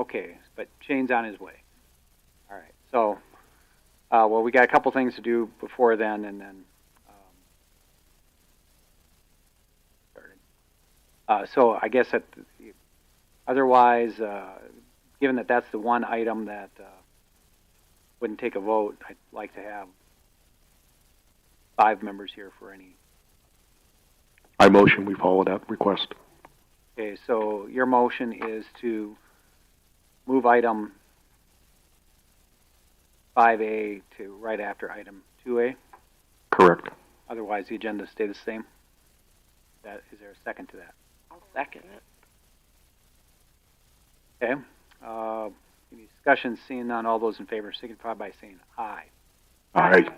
Okay, but Shane's on his way. All right, so, well, we got a couple things to do before then, and then, so I guess that, otherwise, given that that's the one item that wouldn't take a vote, I'd like to have 5 members here for any. I motion we follow that request. Okay, so your motion is to move item 5A to right after item 2A? Correct. Otherwise, the agenda stay the same? Is there a second to that? I'll second it. Okay. Any discussion? Seeing none, all those in favor signify by saying aye. Aye.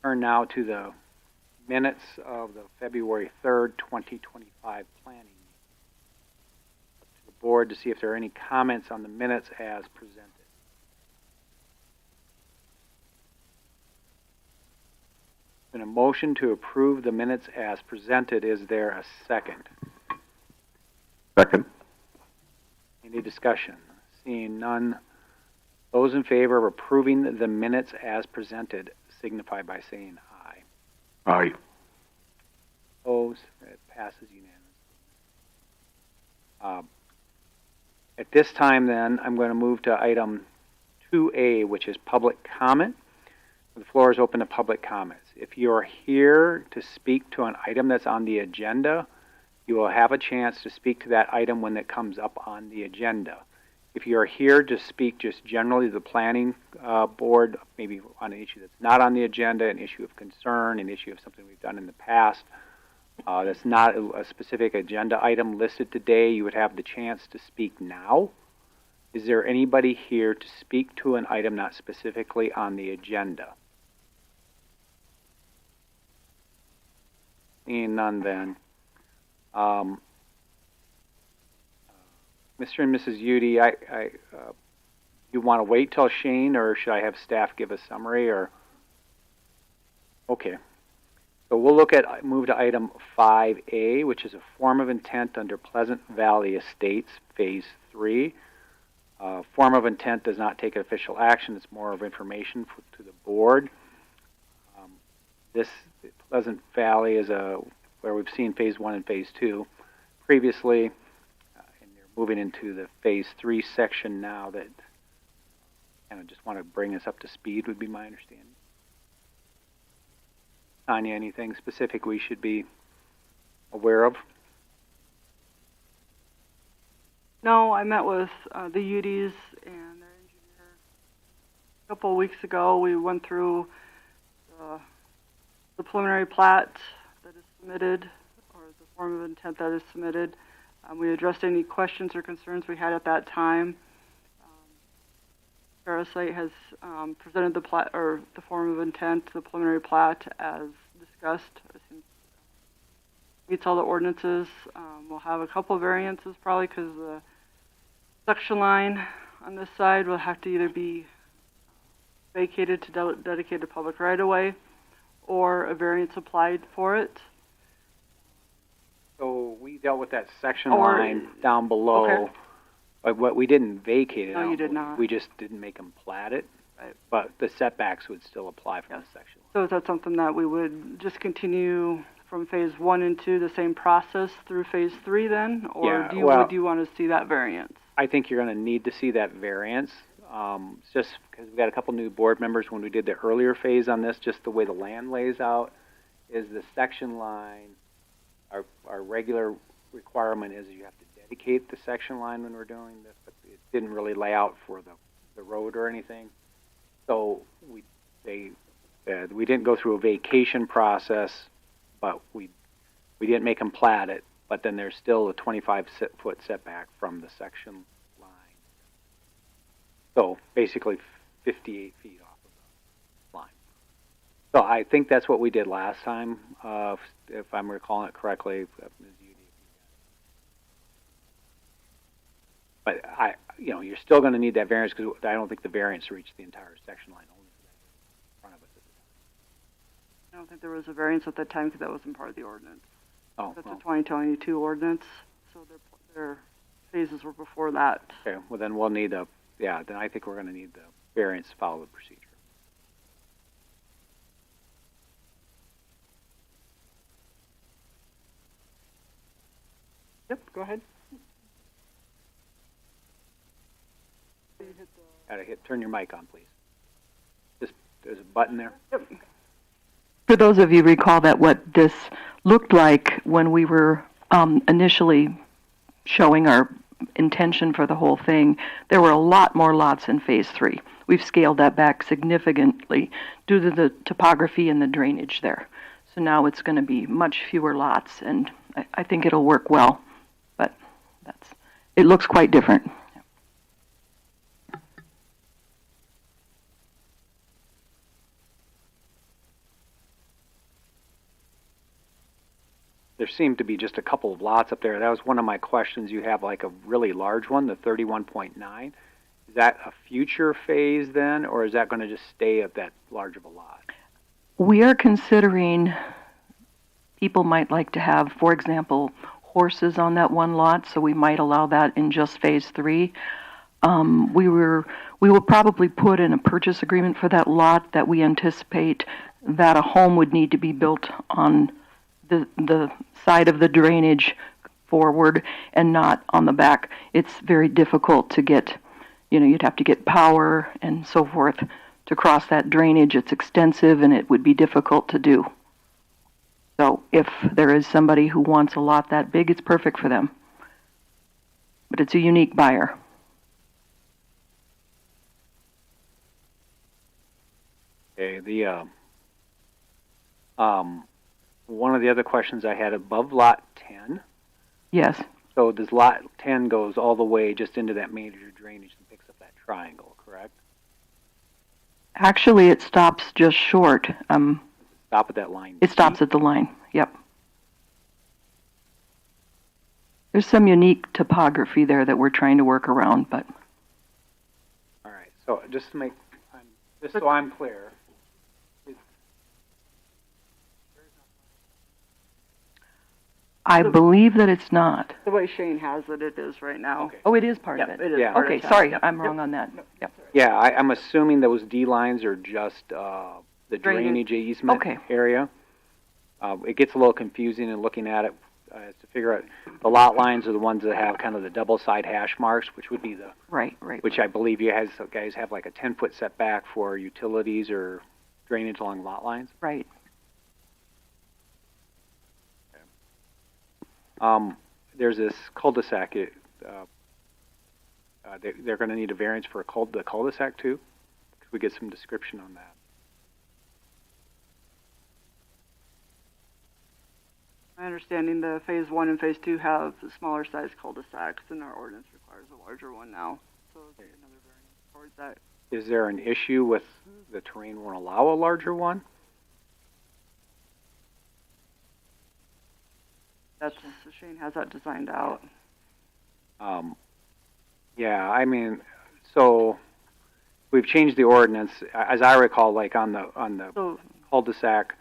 Turn now to the minutes of the February 3rd, 2025 planning meeting. Up to the board to see if there are any comments on the minutes as presented. In a motion to approve the minutes as presented, is there a second? Second. Any discussion? Seeing none, those in favor of approving the minutes as presented signify by saying aye. Aye. Opposed? It passes unanimously. At this time, then, I'm going to move to item 2A, which is public comment. The floor is open to public comments. If you are here to speak to an item that's on the agenda, you will have a chance to speak to that item when it comes up on the agenda. If you are here to speak just generally to the planning board, maybe on an issue that's not on the agenda, an issue of concern, an issue of something we've done in the past, that's not a specific agenda item listed today, you would have the chance to speak now. Is there anybody here to speak to an item not specifically on the agenda? Seeing none, then. Mr. and Mrs. Udy, you want to wait till Shane, or should I have staff give a summary? Or okay, so we'll move to item 5A, which is a form of intent under Pleasant Valley Estates, Phase 3. Form of intent does not take official action; it's more of information to the board. This Pleasant Valley is where we've seen Phase 1 and Phase 2 previously, and they're moving into the Phase 3 section now. That kind of just want to bring us up to speed would be my understanding. Tanya, anything specific we should be aware of? No, I met with the UDs and their engineer a couple of weeks ago. We went through the preliminary plat that is submitted, or the form of intent that is submitted. We addressed any questions or concerns we had at that time. Parasite has presented the plat, or the form of intent, the preliminary plat as discussed. I think meets all the ordinances. We'll have a couple of variances probably because the section line on this side will have to either be vacated to dedicate to public right-of-way, or a variance applied for it. So we dealt with that section line down below. Okay. But what we didn't vacate it. No, you did not. We just didn't make them plat it. Right. But the setbacks would still apply from the section line. So is that something that we would just continue from Phase 1 and 2, the same process through Phase 3 then? Or Yeah, would you want to see that variance? I think you're going to need to see that variance. It's just because we got a couple new board members when we did the earlier phase on this, just the way the land lays out is the section line. Our regular requirement is you have to dedicate the section line when we're doing this, but it didn't really lay out for the road or anything. So we didn't go through a vacation process, but we didn't make them plat it. But then there's still a 25-foot setback from the section line. So basically 58 feet off of the line. So I think that's what we did last time, if I'm recalling it correctly. But you're still going to need that variance because I don't think the variance reached the entire section line only in front of us at the time. I don't think there was a variance at that time because that wasn't part of the ordinance. Oh, That's well, a 2022 ordinance, so their phases were before that. okay, well then we'll need then I think we're gonna need the variance to follow the procedure. Yep, go ahead. Turn your mic on, please. There's a button there. Yep. For those of you recall that what this looked like when we were initially showing our intention for the whole thing, there were a lot more lots in Phase 3. We've scaled that back significantly due to the topography and the drainage there. So now it's going to be much fewer lots, and I think it'll work well. But it looks quite different. There seemed to be just a couple of lots up there. That was one of my questions. You have like a really large one, the 31.9. Is that a future phase then, or is that going to just stay at that large of a lot? We are considering people might like to have, for example, horses on that one lot, so we might allow that in just Phase 3. We will probably put in a purchase agreement for that lot that we anticipate that a home would need to be built on the side of the drainage forward and not on the back. It's very difficult to get, you'd have to get power and so forth to cross that drainage. It's extensive and it would be difficult to do. So if there is somebody who wants a lot that big, it's perfect for them. But it's a unique buyer. Okay, one of the other questions I had above lot 10. Yes. So does lot 10 goes all the way just into that major drainage and picks up that triangle, correct? Actually, it stops just short. Stop at that line. It stops at the line. Yep. There's some unique topography there that we're trying to work around, but All right. So just so I'm clear. I believe that it's not. The way Shane has it, it is right now. Okay. Oh, it is part Yep, of it. it is Yeah. part Okay, of 10. sorry, Yep. I'm wrong on that. Yep. Yeah, I'm assuming those D lines are just the drainage easement Okay. area. It gets a little confusing in looking at it to figure out the lot lines are the ones that have kind of the double side hash marks, which would be Right. which I believe you guys have like a 10-foot setback for utilities or drainage along lot lines. Right. There's this cul-de-sac. They're going to need a variance for the cul-de-sac too. Could we get some description on that? My understanding, the Phase 1 and Phase 2 have smaller size cul-de-sacs, and our ordinance requires a larger one now. So there's another variance towards that. Is there an issue with the terrain won't allow a larger one? Shane has that designed out. Yeah, I mean, so we've changed the ordinance. As I recall, like on the So cul-de-sac,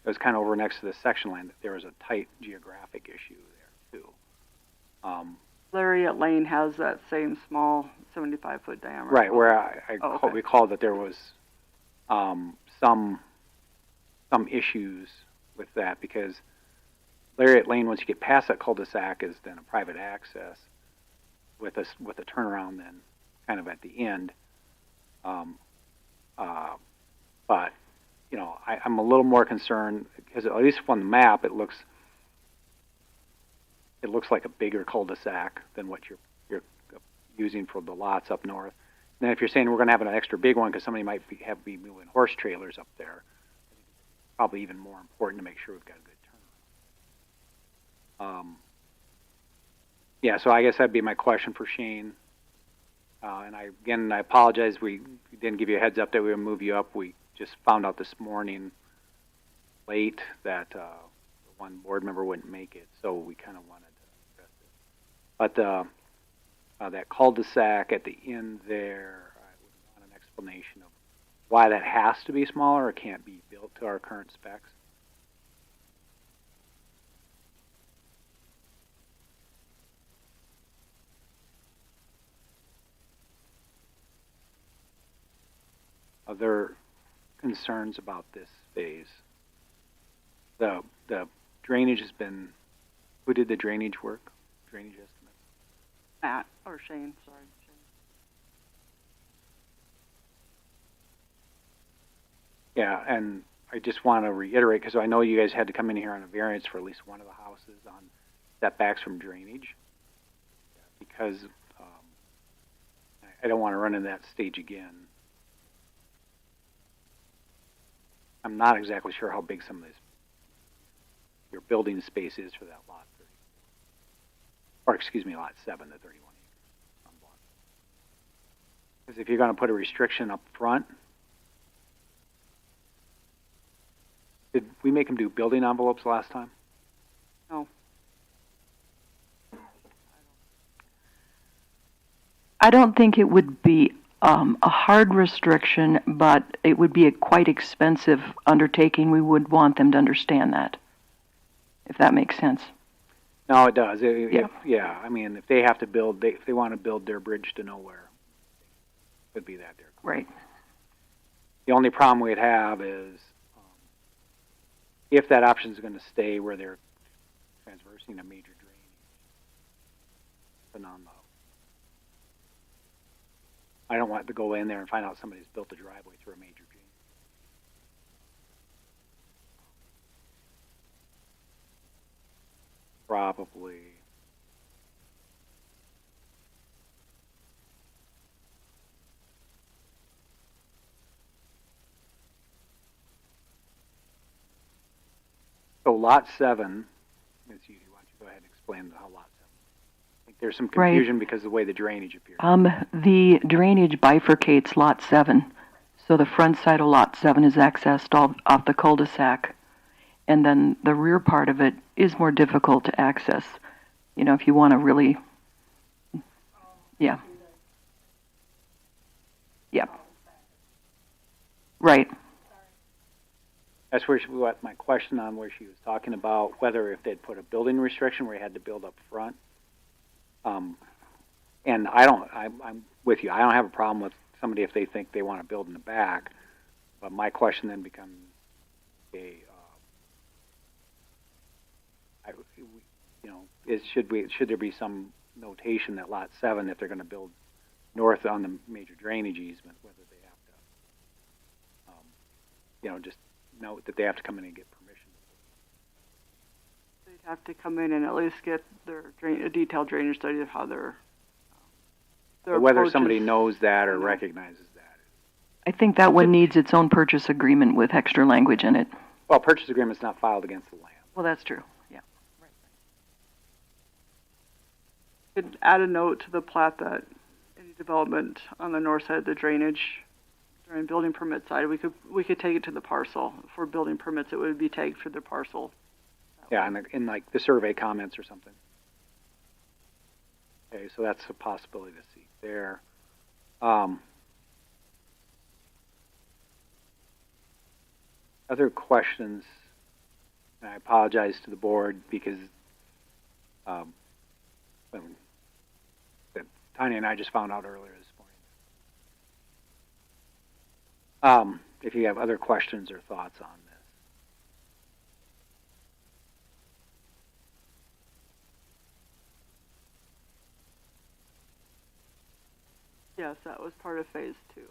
it was kind of over next to the section line, that there was a tight geographic issue there too. Lariat Lane has that same small 75-foot diameter. Right, where okay. recall that there was some issues with that because Lariat Lane, once you get past that cul-de-sac, is then a private access with a turnaround then kind of at the end. But I'm a little more concerned because at least on the map it looks like a bigger cul-de-sac than what you're using for the lots up north. And then if you're saying we're going to have an extra big one because somebody might be moving horse trailers up there, probably even more important to make sure we've got a good turnaround. Yeah, so I guess that'd be my question for Shane. And I apologize. We didn't give you a heads up that we would move you up. We just found out this morning late that one board member wouldn't make it, so we kind of wanted to address it. But that cul-de-sac at the end there, I would want an explanation of why that has to be smaller or can't be built to our current specs. other concerns about this phase? The drainage has been, who did the drainage work? Drainage estimate? Matt, or Shane, sorry. Shane. Yeah, and I just want to reiterate, because I know you guys had to come in here on a variance for at least one of the houses on setbacks from drainage, because I don't want to run in that stage again. I'm not exactly sure how big some of this, your building space is for that lot 30, or excuse me, lot 7, the 31 acres. Because if you're going to put a restriction up front, did we make them do building envelopes last time? No. I don't think it would be a hard restriction, but it would be a quite expensive undertaking. We would want them to understand that, if that makes sense. No, it does. Yeah. I mean, if they have to build, if they want to build their bridge to nowhere, it could be that there. Right. The only problem we'd have is if that option is going to stay where they're transversing a major drainage, phenomenal. I don't want to go in there and find out somebody's built a driveway through a major drain. Probably. So lot 7, Ms. Udy, why don't you go ahead and explain how lot 7. I think there's some confusion because of the way the drainage appears. The drainage bifurcates lot 7. So the front side of lot 7 is accessed off the cul-de-sac. And then the rear part of it is more difficult to access. You know, if you want to really, yeah. Yep. Right. That's where what my question on where she was talking about whether if they'd put a building restriction where you had to build up front. And I'm with you. I don't have a problem with somebody if they think they want to build in the back. But my question then becomes should there be some notation that lot 7, if they're going to build north on the major drainage easement, whether they have to, just note that they have to come in and get permission. They'd have to come in and at least get a detailed drainage study of how their whether somebody knows that or recognizes that. I think that one needs its own purchase agreement with extra language in it. Well, purchase agreement's not filed against the land. Well, that's true. Yeah. Could add a note to the plat that any development on the north side of the drainage during building permit side, we could take it to the parcel. For building permits, it would be tagged for the parcel. Yeah, in like the survey comments or something. Okay, so that's a possibility to see there. Other questions? And I apologize to the board because that Tanya and I just found out earlier this morning. If you have other questions or thoughts on this. Yes, that was part of phase 2.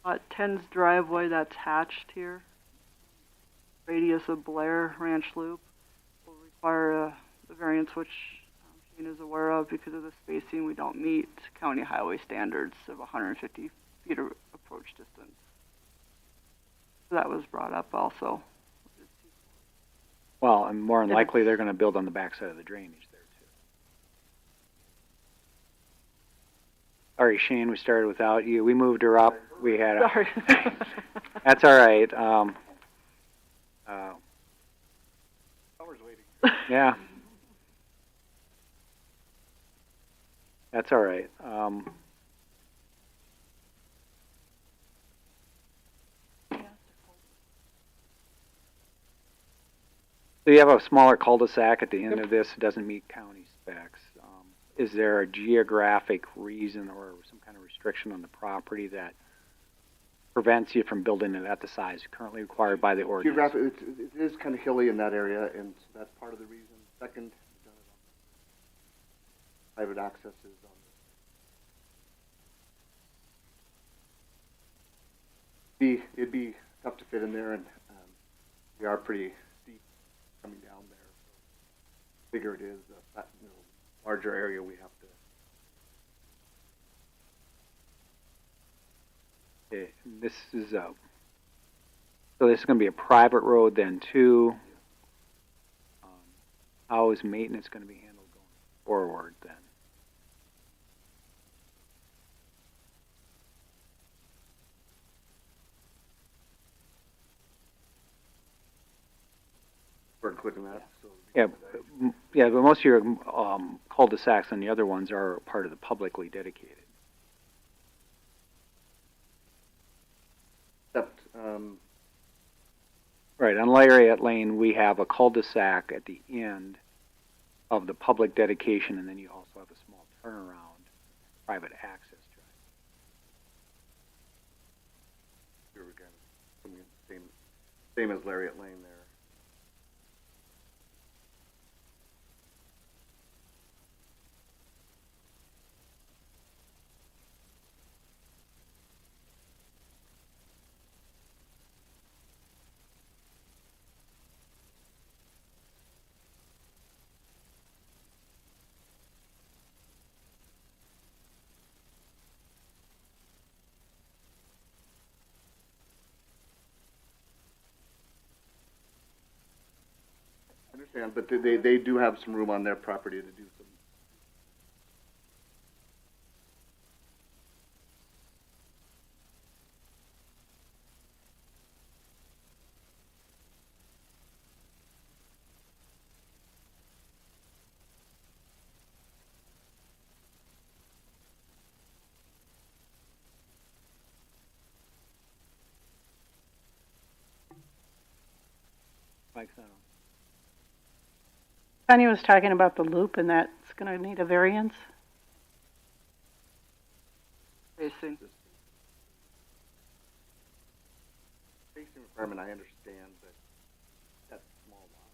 Lot 10's driveway that's hatched here, radius of Blair Ranch Loop, will require the variance which Shane is aware of because of the spacing. We don't meet county highway standards of 150 feet of approach distance. So that was brought up also. Well, and more than likely they're going to build on the backside of the drainage there too. Sorry, Shane, we started without you. We moved her up. We had a... Sorry. That's all right. Yeah. That's all right. So you have a smaller cul-de-sac at the end of this. It doesn't meet county specs. is there a geographic reason or some kind of restriction on the property that prevents you from building it at the size currently required by the ordinance? Geographic, it is kind of hilly in that area, and so that's part of the reason. Second, private access is on it'd be tough to fit in there, and we are pretty steep coming down there. So bigger it is, the larger area we have to. Okay, this is so this is going to be a private road then too. How is maintenance going to be handled going forward then? We're including that. So Yeah, but most of your cul-de-sacs and the other ones are part of the publicly dedicated. Except, Right, on Lariat Lane, we have a cul-de-sac at the end of the public dedication, and then you also have a small turnaround, private access drive. here again, same as Lariat Lane there. I understand, but they do have some room on their property to do some. Mike's not on. Connie was talking about the loop, and that's going to need a variance. Spacing. Spacing requirement, I understand, but that's a small lot.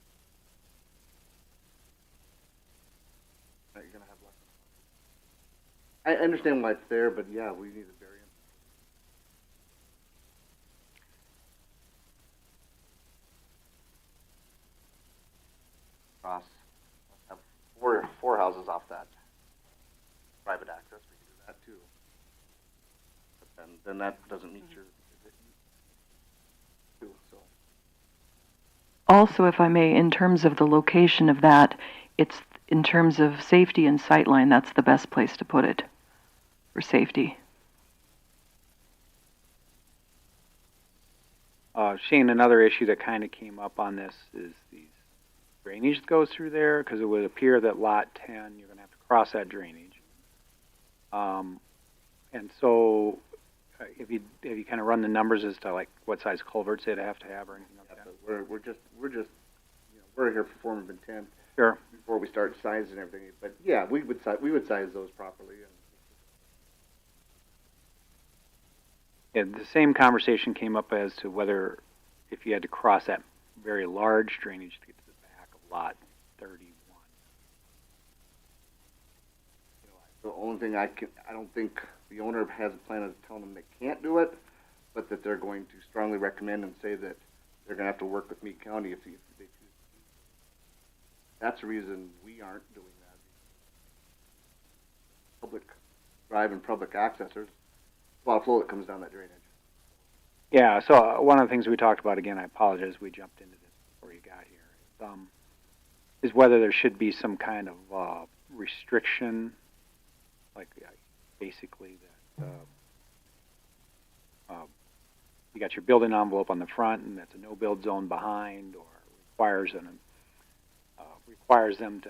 Now you're gonna have less. I understand why it's there, but yeah, we need a variance. Cross, have four houses off that private access. We can do that too. But then that doesn't meet your. So. Also, if I may, in terms of the location of that, it's in terms of safety and sightline, that's the best place to put it for safety. Shane, another issue that kind of came up on this is these drainage that goes through there, because it would appear that lot 10, you're going to have to cross that drainage. And so, have you kind of run the numbers as to like what size culverts they'd have to have or anything like that? We're just we're here for form of intent. Sure. Before we start sizing everything, but yeah, we would size those properly. Yeah, the same conversation came up as to whether if you had to cross that very large drainage to get to the back of lot 31. The only thing I don't think the owner has a plan of telling them they can't do it, but that they're going to strongly recommend and say that they're going to have to work with Meade County if they choose. That's the reason we aren't doing that. Public drive and public access, there's a lot of flow that comes down that drainage. Yeah, so one of the things we talked about, again, I apologize, we jumped into this before you got here, is whether there should be some kind of restriction, like basically that you got your building envelope on the front and that's a no-build zone behind, or requires them to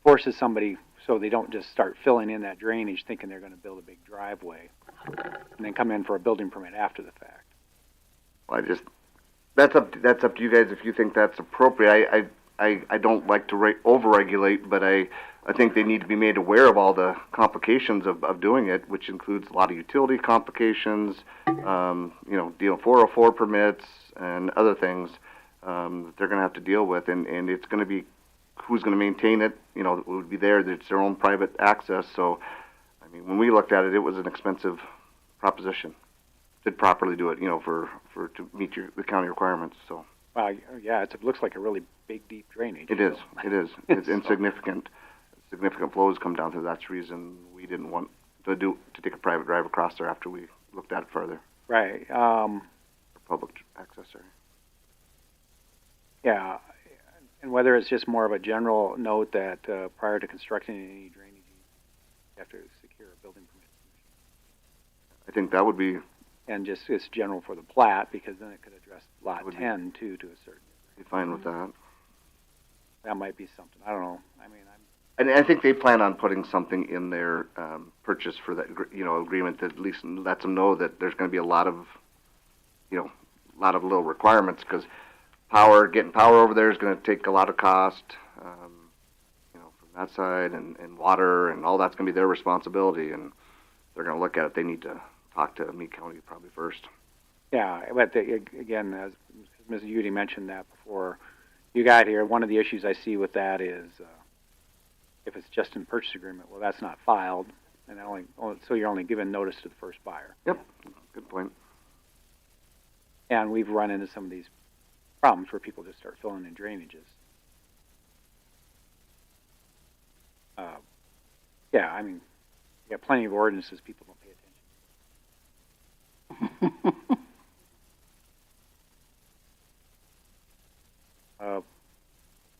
forces somebody so they don't just start filling in that drainage thinking they're going to build a big driveway and then come in for a building permit after the fact. Well, that's up to you guys if you think that's appropriate. I don't like to over-regulate, but I think they need to be made aware of all the complications of doing it, which includes a lot of utility complications, deal 404 permits and other things that they're going to have to deal with, and it's going to be who's going to maintain it. It would be it's their own private access. So, I mean, when we looked at it, it was an expensive proposition to properly do it. To meet the county requirements. So. Well, yeah, it looks like a really big, deep drainage. It is. It's insignificant. Significant flows come down through. That's the reason we didn't want to take a private drive across there after we looked at it further. Right. Public access area. Yeah, and whether it's just more of a general note that prior to constructing any drainage, you have to secure a building permit. I think that would be. And just it's general for the plat, because then it could address lot Would 10 too, to a certain degree. Be fine with that. That might be something. I don't know. I mean, And I think they plan on putting something in their purchase for that, agreement that at least lets them know that there's going to be a lot of little requirements, because getting power over there is going to take a lot of cost, from that side, and water and all that's going to be their responsibility, and they're going to look at it. They need to talk to Meade County probably first. Yeah, but again, as Ms. Udy mentioned that before you got here, one of the issues I see with that is if it's just in purchase agreement, well, that's not filed, and so you're only given notice to the first buyer. Yep, good point. And we've run into some of these problems where people just start filling in drainages. Yeah, I mean, you got plenty of ordinances, people don't pay attention.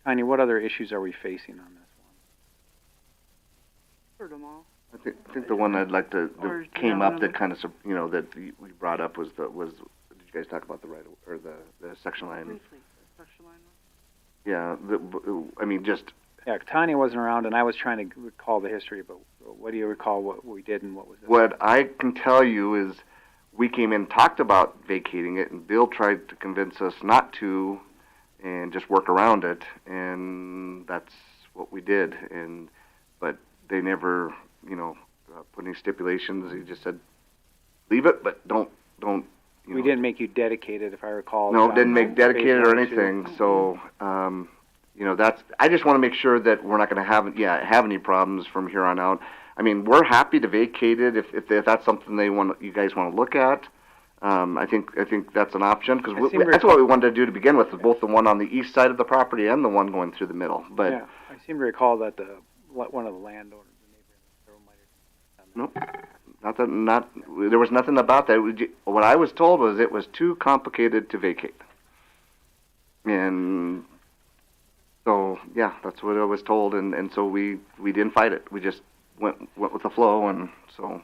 Tanya, what other issues are we facing on this Heard them all. I think the one I'd like to Or, that came up that another- kind of that we brought up was did you guys talk about the section line? Briefly, section line. Yeah, just Yeah, Tanya wasn't around, and I was trying to recall the history, but what do you recall what we did and what was it? what I can tell you is we came in, talked about vacating it, and Bill tried to convince us not to and just work around it, and that's what we did. But they never, put any stipulations. He just said, leave it, but don't. We didn't make you dedicated, if I recall. No, John, didn't make dedicated or phase 1, 2. anything. So, I just want to make sure that we're not going to have any problems from here on out. I mean, we're happy to vacate it if that's something you guys want to look at. I think that's an option, because that's what we wanted to do to begin with, both the one on the east side of the property and the one going through the middle. But yeah, I seem to recall that one of the landowners, the neighbor, might have done that. nope, there was nothing about that. What I was told was it was too complicated to vacate, and so yeah, that's what I was told, and so we didn't fight it. We just went with the flow, and so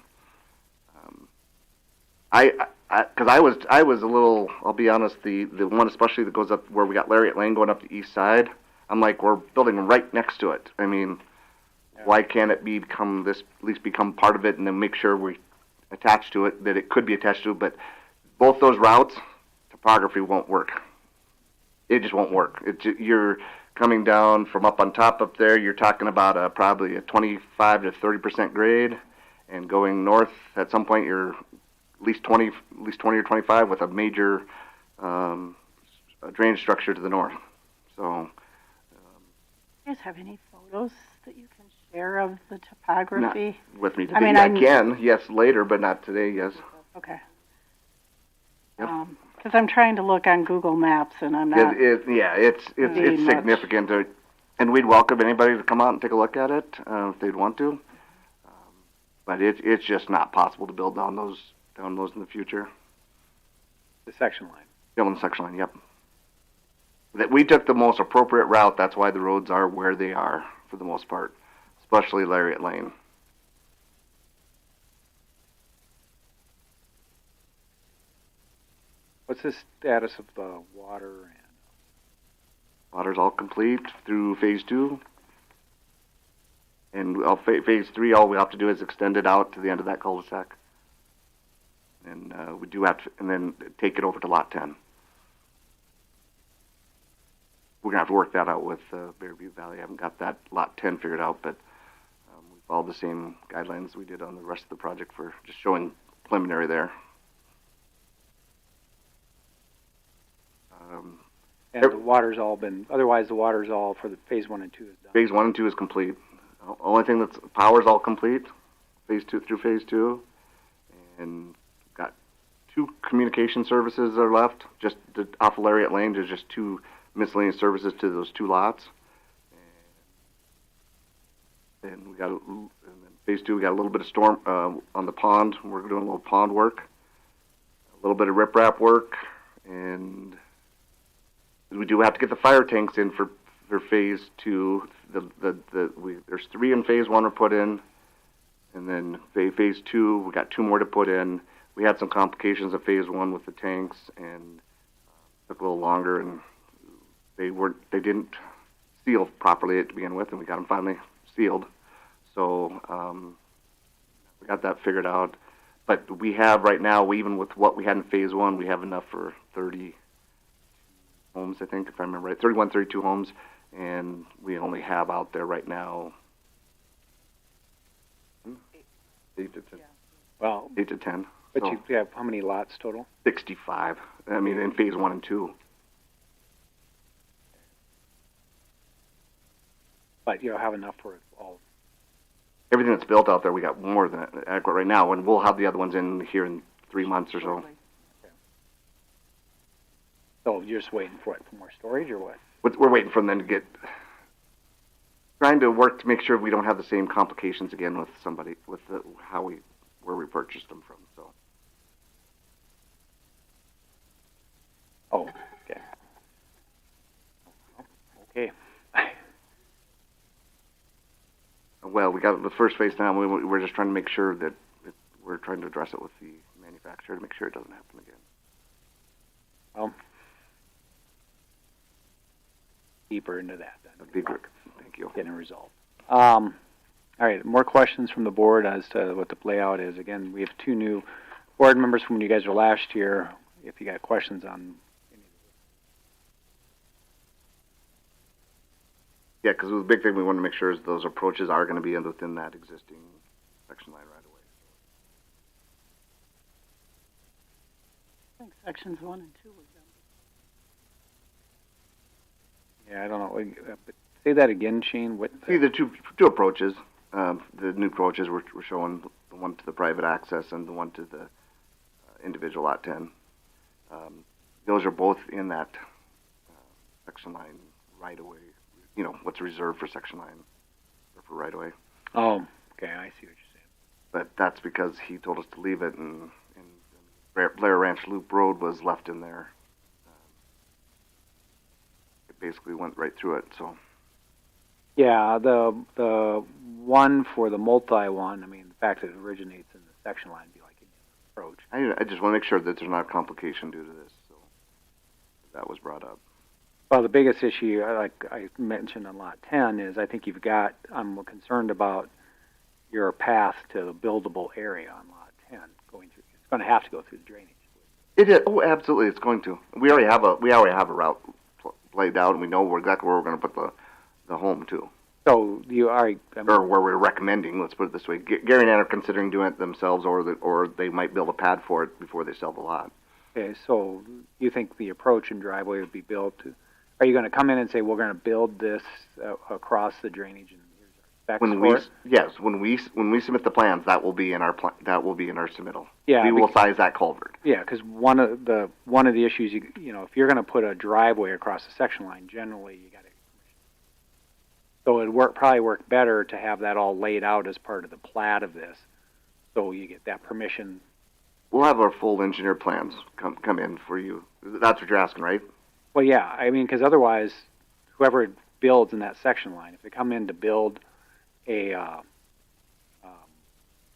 because I was a little, I'll be honest, the one especially that goes up where we got Lariat Lane going up the east side, I'm like, we're building right next to it. I mean, why can't it at least become part of it, and then make sure we attach to it, that it could be attached to it, but both those routes, topography won't work. It just won't work. You're coming down from up on top up there, you're talking about probably a 25 to 30% grade, and going north at some point you're at least 20 or 25 with a major drainage structure to the north. So, You guys have any photos that you can share of the topography? not with me today. I mean, I can, yes, later, but not today. Yes. Okay. Yep. Because I'm trying to look on Google Maps, and I'm not. It's seeing much. significant, and we'd welcome anybody to come out and take a look at it if they'd want to. But it's just not possible to build down those in the future. The section line. Building the section line, yep. That we took the most appropriate route. That's why the roads are where they are for the most part, especially Lariat Lane. What's the status of the water? Water's all complete through phase 2. And phase 3, all we have to do is extend it out to the end of that cul-de-sac. And we do have to, and then take it over to lot 10. we're gonna have to work that out with Bearview Valley. I haven't got that lot 10 figured out, but we followed the same guidelines we did on the rest of the project for just showing preliminary there. And the water's all been, otherwise the water's all for the phase 1 and 2 is done. Phase 1 and 2 is complete. Only thing that's power's all complete. Phase 2 through phase 2, and got 2 communication services are left. Just off of Lariat Lane, there's just 2 miscellaneous services to those 2 lots. And we got and then phase 2. We got a little bit of storm on the pond. We're doing a little pond work, a little bit of riprap work, and we do have to get the fire tanks in for phase 2. There's 3 in phase 1 are put in, and then phase 2 we got 2 more to put in. We had some complications of phase 1 with the tanks, and took a little longer, and they didn't seal properly to begin with, and we got them finally sealed. So we got that figured out. But we have right now, even with what we had in phase 1, we have enough for 30 homes, I think, if I remember right, 31, 32 homes, and we only have out there right now 8 to 10. Yeah. Well, 8 to 10. but So you have how many lots total? 65. I mean, in phase 1 and 2. But you'll have enough for all. Everything that's built out there, we got more than adequate right now, and we'll have the other ones in here in 3 months or so. Shortly. So you're just waiting for it for more storage or what? We're waiting for them to get, trying to work to make sure we don't have the same complications again with somebody, with where we purchased them from, so. Oh, okay. Okay. Well, we got the first phase now. We're just trying to make sure that we're trying to address it with the manufacturer to make sure it doesn't happen again. Well, deeper into that then. That'd be great. Thank you. Getting resolved. All right, more questions from the board as to what the layout is. Again, we have 2 new board members from when you guys were last year. If you got questions on any of Yeah, because the big thing we want to make sure is those approaches are going to be within that existing section line right away. I think sections 1 and 2 were done. Yeah, I don't know. But say that again, Shane. What? See the two approaches. The new approaches we're showing, the one to the private access and the one to the individual lot 10. Those are both in that section line right away. You know what's reserved for section line or for right away. Oh, okay. I see what you're saying. But that's because he told us to leave it, and Blair Ranch Loop Road was left in there. It basically went right through it. So. Yeah, the one for the multi one. I mean, the fact that it originates in the section line would be like an approach. I just want to make sure that there's not a complication due to this. So that was brought up. Well, the biggest issue, like I mentioned on lot 10, is I think I'm concerned about your path to the buildable area on lot 10 going through. It's going to have to go through the drainage. It is. Oh, absolutely, it's going to. We already have a route laid out, and we know exactly where we're going to put the home too. So you are, or where we're recommending. Let's put it this way: Gary and Ann are considering doing it themselves, or they might build a pad for it before they sell the lot. Okay, so you think the approach and driveway would be built to? Are you going to come in and say we're going to build this across the drainage and here's our specs for it? Yes, when we submit the plans, that will be in our submittal. Yeah, we will size that culvert. Yeah, because one of the issues you know if you're going to put a driveway across the section line, generally you got to. So it'd probably work better to have that all laid out as part of the plat of this, so you get that permission. We'll have our full engineer plans come in for you. That's what you're asking, right? Well, yeah, I mean, because otherwise, whoever builds in that section line, if they come in to build a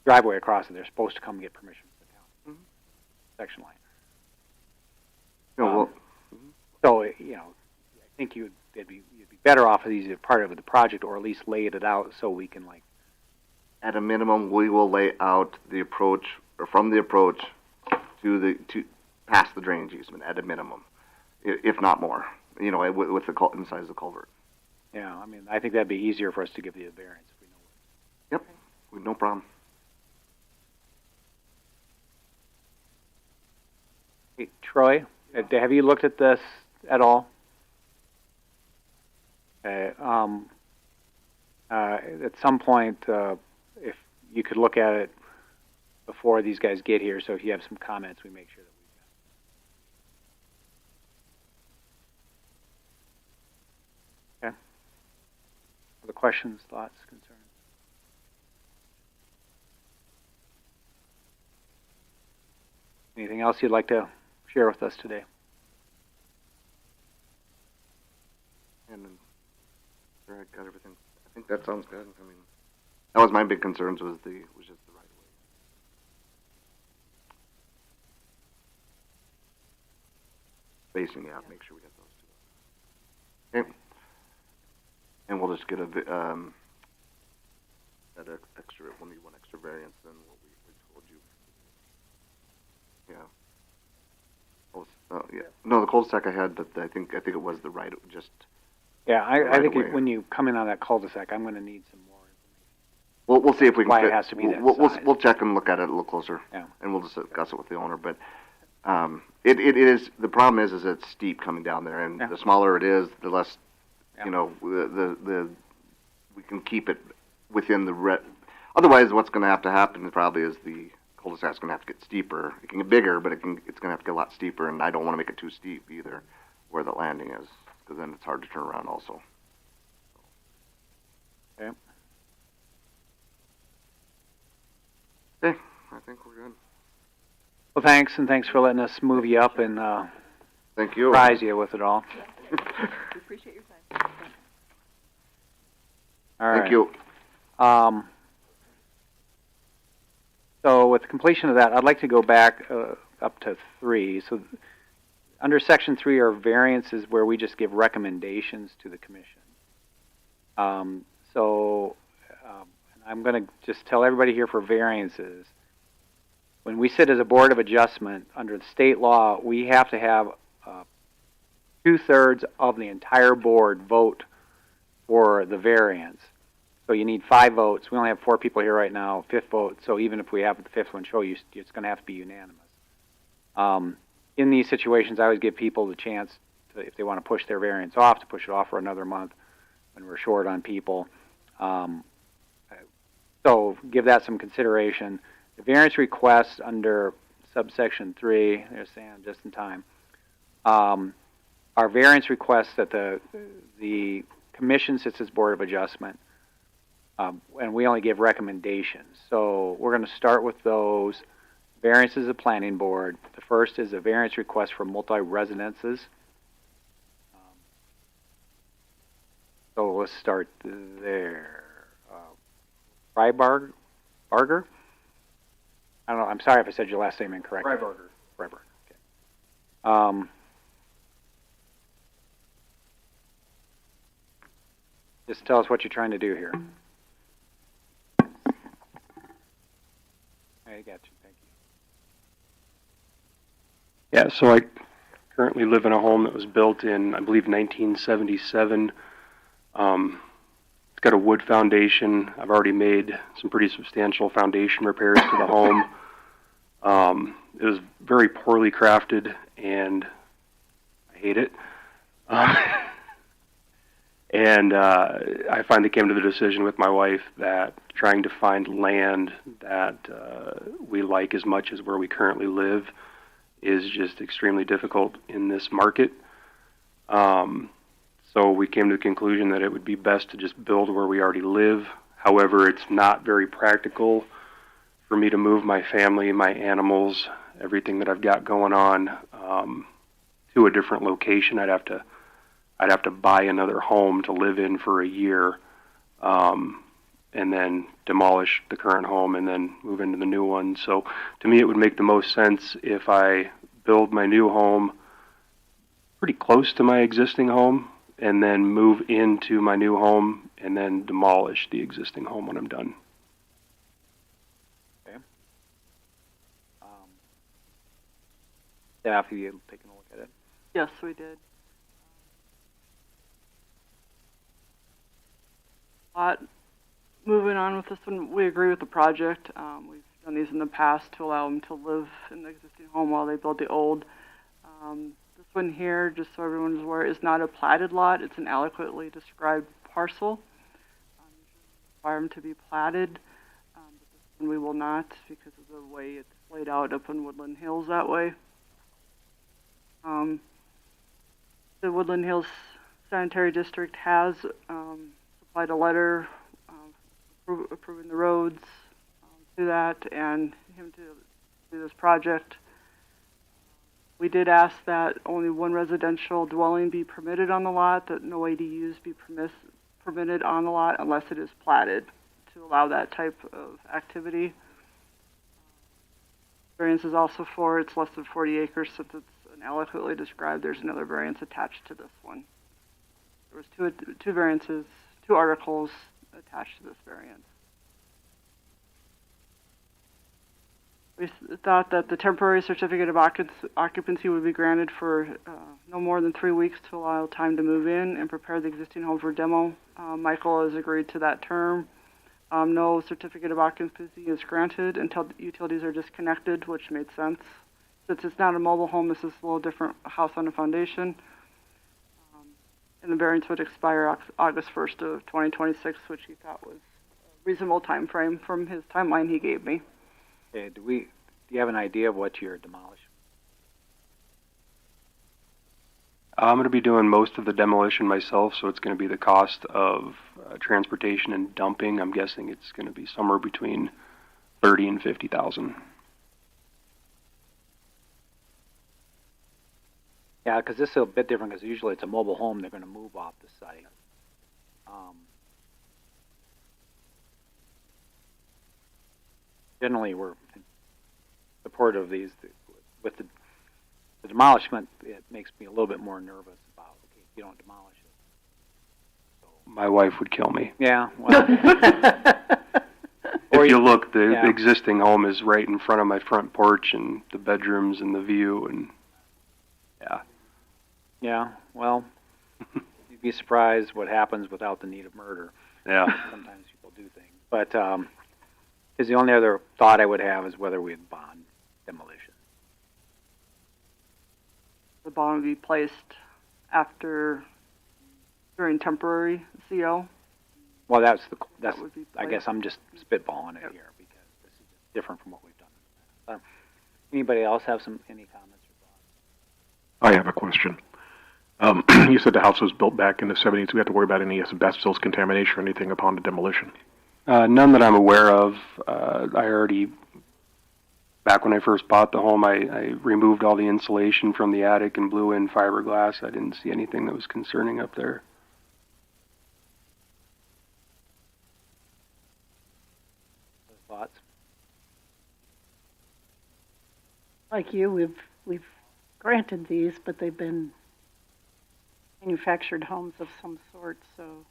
driveway across it, they're supposed to come and get permission from the town section line. No, so you know, I think you'd be better off if these are part of the project, or at least laid it out so we can At a minimum, we will lay out the approach, or from the approach to past the drainage easement at a minimum, if not more. you know, with the inside of the culvert. Yeah, I mean, I think that'd be easier for us to give you a variance if we know. Yep, no problem. Hey, Troy, have you looked at this at all? At some point, if you could look at it before these guys get here, so if you have some comments, we make sure that we've got. Okay. Other questions, thoughts, concerns? Anything else you'd like to share with us today? And then, sure, I got everything. I think that sounds good. I mean, that was my big concerns was just the right of way. Spacing, yeah, make sure we get those two. Okay. And we'll just get that extra. We'll need one extra variance than what we told you. Yeah. Yeah. No, the cul-de-sac I had, but I think it was the right. Just. Yeah, I right think away. when you come in on that cul-de-sac, I'm going to need some more information. We'll see if we can. Why fit, it has to be that size. We'll check and look at it a little closer. Yeah. And we'll discuss it with the owner. But it is the problem is it's steep coming down there, and Yeah. the smaller it is, the less Yeah. you know the we can keep it within the Otherwise, what's going to have to happen probably is the cul-de-sac's going to have to get steeper. It can get bigger, but it's going to have to get a lot steeper, and I don't want to make it too steep either, where the landing is, because then it's hard to turn around also. Okay. Okay, I think we're good. Well, thanks, and thanks for letting us move you up and Thank you. surprise you with it all. We appreciate your time. All right. Thank you. So with the completion of that, I'd like to go back up to 3. So under Section 3 are variances where we just give recommendations to the commission. I'm going to just tell everybody here for variances. When we sit as a board of adjustment under the state law, we have to have 2/3 of the entire board vote for the variance. So you need 5 votes. We only have 4 people here right now, 5th vote. So even if we have the 5th one show you, it's going to have to be unanimous. In these situations, I always give people the chance to, if they want to push their variance off, to push it off for another month when we're short on people. So give that some consideration. The variance request under subsection 3, there's Sam just in time. Our variance requests that the commission sits as board of adjustment. And we only give recommendations. So we're going to start with those. Variances of planning board. The first is a variance request for multi-residences. So let's start there. Freiberger? I don't know. I'm sorry if I said your last name incorrectly. Freiberger. Okay. Just tell us what you're trying to do here. I got you. Thank you. Yeah, so I currently live in a home that was built in, I believe, 1977. It's got a wood foundation. I've already made some pretty substantial foundation repairs to the home. It was very poorly crafted, and I hate it. And I finally came to the decision with my wife that trying to find land that we like as much as where we currently live is just extremely difficult in this market. So we came to the conclusion that it would be best to just build where we already live. However, it's not very practical for me to move my family, my animals, everything that I've got going on to a different location. I'd have to buy another home to live in for a year, and then demolish the current home and then move into the new one. So to me, it would make the most sense if I build my new home pretty close to my existing home and then move into my new home and then demolish the existing home when I'm done. Okay. Staff, you taking a look at it? Yes, we did. lot. Moving on with this one, we agree with the project. We've done these in the past to allow them to live in the existing home while they build the old. This one here, just so everyone's aware, is not a platted lot. It's an adequately described parcel. Require them to be platted, but this one we will not because of the way it's laid out up in Woodland Hills that way. The Woodland Hills Sanitary District has supplied a letter approving the roads to that and him to do this project. We did ask that only one residential dwelling be permitted on the lot, that no ADUs be permitted on the lot unless it is platted to allow that type of activity. Variance is also for it's less than 40 acres since it's adequately described. There's another variance attached to this one. There was two variances, two articles attached to this variance. We thought that the temporary certificate of occupancy would be granted for no more than 3 weeks to allow time to move in and prepare the existing home for demo. Michael has agreed to that term. No certificate of occupancy is granted until utilities are disconnected, which made sense. Since it's not a mobile home, this is a little different house on a foundation. And the variance would expire August 1st of 2026, which he thought was a reasonable time frame from his timeline he gave me. Okay, do you have an idea of what you're demolishing? I'm going to be doing most of the demolition myself, so it's going to be the cost of transportation and dumping. I'm guessing it's going to be somewhere between $30,000 and $50,000. Yeah, because this is a bit different because usually it's a mobile home they're going to move off the site. Generally, we're in support of these. With the demolishment, it makes me a little bit more nervous about, okay, if you don't demolish it. So, My wife would kill me. yeah, well. If you look, the yeah. existing home is right in front of my front porch and the bedrooms and the view, and yeah. Yeah, well, you'd be surprised what happens without the need of murder. Yeah. Sometimes people do things. But is the only other thought I would have is whether we'd bond demolition. The bond would be placed during temporary CO. Well, that's That would be I guess I'm just spitballing it Yep. here because this is different from what we've done. Anybody else have any comments or thoughts? I have a question. You said the house was built back in the 70s. We have to worry about any asbestos contamination or anything upon the demolition? None that I'm aware of. Back when I first bought the home, I removed all the insulation from the attic and blew in fiberglass. I didn't see anything that was concerning up there. Thoughts? Like you, we've granted these, but they've been manufactured homes of some sort, so.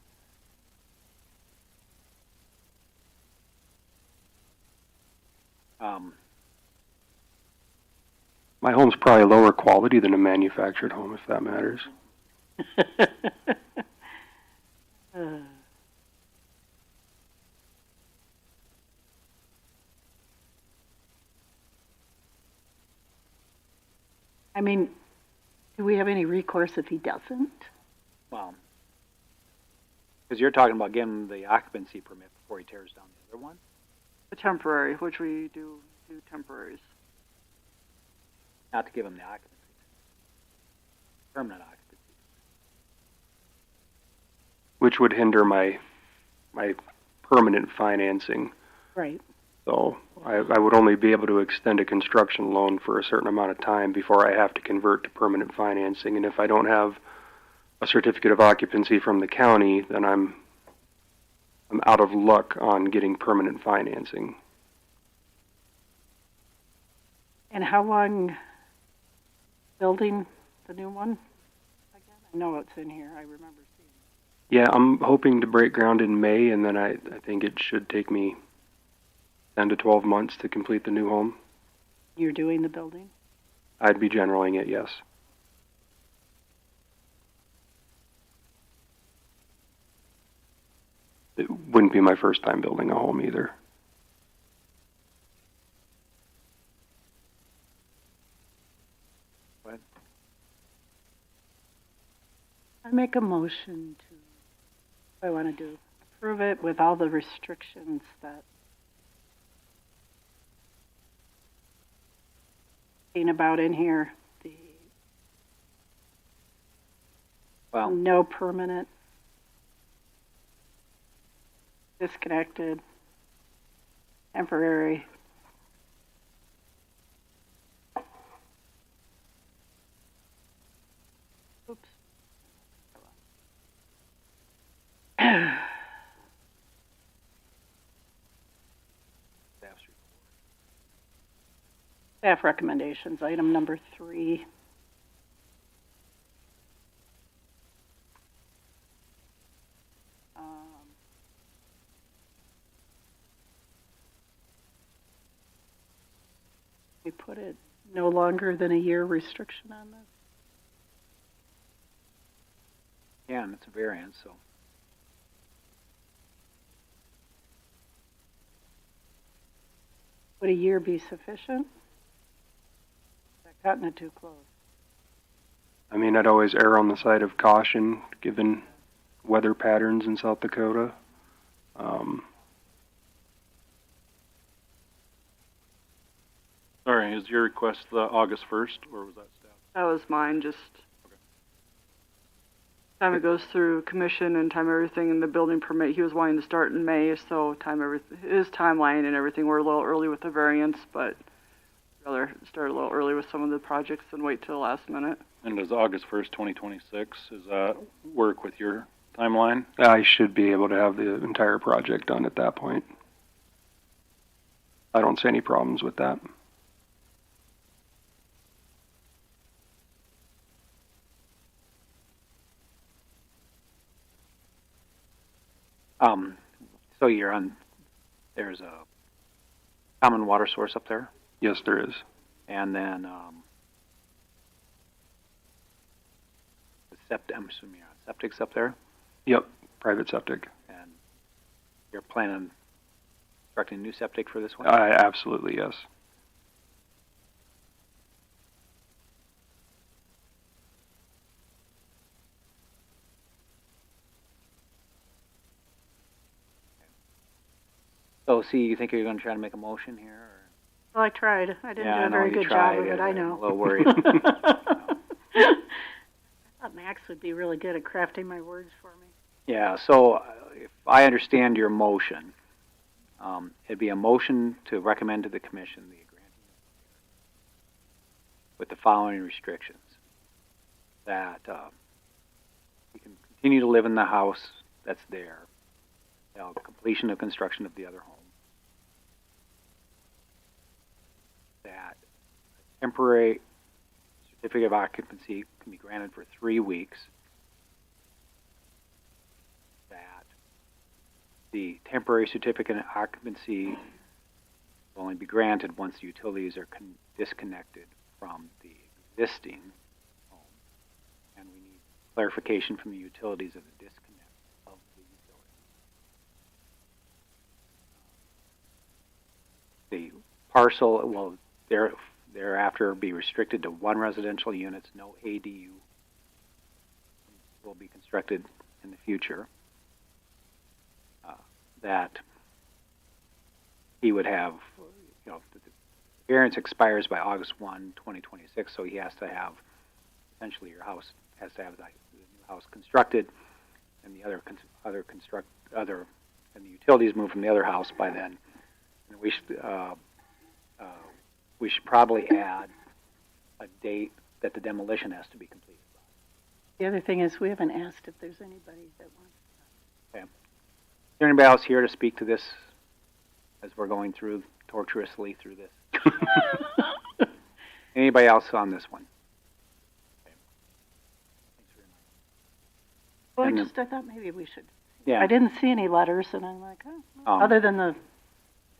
My home's probably lower quality than a manufactured home, if that matters. I mean, do we have any recourse if he doesn't? Well, because you're talking about giving him the occupancy permit before he tears down the other one? The temporary, which we do temporaries. Not to give him the occupancy. Permanent occupancy. Which would hinder my permanent financing. Right. So I would only be able to extend a construction loan for a certain amount of time before I have to convert to permanent financing. And if I don't have a certificate of occupancy from the county, then I'm out of luck on getting permanent financing. And how long building the new one? Again, I know it's in here. I remember seeing it. Yeah, I'm hoping to break ground in May, and then I think it should take me 10 to 12 months to complete the new home. You're doing the building? I'd be generaling it, yes. wouldn't be my first time building a home either. I make a motion to, what I want to do, approve it with all the restrictions that about in here, the Well, no permanent, disconnected, temporary. Oops. Staff recommendations, item number 3. We put it no longer than a year restriction on this. yeah, and it's a variance, so. Would a year be sufficient? I've gotten it too close. I mean, I'd always err on the side of caution, given weather patterns in South Dakota. Sorry, is your request the August 1st, or was that staff? That was mine, just time it goes through commission and time everything in the building permit. He was wanting to start in May, so his timeline and everything, we're a little early with the variance, but rather start a little early with some of the projects than wait till the last minute. And does August 1st, 2026, does that work with your timeline? I should be able to have the entire project done at that point. I don't see any problems with that. So you're on, there's a common water source up there, Yes, there is. and then, I'm assuming you're on septic's up there, Yep, private septic. and you're planning on constructing a new septic for this one? Absolutely, yes. So, see, you think you're gonna try to make a motion here, or? Well, I tried. I didn't Yeah, do I a know very you good tried. job of it, I I'm know. a little worried. I thought Max would be really good at crafting my words for me. Yeah, so if I understand your motion, it'd be a motion to recommend to the commission the granting with the following restrictions. That you can continue to live in the house that's there, completion of construction of the other home. That a temporary certificate of occupancy can be granted for 3 weeks. That the temporary certificate of occupancy will only be granted once the utilities are disconnected from the existing home. And we need clarification from the utilities of the disconnect of the utility. The parcel will thereafter be restricted to 1 residential units. No ADU will be constructed in the future. That he would have, the variance expires by August 1, 2026, so he has to have, essentially your house has to have the new house constructed, and the and the utilities move from the other house by then. And we should probably add a date that the demolition has to be completed by. The other thing is we haven't asked if there's anybody that wants. Okay. Is there anybody else here to speak to this as we're going through tortuously through this? Anybody else on this one? Okay. Thanks very much. Well, And I thought maybe we should. Yeah. I didn't see any letters, and I'm like, other than the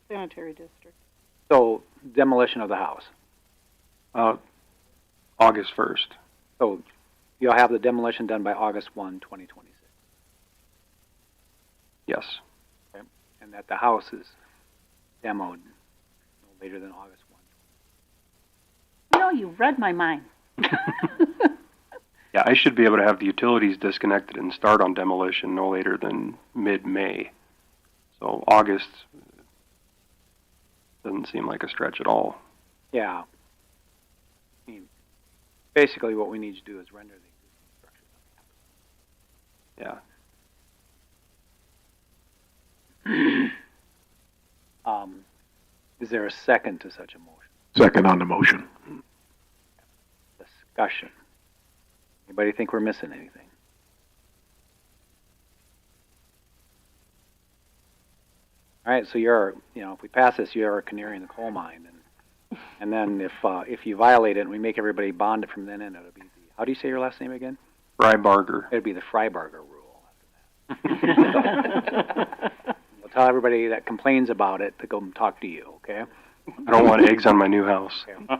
sanitary district. So demolition of the house. August 1st. So you'll have the demolition done by August 1, 2026. Yes. and that the house is demoed no later than August 1. No, you read my mind. Yeah, I should be able to have the utilities disconnected and start on demolition no later than mid-May. So August doesn't seem like a stretch at all. Yeah. I mean, basically what we need to do is render the existing structure. Yeah. Is there a second to such a motion? Second on the motion. Discussion. Anybody think we're missing anything? All right, so if we pass this, you're a canary in the coal mine, and then if you violate it and we make everybody bond it from then in, it'll be how do you say your last name again? Freibarger. It'd be the Freibarger rule after that. We'll tell everybody that complains about it to go and talk to you, okay? I don't want eggs on my new house. Okay.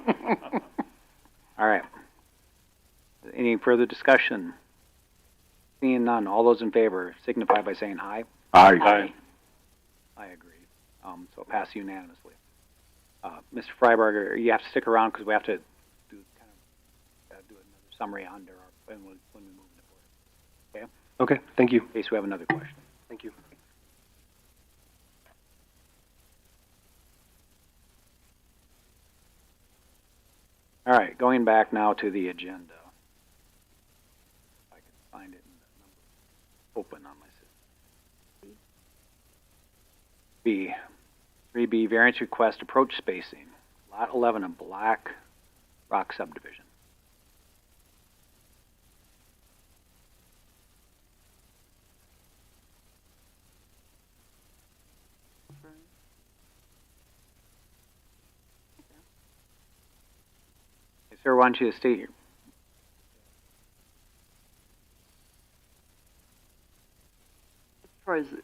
All right. Any further discussion? Seeing none, all those in favor signify by saying aye. Aye. Aye. I agree. So it'll pass unanimously. Mr. Freiberger, you have to stick around because we have to do another summary under when we move into order. Okay, thank you. In case we have another question. Thank you. All right, going back now to the agenda. If I can find it in the number open on my system. B. 3B, variance request approach spacing. Lot 11 of Black Rock subdivision. Hey, sir, why don't you state your...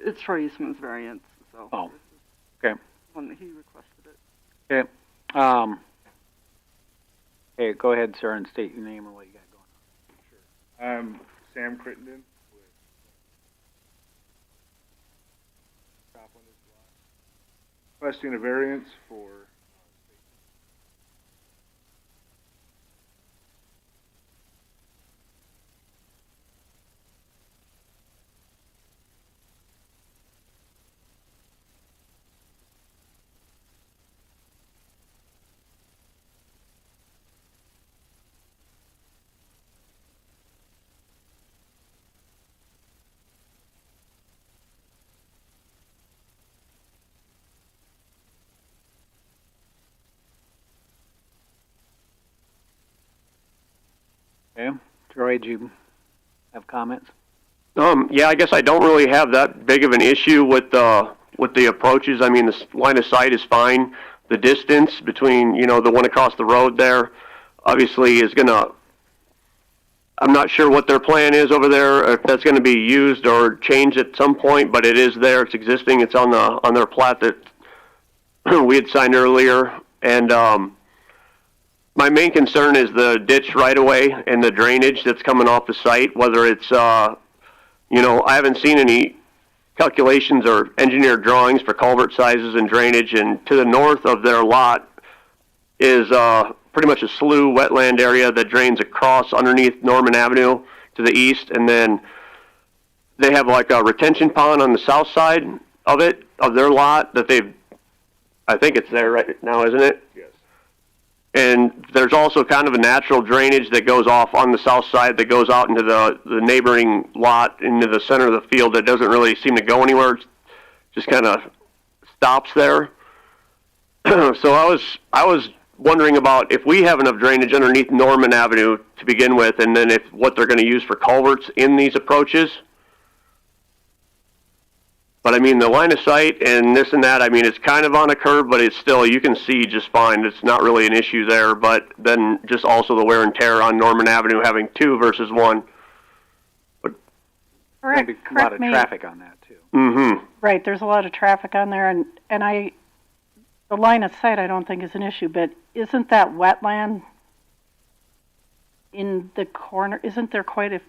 It's Troy Eastman's variance, so. Oh, okay. One that he requested it. Okay. Okay, go ahead, sir, and state your name and what you got going on. I'm Sam Crittenden with Top on this lot. Requesting a variance for Okay. Troy, do you have comments? Yeah, I guess I don't really have that big of an issue with the approaches. I mean, the line of sight is fine. The distance between, the one across the road there, obviously is gonna. I'm not sure what their plan is over there, if that's going to be used or changed at some point, but it is there. It's existing. It's on their plat that we had signed earlier, and my main concern is the ditch right away and the drainage that's coming off the site, whether it's, I haven't seen any calculations or engineered drawings for culvert sizes and drainage, and to the north of their lot is pretty much a slough wetland area that drains across underneath Norman Avenue to the east, and then they have like a retention pond on the south side of their lot that I think it's there right now, isn't it? yes. And there's also kind of a natural drainage that goes off on the south side that goes out into the neighboring lot into the center of the field that doesn't really seem to go anywhere. It just kind of stops there. So I was wondering about if we have enough drainage underneath Norman Avenue to begin with, and then what they're going to use for culverts in these approaches. But I mean, the line of sight and this and that, I mean, it's kind of on a curve, but it's still, you can see just fine. It's not really an issue there, but then just also the wear and tear on Norman Avenue having two versus one. There'll be a lot of traffic on that, too. Mm-hmm. Right, there's a lot of traffic on there, and the line of sight I don't think is an issue, but isn't that wetland in the corner? Isn't there quite a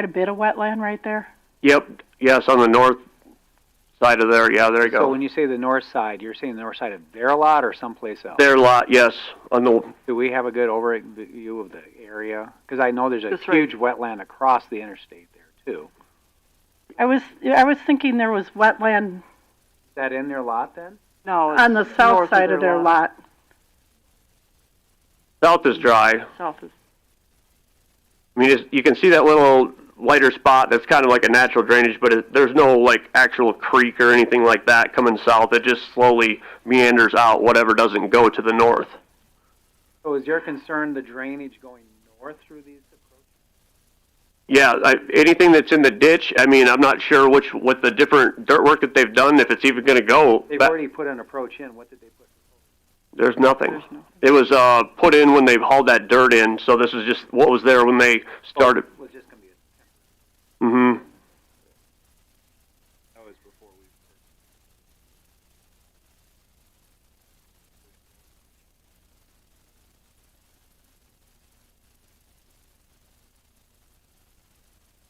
bit of wetland right there? Yep. Yes, on the north side of there. Yeah, there you So go. when you say the north side, you're saying the north side of their lot or someplace else? Their lot, yes. On the Do we have a good overview of the area? Because I know there's a That's right. huge wetland across the interstate there too. I was thinking there was wetland Is that in their lot then? No, it's on the south north side of their lot. south is dry. South is. I mean, you can see that little lighter spot that's kind of like a natural drainage, but there's no like actual creek or anything like that coming south. It just slowly meanders out, whatever doesn't go to the north. So is your concern the drainage going north through these approaches? Yeah, anything that's in the ditch, I mean, I'm not sure with the different dirt work that they've done, if it's even going to go. They've already put an approach in. What did they put? There's nothing. There's nothing. It was put in when they hauled that dirt in, so this is just what was there when they started. Oh, was just going to be Mm-hmm. That was before we.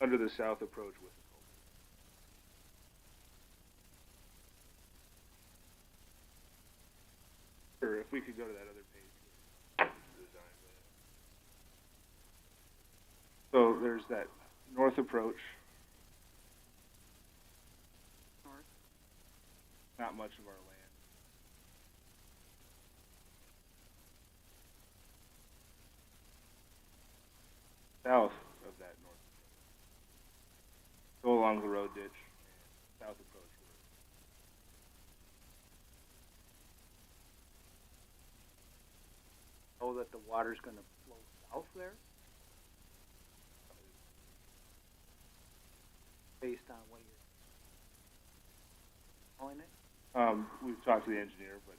Under the south approach with the culvert. Sure, if we could go to that other page. So there's that north approach. Not much of our land. South of that north approach. Go along the road ditch and south approach. know that the water's going to flow south there? Based on what you're calling it? We've talked to the engineer, but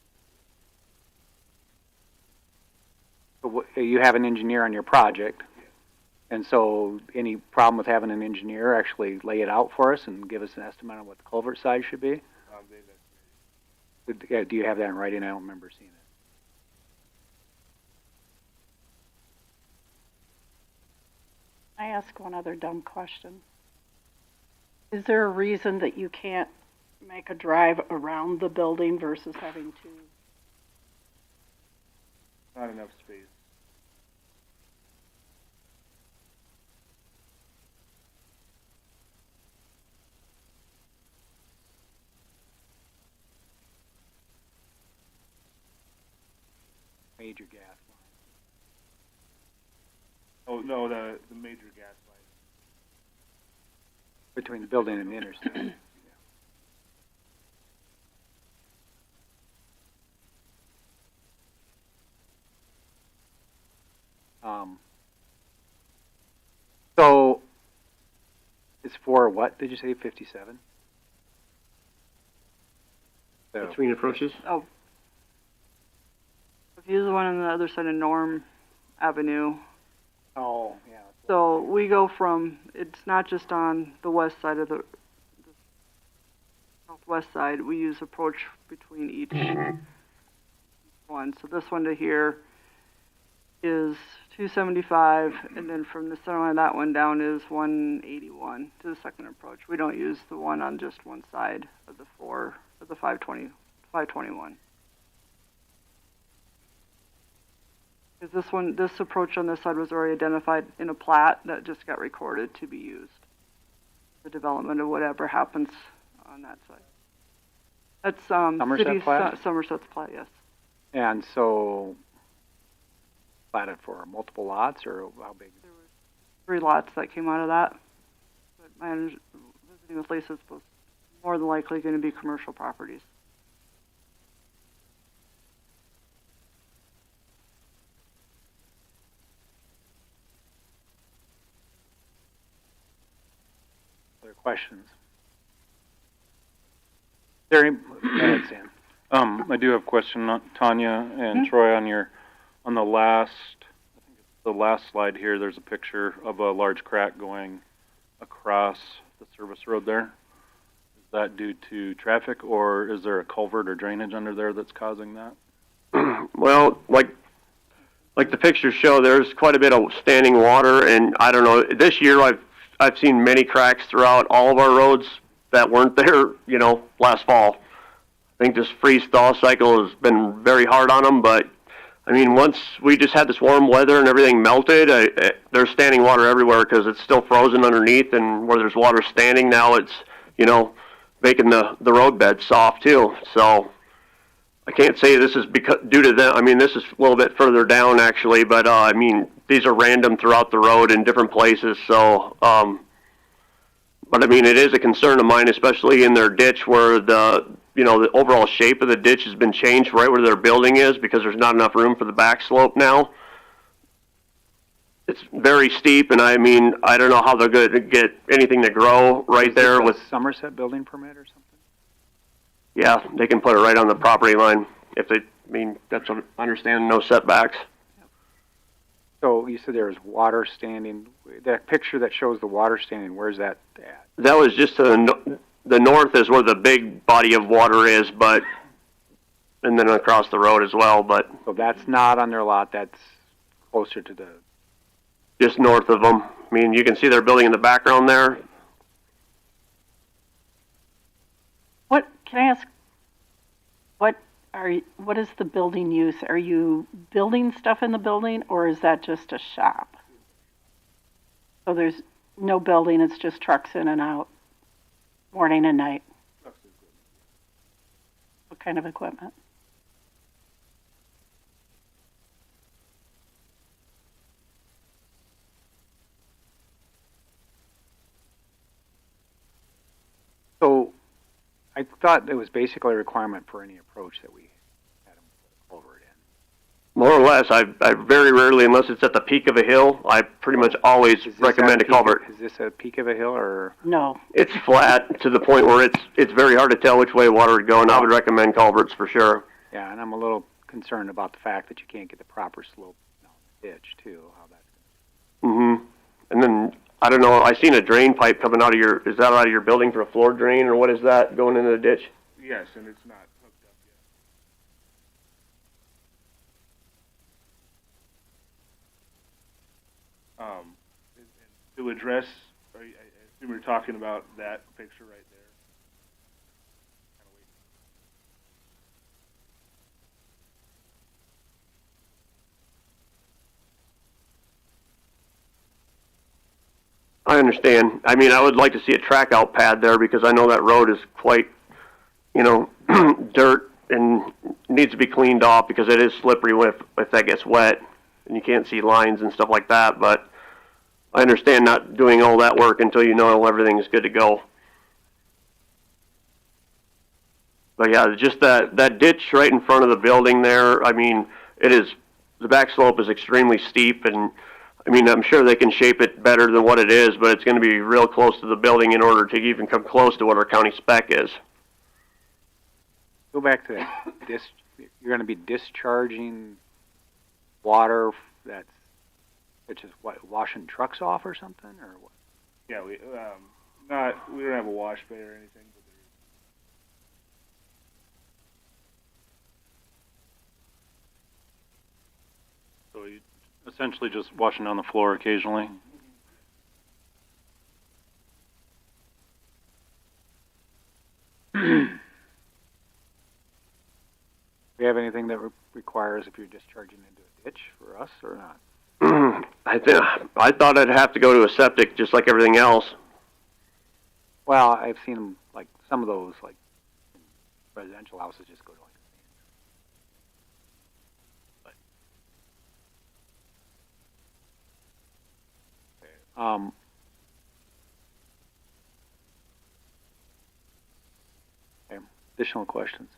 You have an engineer on your project, and so any problem with having an engineer actually lay it out for us and give us an estimate on what the culvert size should be? Do you have that in writing? I don't remember seeing it. I ask one other dumb question. Is there a reason that you can't make a drive around the building versus having to? not enough space. Major gas line. Oh, no, the major gas line. Between the building and the interstate. So, it's for what, did you say, 57? So, Between approaches? Oh. If you use the one on the other side of Norm Avenue, oh, yeah. so we go from, it's not just on the west side of the southwest side, we use approach between each one. So this one to here is 275, and then from the center line of that one down is 181 to the second approach. We don't use the one on just one side of the 521. Because this approach on this side was already identified in a plat that just got recorded to be used. The development of whatever happens on that side. That's Somerset plat? Somerset's plat, yes. And so, platted for multiple lots, or how big? There were 3 lots that came out of that. But my visiting with Lisa, was more than likely going to be commercial properties. Other questions? There any, go ahead, Sam. I do have a question, Tanya and Troy, on the last, I think it's the last slide here. There's a picture of a large crack going across the service road there. Is that due to traffic, or is there a culvert or drainage under there that's causing that? Well, like the pictures show, there's quite a bit of standing water, and I don't know. This year, I've seen many cracks throughout all of our roads, that weren't there, last fall. I think this freeze-thaw cycle has been very hard on them, but I mean, once we just had this warm weather and everything melted, there's standing water everywhere because it's still frozen underneath, and where there's water standing now, it's, making the road bed soft too. So I can't say this is due to them. I mean, this is a little bit further down actually, but I mean, these are random throughout the road in different places. So, but I mean, it is a concern of mine, especially in their ditch where the overall shape of the ditch has been changed right where their building is because there's not enough room for the back slope now. It's very steep, and I mean, I don't know how they're going to get anything to grow right there with Somerset building permit or something. Yeah, they can put it right on the property line if they. I mean, that's what I understand. No setbacks. So you said there was water standing. That picture that shows the water standing, where's that at? That was just to the north is where the big body of water is, and then across the road as well. But so that's not on their lot. That's closer to the. Just north of them. I mean, you can see their building in the background there. Can I ask, what is the building use? Are you building stuff in the building, or is that just a shop? So there's no building, it's just trucks in and out, morning and night? What kind of equipment? So I thought it was basically a requirement for any approach that we had them put a culvert in. More or less, I very rarely, unless it's at the peak of a hill, I pretty much always recommend a culvert. Is this a peak of a hill or? No. It's flat to the point where it's very hard to tell which way water would go, and I would recommend culverts for sure. Yeah, and I'm a little concerned about the fact that you can't get the proper slope down the ditch too. How that's. Mm-hmm. And then I don't know. I seen a drain pipe coming out of your. Is that out of your building for a floor drain, or what is that going into the ditch? Yes, and it's not hooked up yet. To address, I assume you're talking about that picture right there. I understand. I mean, I would like to see a track out pad there because I know that road is quite, dirt and needs to be cleaned off because it is slippery if that gets wet and you can't see lines and stuff like that. But I understand not doing all that work until you know everything is good to go. But yeah, just that ditch right in front of the building there, I mean, the back slope is extremely steep, and I mean, I'm sure they can shape it better than what it is, but it's going to be real close to the building in order to even come close to what our county spec is. Go back to that. You're going to be discharging water that's just washing trucks off or something, or what? Yeah, we don't have a wash bay or anything, but So you essentially just washing on the floor occasionally. Do you have anything that requires if you're discharging into a ditch for us or not? I thought I'd have to go to a septic just like everything else. Well, I've seen them, like some of those, like residential houses, just go to like a stand. Okay. Additional questions?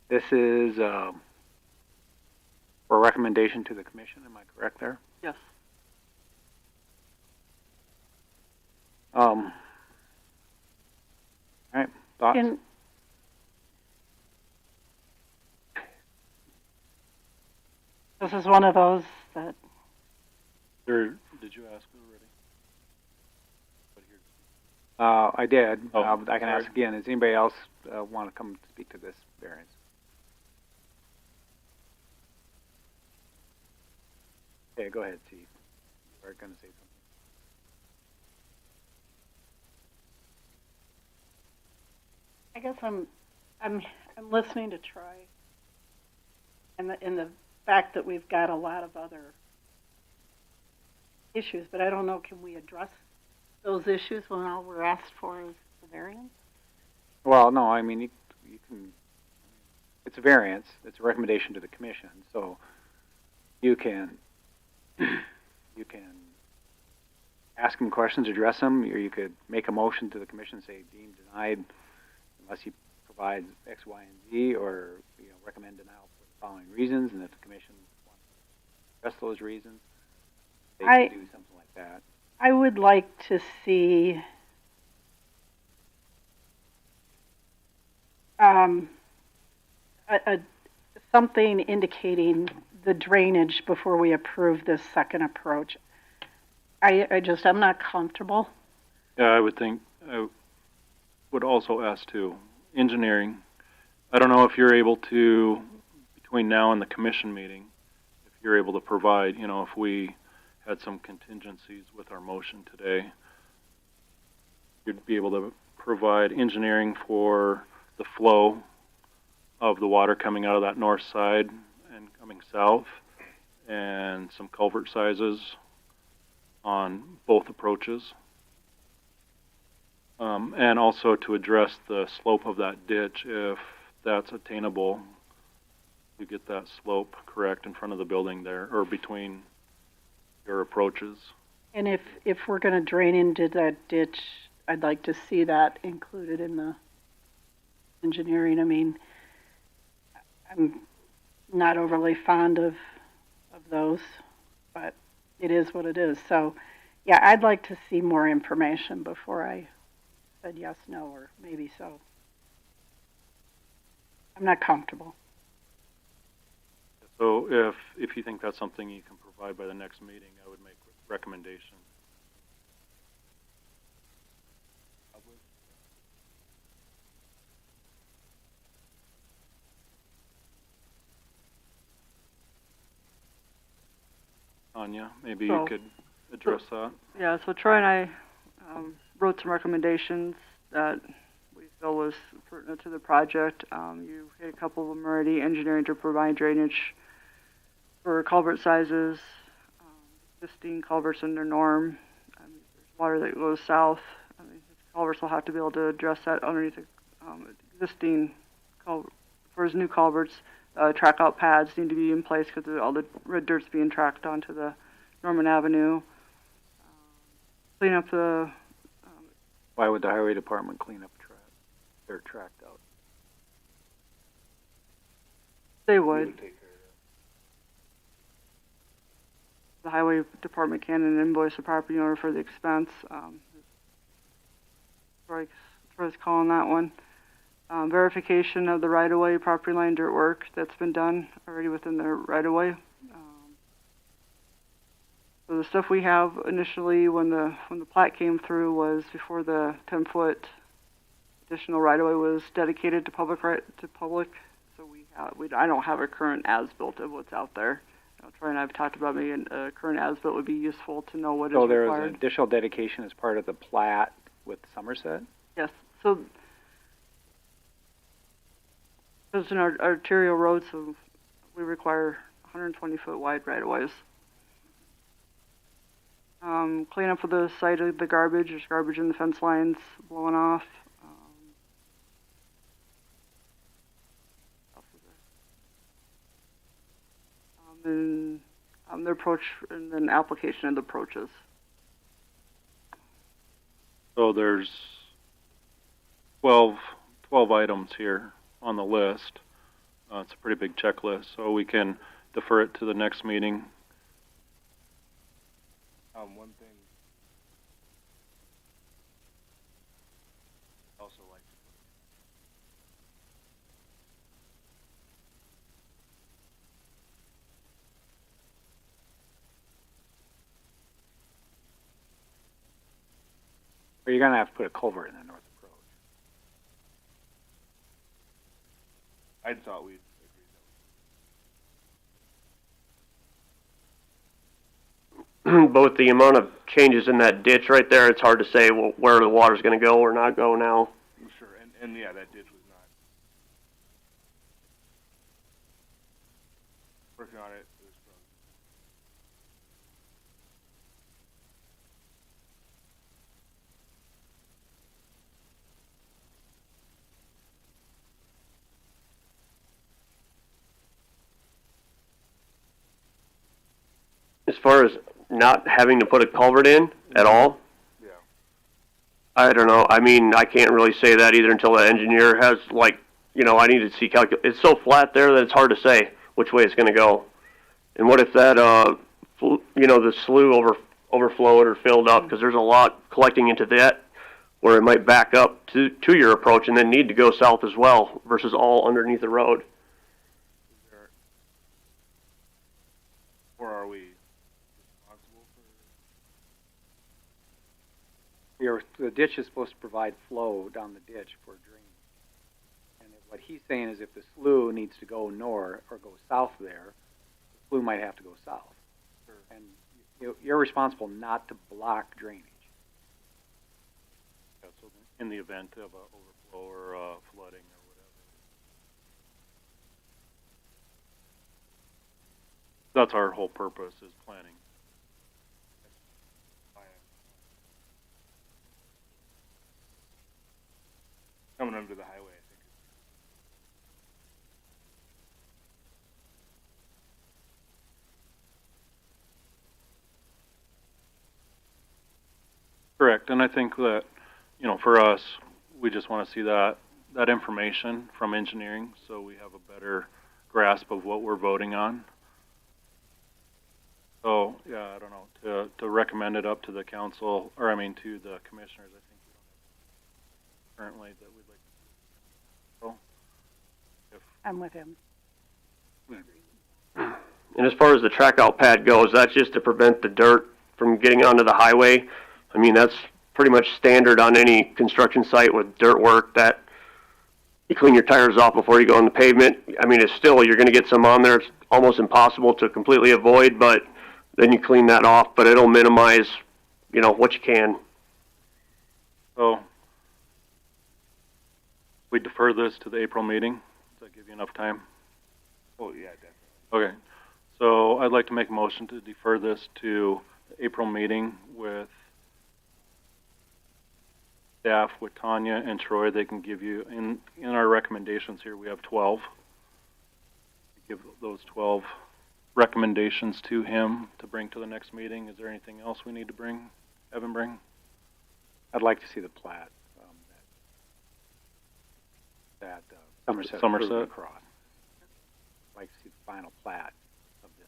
This is for a recommendation to the commission, am I correct there? Yes. All right, thoughts? This is one of those that. Did you ask already? I did. Oh, I can ask again. Does anybody else want to come speak to this variance? Okay, go ahead, Steve. You were going to say something. I guess I'm listening to Troy, and the fact that we've got a lot of other issues, but I don't know, can we address those issues when all we're asked for is the variance? Well, no, I mean, you can, it's a variance, it's a recommendation to the commission, so you can, you can ask them questions, address them, or you could make a motion to the commission, say deemed denied unless he provides X, Y, and Z, or, recommend denial for the following reasons, and if the commission wants to address those reasons, they can do something like that. I would like to see something indicating the drainage before we approve this second approach. I'm not comfortable. Yeah, I would also ask too, engineering. I don't know if you're able to, between now and the commission meeting, if you're able to provide, if we had some contingencies with our motion today, you'd be able to provide engineering for the flow of the water coming out of that north side and coming south, and some culvert sizes on both approaches. And also to address the slope of that ditch, if that's attainable, to get that slope correct in front of the building there, or between your approaches. And if we're going to drain into that ditch, I'd like to see that included in the engineering. I mean, I'm not overly fond of those, but it is what it is. So, yeah, I'd like to see more information before I said yes, no, or maybe so. I'm not comfortable. So if you think that's something you can provide by the next meeting, I would make a recommendation. Anya, maybe you could address that. Yeah, so Troy and I wrote some recommendations that we feel was pertinent to the project. You hit a couple of them already. Engineering to provide drainage for culvert sizes, existing culverts in their norm. There's water that goes south. Culverts will have to be able to address that underneath the existing culvert. For his new culverts, track out pads need to be in place because all the red dirt's being tracked onto the Norman Avenue. Clean up the... Why would the highway department clean up their tracked out? They would. The highway department can invoice the property owner for the expense. Troy's calling that one. Verification of the right-of-way property line dirt work that's been done already within the right-of-way. So the stuff we have initially when the plat came through was before the 10-foot additional right-of-way was dedicated to public. So I don't have a current as-built of what's out there. Troy and I have talked about maybe a current as-built would be useful to know what is required. So there was an additional dedication as part of the plat with Somerset? Yes. So it's an arterial road, so we require 120-foot wide right-of-ways. Clean up for the site of the garbage. There's garbage in the fence lines blowing off. And the approach and then application of the approaches. So there's 12 items here on the list. It's a pretty big checklist, so we can defer it to the next meeting. One thing also like Or you're going to have to put a culvert in the north approach. I thought we'd agreed both the amount of changes in that ditch right there, it's hard to say where the water's going to go or not go now. Sure, and yeah, that ditch was not. Working on it. It was from. As far as not having to put a culvert in at all, Yeah. I don't know. I mean, I can't really say that either until the engineer has, like, you know, I need to see it's so flat there that it's hard to say which way it's going to go. And what if that, you know, the slough overflowed or filled up, because there's a lot collecting into that where it might back up to your approach and then need to go south as well versus all underneath the road. Or are we responsible for? The ditch is supposed to provide flow down the ditch for drainage. And what he's saying is if the slough needs to go north or go south there, the slough might have to go south. Sure. And you're responsible not to block drainage. Yeah, so in the event of a overflow or flooding or whatever. That's our whole purpose, is planning. Coming under the highway, I think. Correct, and I think that, you know, for us, we just want to see that information from engineering so we have a better grasp of what we're voting on. So, yeah, I don't know, to recommend it up to the council, or I mean to the commissioners, I think we don't have currently that we'd like to. So, if I'm with him. And as far as the track out pad goes, that's just to prevent the dirt from getting onto the highway. I mean, that's pretty much standard on any construction site with dirt work, that you clean your tires off before you go on the pavement. I mean, it's still, you're going to get some on there. It's almost impossible to completely avoid, but then you clean that off, but it'll minimize, you know, what you can. so, we defer this to the April meeting. Does that give you enough time? Oh, yeah, definitely. Okay, so I'd like to make a motion to defer this to the April meeting with staff, with Tanya and Troy. They can give you, in our recommendations here, we have 12. Give those 12 recommendations to him to bring to the next meeting. Is there anything else we need to have him bring? I'd like to see the plat, Somerset. Across. I'd like to see the final plat of this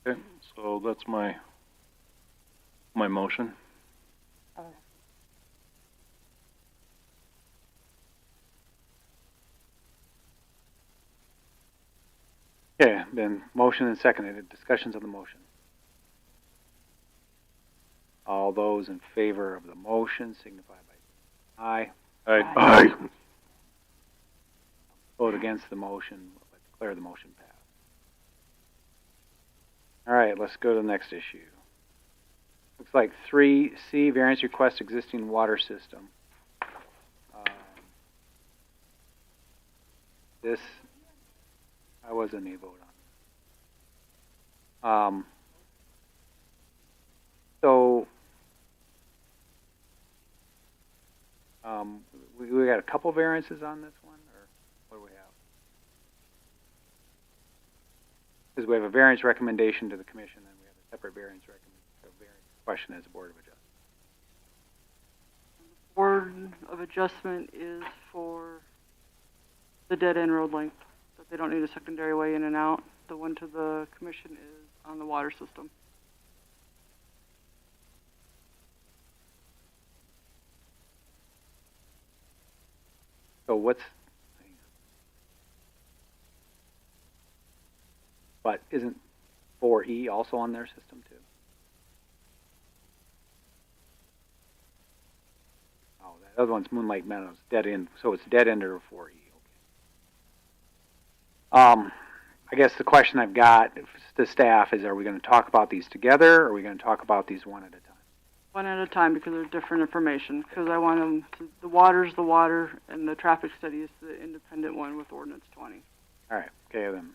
lot. Okay, so that's my motion. Okay, then motion and seconded. Discussions on the motion. All those in favor of the motion signify by aye. Aye. Aye. Vote against the motion. Declare the motion passed. All right, let's go to the next issue. Looks like 3C, variance request existing water system. This, I wasn't a vote on. We got a couple variances on this one, or what do we have? Because we have a variance recommendation to the commission, and we have a separate variance question as a Board of Adjustment. Board of Adjustment is for the dead end road length, that they don't need a secondary way in and out. The one to the commission is on the water system. So but isn't 4E also on their system too? Oh, that other one's Moonlight Meadows, dead end, so it's dead end or 4E, okay. I guess the question I've got to staff is, are we going to talk about these together, or are we going to talk about these one at a time? One at a time, because they're different information, because I want them to, the water's the water, and the traffic study is the independent one with ordinance 20. All right, okay then.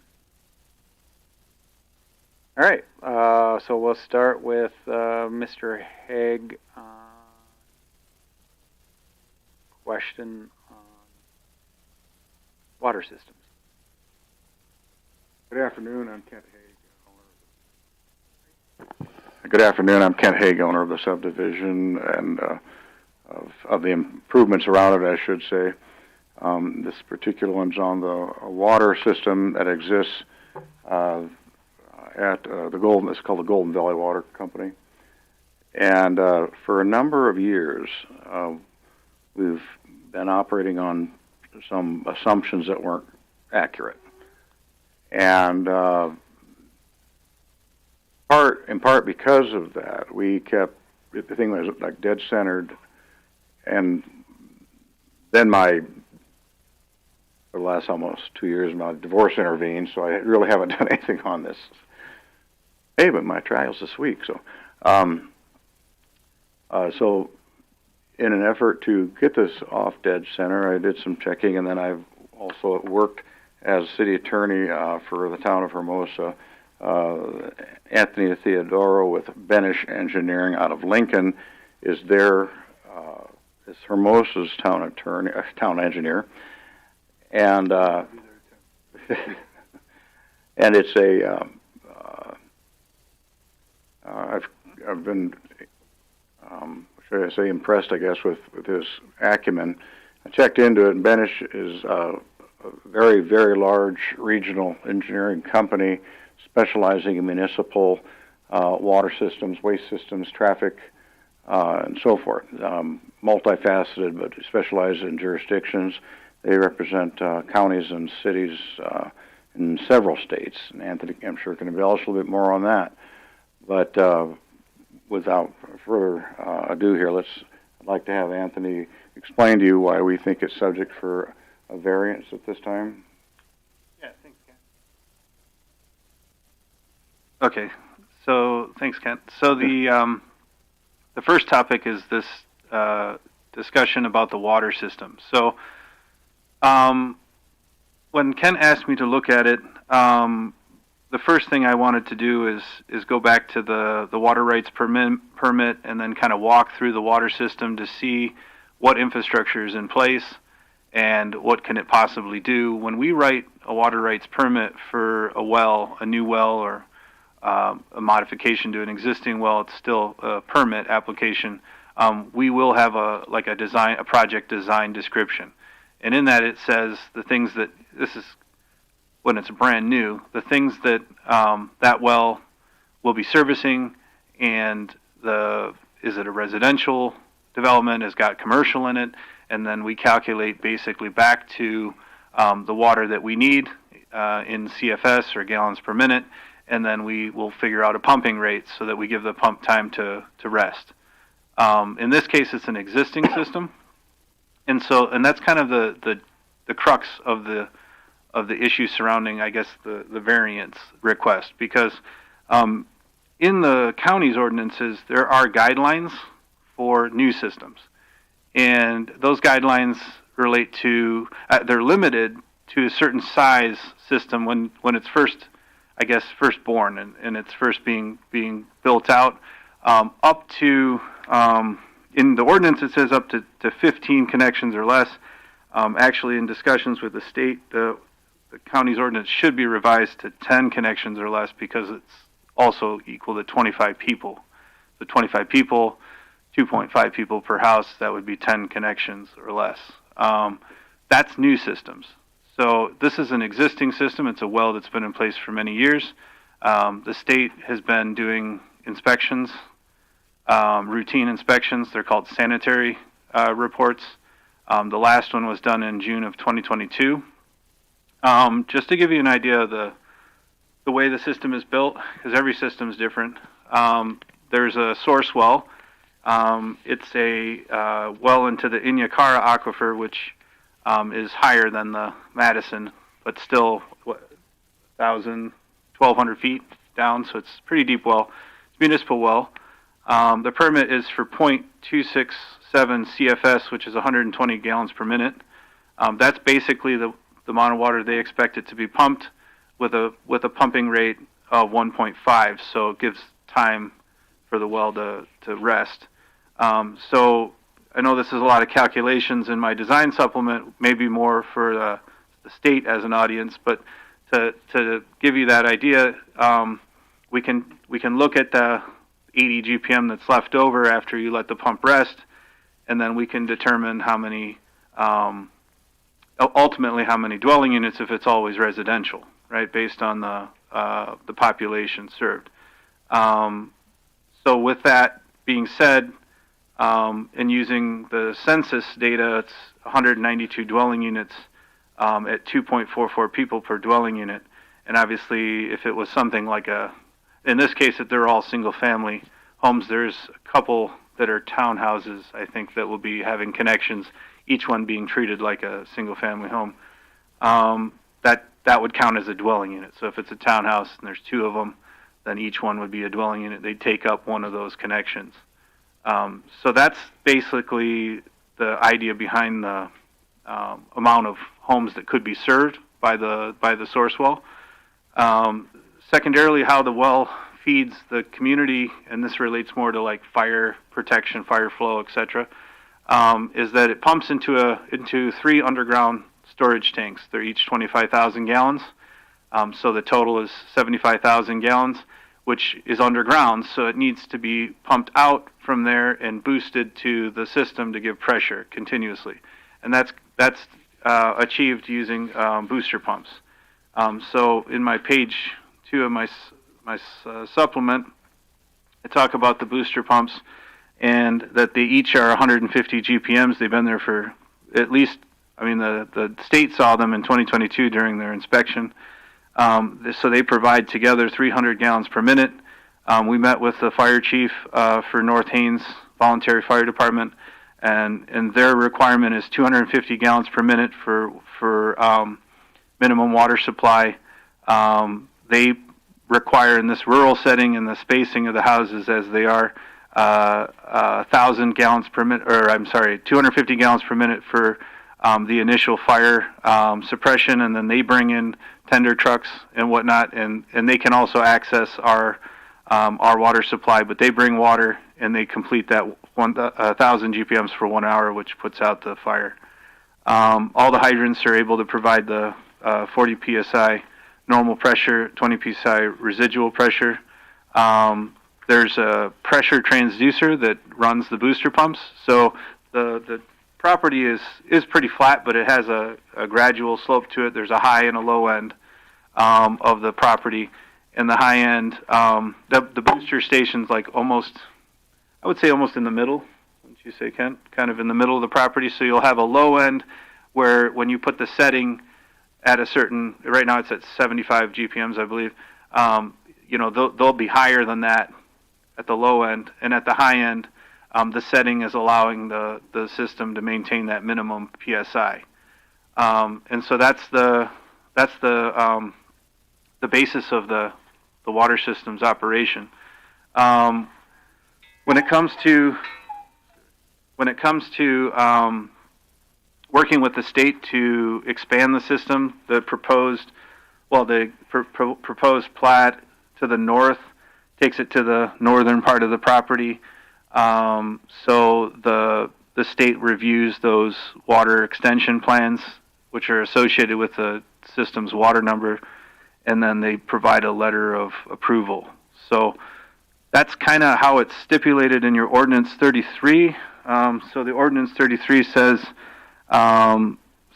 All right, so we'll start with Mr. Haig. Question on water systems. Good afternoon, I'm Kent Haig. Good afternoon, I'm Kent Haig, owner of the subdivision and of the improvements around it, I should say. This particular one's on the water system that exists at the Golden. It's called the Golden Valley Water Company, and for a number of years, we've been operating on some assumptions that weren't accurate, and in part because of that, we kept the thing was like dead centered, and then for the last almost 2 years, my divorce intervened, so I really haven't done anything on this. Hey, but my trial's this week, so so in an effort to get this off dead center, I did some checking, and then I've also worked as city attorney for the town of Hermosa. Anthony Theodoro with Benish Engineering out of Lincoln is Hermosa's town engineer, and and it's I've been should I say impressed, I guess, with his acumen. I checked into it, and Benish is a very, very large regional engineering company specializing in municipal water systems, waste systems, traffic, and so forth. Multifaceted, but specialized in jurisdictions. They represent counties and cities in several states. And Anthony, I'm sure, can embellish a little bit more on that. But without further ado here, I'd like to have Anthony explain to you why we think it's subject for a variance at this time. Yeah, thanks, Kent. Okay, so thanks, Kent. So the first topic is this discussion about the water system. So when Kent asked me to look at it, the first thing I wanted to do is go back to the water rights permit and then kind of walk through the water system to see what infrastructure is in place and what can it possibly do. When we write a water rights permit for a well, a new well, or a modification to an existing well, it's still a permit application. We will have a project design description, and in that it says the things that this is when it's brand new, the things that that well will be servicing, and is it a residential development, has got commercial in it, and then we calculate basically back to the water that we need in CFS or gallons per minute, and then we will figure out a pumping rate so that we give the pump time to rest. In this case, it's an existing system, and that's kind of the crux of the issue surrounding, I guess, the variance request, because in the county's ordinances there are guidelines for new systems, and those guidelines relate to they're limited to a certain size system when it's first born and it's first being built out, up to in the ordinance it says up to 15 connections or less. Actually, in discussions with the state, the county's ordinance should be revised to 10 connections or less, because it's also equal to 25 people. So 25 people, 2.5 people per house, that would be 10 connections or less. That's new systems. So this is an existing system. It's a well that's been in place for many years. The state has been doing inspections, routine inspections. They're called sanitary reports. The last one was done in June of 2022. Just to give you an idea of the way the system is built, because every system is different. There's a source well. It's a well into the Iñacara aquifer, which is higher than the Madison, but still 1,200 feet down, so it's a pretty deep well. It's a municipal well. The permit is for .267 CFS, which is 120 gallons per minute. That's basically the amount of water they expect it to be pumped with a pumping rate of 1.5, so it gives time for the well to rest. So I know this is a lot of calculations in my design supplement, maybe more for the state as an audience, but to give you that idea, we can look at the 80 GPM that's left over after you let the pump rest, and then we can determine how many, ultimately how many dwelling units if it's always residential, right, based on the population served. So with that being said, and using the census data, it's 192 dwelling units at 2.44 people per dwelling unit. And obviously, if it was something like in this case, if they're all single-family homes, there's a couple that are townhouses, I think, that will be having connections, each one being treated like a single-family home. That would count as a dwelling unit. So if it's a townhouse and there's two of them, then each one would be a dwelling unit. They'd take up one of those connections. So that's basically the idea behind the amount of homes that could be served by the source well. Secondarily, how the well feeds the community, and this relates more to like fire protection, fire flow, etc., is that it pumps into 3 underground storage tanks. They're each 25,000 gallons. So the total is 75,000 gallons, which is underground, so it needs to be pumped out from there and boosted to the system to give pressure continuously. And that's achieved using booster pumps. So in my page 2 of my supplement, I talk about the booster pumps and that they each are 150 GPMs. They've been there for at least, the state saw them in 2022 during their inspection. So they provide together 300 gallons per minute. We met with the fire chief for North Haines Voluntary Fire Department, and their requirement is 250 gallons per minute for minimum water supply. They require in this rural setting and the spacing of the houses as they are 1,000 gallons per minute, 250 gallons per minute for the initial fire suppression, and then they bring in tender trucks and whatnot, and they can also access our water supply, but they bring water and they complete that 1,000 GPMs for 1 hour, which puts out the fire. All the hydrants are able to provide the 40 psi normal pressure, 20 psi residual pressure. There's a pressure transducer that runs the booster pumps, so the property is pretty flat, but it has a gradual slope to it. There's a high and a low end of the property. And the high end, the booster station's like almost in the middle, wouldn't you say, Ken? Kind of in the middle of the property. So you'll have a low end where when you put the setting at a certain, right now it's at 75 GPMs, I believe, they'll be higher than that at the low end. And at the high end, the setting is allowing the system to maintain that minimum PSI. And so that's the basis of the water system's operation. When it comes to working with the state to expand the system, the proposed plat to the north takes it to the northern part of the property. So the state reviews those water extension plans, which are associated with the system's water number, and then they provide a letter of approval. So that's kind of how it's stipulated in your Ordinance 33. So the Ordinance 33 says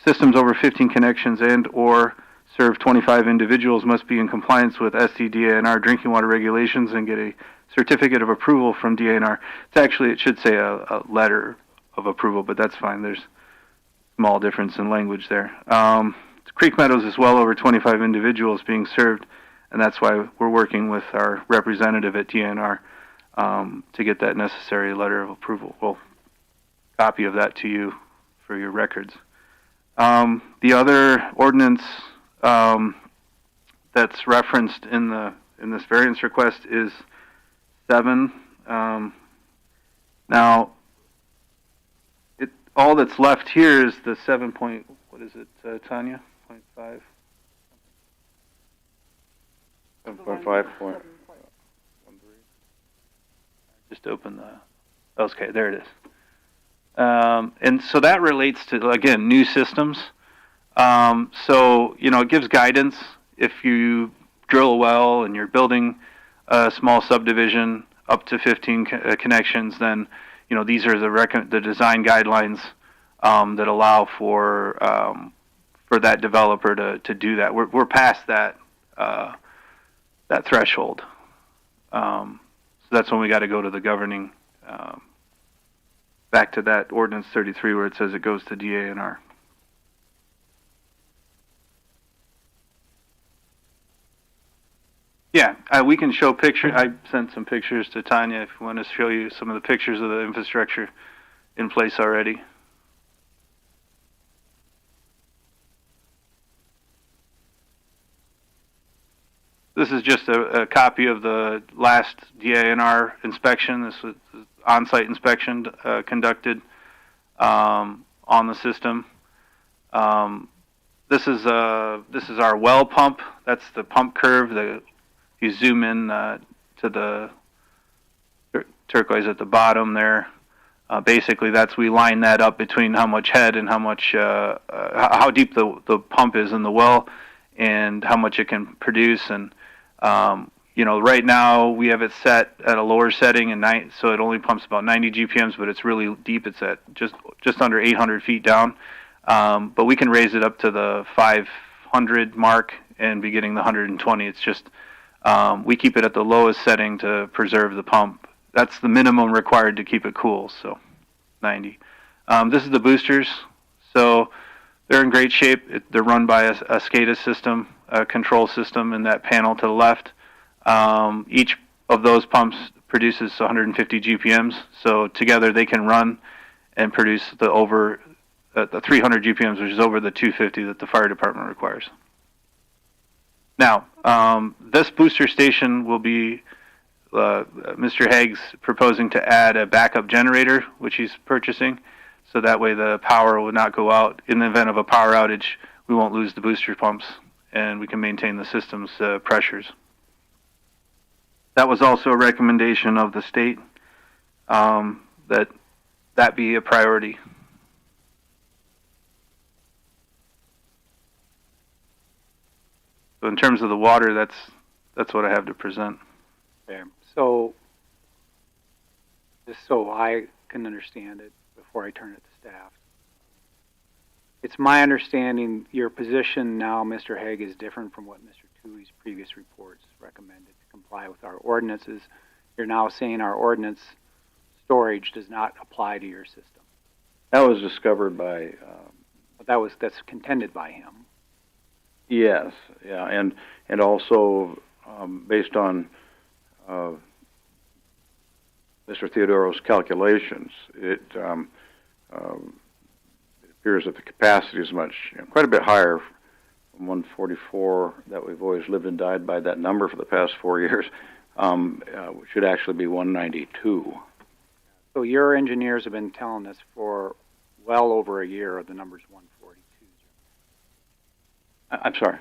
systems over 15 connections and or serve 25 individuals must be in compliance with SCDNR drinking water regulations and get a certificate of approval from DNR. It should say a letter of approval, but that's fine. There's small difference in language there. Creek Meadows is well over 25 individuals being served, and that's why we're working with our representative at DNR to get that necessary letter of approval. We'll copy of that to you for your records. The other ordinance that that's referenced in this variance request is 7. Now, all that's left here is the 7 point, what is it, Tanya? 0.5? 7.5. Just open the, okay, there it is. And so that relates to, again, new systems. So, it gives guidance if you drill a well and you're building a small subdivision up to 15 connections, then, these are the design guidelines that allow for that developer to do that. We're past that threshold. So that's when we got to go to the governing, back to that ordinance 33 where it says it goes to DANR. Yeah, we can show pictures. I sent some pictures to Tanya if you want to show you some of the pictures of the infrastructure in place already. This is just a copy of the last DANR inspection. This was on-site inspection conducted on the system. This is our well pump. That's the pump curve. You zoom in to the turquoise at the bottom there. Basically, we line that up between how much head and how much how deep the pump is in the well, and how much it can produce. And right now we have it set at a lower setting, and so it only pumps about 90 GPMs, but it's really deep. It's at just under 800 feet down. But we can raise it up to the 500 mark and be getting the 120. It's just we keep it at the lowest setting to preserve the pump. That's the minimum required to keep it cool, so 90. This is the boosters. So they're in great shape. They're run by a SCADA system, a control system in that panel to the left. Each of those pumps produces 150 GPMs, so together they can run and produce the 300 GPMs, which is over the 250 that the fire department requires. Now, this booster station will be, Mr. Haig's proposing to add a backup generator, which he's purchasing, so that way the power will not go out. In the event of a power outage, we won't lose the booster pumps, and we can maintain the system's pressures. That was also a recommendation of the state, that be a priority. So in terms of the water, that's what I have to present. Okay. So, just so I can understand it before I turn it to staff. It's my understanding your position now, Mr. Haig, is different from what Mr. Toohey's previous reports recommended to comply with our ordinances. You're now saying our ordinance storage does not apply to your system. That was discovered by. That's contended by him. Yes, yeah, and also based on Mr. Theodoro's calculations, it appears that the capacity is quite a bit higher from 144 that we've always lived and died by that number for the past 4 years. Should actually be 192. So your engineers have been telling us for well over a year the number's 142. I'm sorry.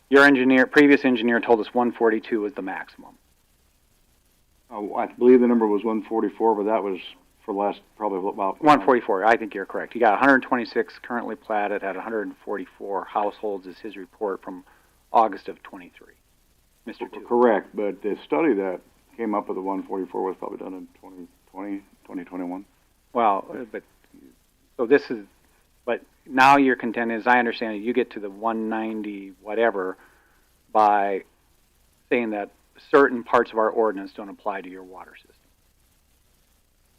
Your previous engineer told us 142 was the maximum. I believe the number was 144, but that was for last probably about 144. I think you're correct. He got 126 currently platted at 144 households is his report from August of 23. Mr. Toohey. Correct, but the study that came up with the 144 was probably done in 2020, 2021. Well, but now you're contending, as I understand it, you get to the 190 whatever by saying that certain parts of our ordinance don't apply to your water system.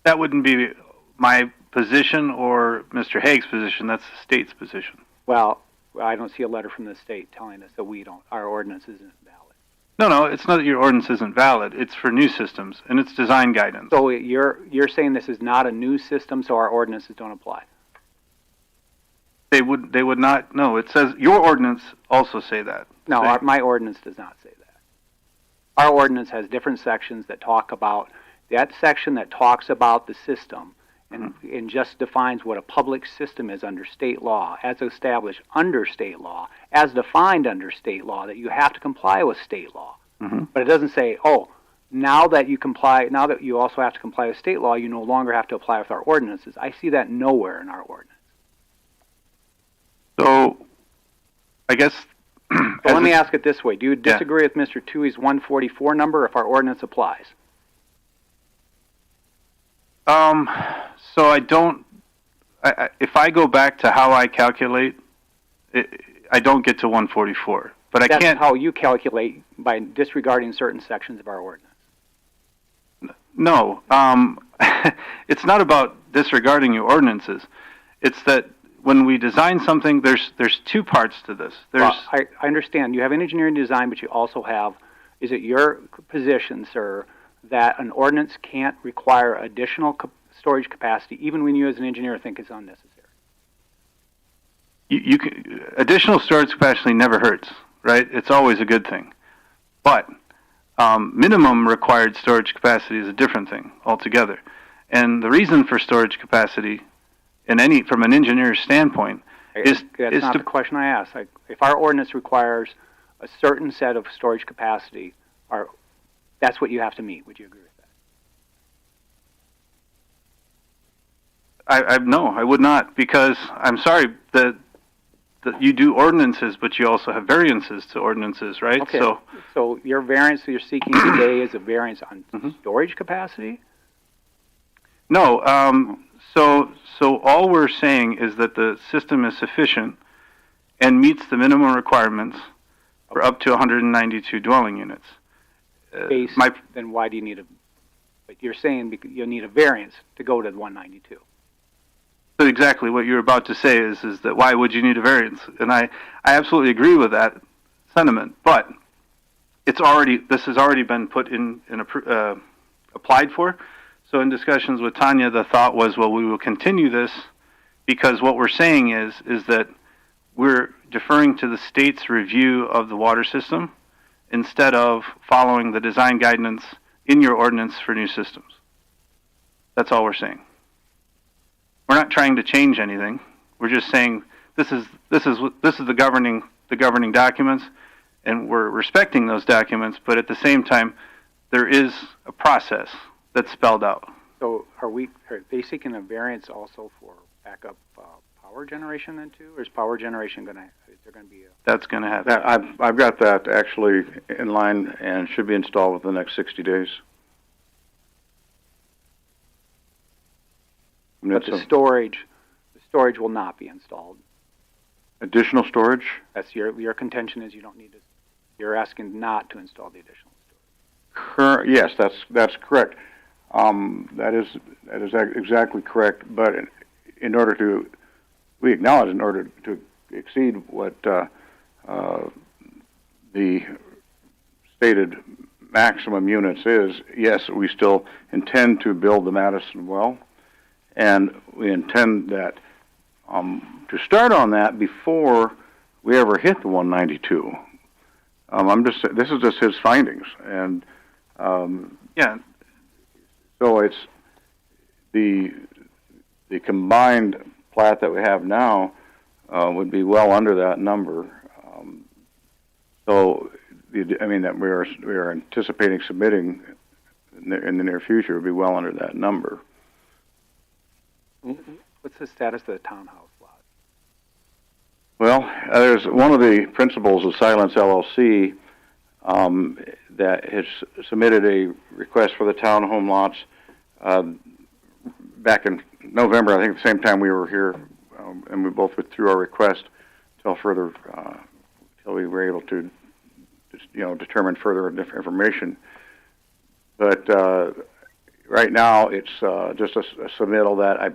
That wouldn't be my position or Mr. Haig's position. That's the state's position. Well, I don't see a letter from the state telling us that our ordinance isn't valid. No, it's not that your ordinance isn't valid. It's for new systems, and it's design guidance. So you're saying this is not a new system, so our ordinances don't apply? They would not. No, it says your ordinance also say that No, saying? my ordinance does not say that. Our ordinance has different sections that talk about, that section that talks about the system and just defines what a public system is under state law, as established under state law, as defined under state law, that you have to comply with state law. But it doesn't say, oh, now that you also have to comply with state law, you no longer have to apply with our ordinances. I see that nowhere in our ordinance. So, I guess. So let me ask it this way. Do you disagree with Mr. Tui's 144 number if our ordinance applies? So I don't, if I go back to how I calculate, I don't get to 144. But I can't. That's how you calculate by disregarding certain sections of our ordinance. No, it's not about disregarding your ordinances. It's that when we design something, there's two parts to this. Well, I understand. You have engineering design, but you also have, is it your position, sir, that an ordinance can't require additional storage capacity even when you as an engineer think it's unnecessary? Additional storage capacity never hurts, right? It's always a good thing. But minimum required storage capacity is a different thing altogether. And the reason for storage capacity from an engineer's standpoint that's not the question I asked. If our ordinance requires a certain set of storage capacity, that's what you have to meet. Would you agree with that? No, I would not, because I'm sorry that you do ordinances, but you also have variances to ordinances, right? Okay. So your variance that you're seeking today is a variance on storage capacity? No. So all we're saying is that the system is sufficient and meets the minimum requirements for up to 192 dwelling units. Then why do you need but you're saying you need a variance to go to 192. So exactly what you're about to say is that why would you need a variance? And I absolutely agree with that sentiment, but this has already been put applied for. So in discussions with Tanya, the thought was, well, we will continue this because what we're saying is that we're deferring to the state's review of the water system instead of following the design guidance in your ordinance for new systems. That's all we're saying. We're not trying to change anything. We're just saying this is the governing documents, and we're respecting those documents. But at the same time, there is a process that's spelled out. So are they seeking a variance also for backup power generation then too, or is power generation is there going to be That's going to happen. I've got that actually in line and should be installed within the next 60 days. But the storage will not be installed. Additional storage? That's your contention is you don't need to. You're asking not to install the additional storage. Yes, that's correct. That is exactly correct. But we acknowledge in order to exceed what the stated maximum units is, yes, we still intend to build the Madison well. And we intend that to start on that before we ever hit the 192. This is just his findings, and so it's the combined plat that we have now would be well under that number. That we are anticipating submitting in the near future would be well under that number. What's the status of the townhouse lot? Well, there's one of the principals of Silence LLC that has submitted a request for the townhome lots back in November. I think the same time we were here, and we both withdrew our request till we were able to, determine further information. But right now, it's just a submittal that I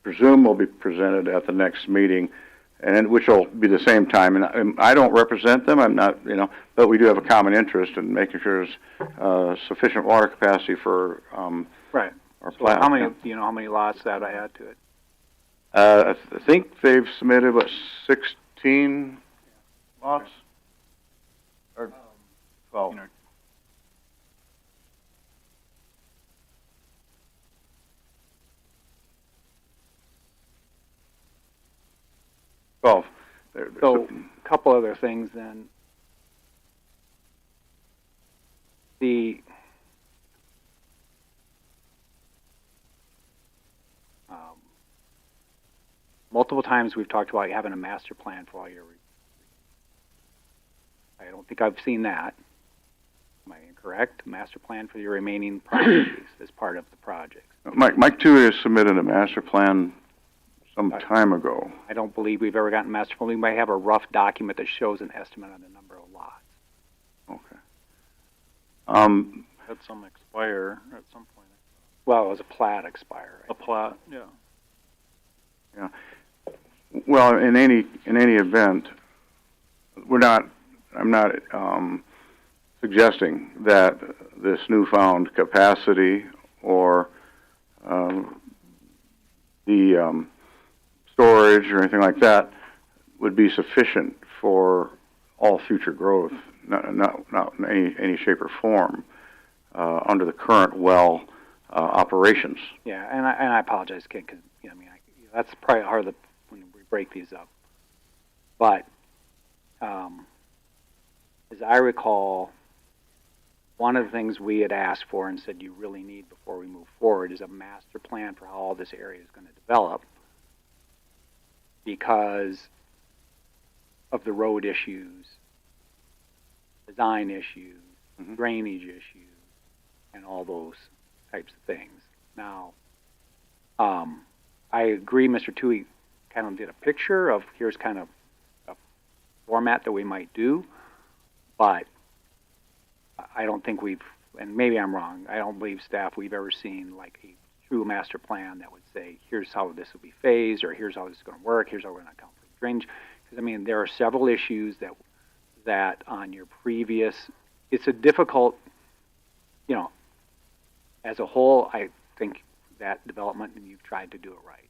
presume will be presented at the next meeting, and which will be the same time. And I don't represent them. I'm not, but we do have a common interest in making sure there's sufficient water capacity for right. Our so plat. How many? Do you know how many lots that I add to it? I think they've submitted 16 lots. Or 12. You know, So, a couple other things then. The multiple times we've talked about having a master plan for all your. I don't think I've seen that. Am I incorrect? Master plan for your remaining properties as part of the project. Mike too has submitted a master plan some time ago. I don't believe we've ever gotten master plan. We might have a rough document that shows an estimate on the number of lots. Okay. Had some expire at some point. Well, it was a plat expire. A plat, yeah. Yeah. Well, in any event, I'm not suggesting that this newfound capacity or the storage or anything like that would be sufficient for all future growth, not in any shape or form, under the current well operations. Yeah, and I apologize, kid, because that's probably hard when we break these up. But as I recall, one of the things we had asked for and said you really need before we move forward is a master plan for how all this area is going to develop, because of the road issues, design issues, drainage issues, and all those types of things. Now, I agree, Mr. Toohey kind of did a picture of here's kind of a format that we might do, but I don't think and maybe I'm wrong, I don't believe staff we've ever seen like a true master plan that would say, here's how this will be phased, or here's how this is going to work, here's how we're going to account for drainage. Because, there are several issues that on your previous, it's a difficult, as a whole, I think that development, and you've tried to do it right.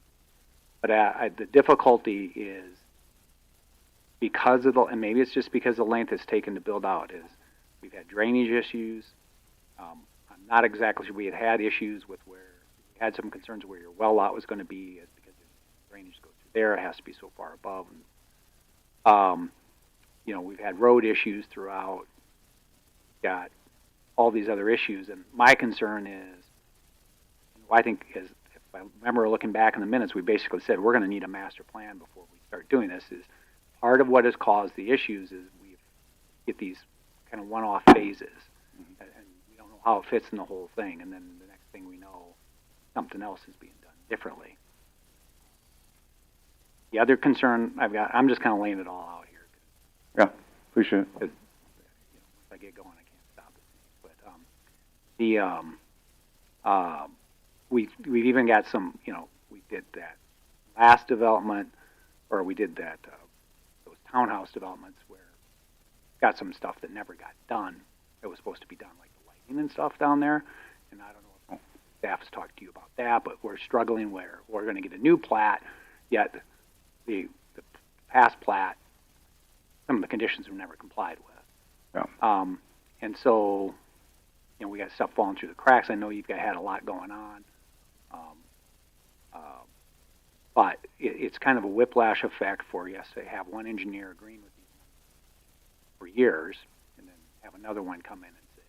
But the difficulty is because of and maybe it's just because of the length it's taken to build out, is we've had drainage issues. I'm not exactly sure. We had issues with where we had some concerns where your well lot was going to be, because the drainage goes through there, it has to be so far above. And, we've had road issues throughout, got all these other issues. And my concern is, I think, if I remember looking back in the minutes, we basically said we're going to need a master plan before we start doing this. Is part of what has caused the issues is we get these kind of one-off phases, and we don't know how it fits in the whole thing. And then the next thing we know, something else is being done differently. The other concern I've got, I'm just kind of laying it all out here. Yeah, appreciate it. If I get going, I can't stop it. But we've even got some, we did that last development, or we did that those townhouse developments where got some stuff that never got done. It was supposed to be done, like the lighting and stuff down there. And I don't know if staff has talked to you about that, but we're struggling where we're going to get a new plat, yet the past plat, some of the conditions were never complied with. Yeah. And so, we got stuff falling through the cracks. I know you've had a lot going on. But it's kind of a whiplash effect for, yes, to have one engineer agreeing with you for years, and then have another one come in and say,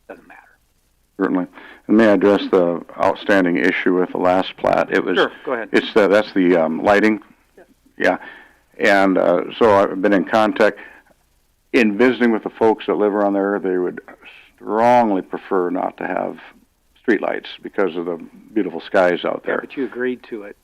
doesn't matter. Certainly. And may I address the outstanding issue with the last plat? It was, sure, go ahead. That's the lighting. Yeah. And so I've been in contact. In visiting with the folks that live around there, they would strongly prefer not to have streetlights because of the beautiful skies out there. Yeah, but you agreed to it.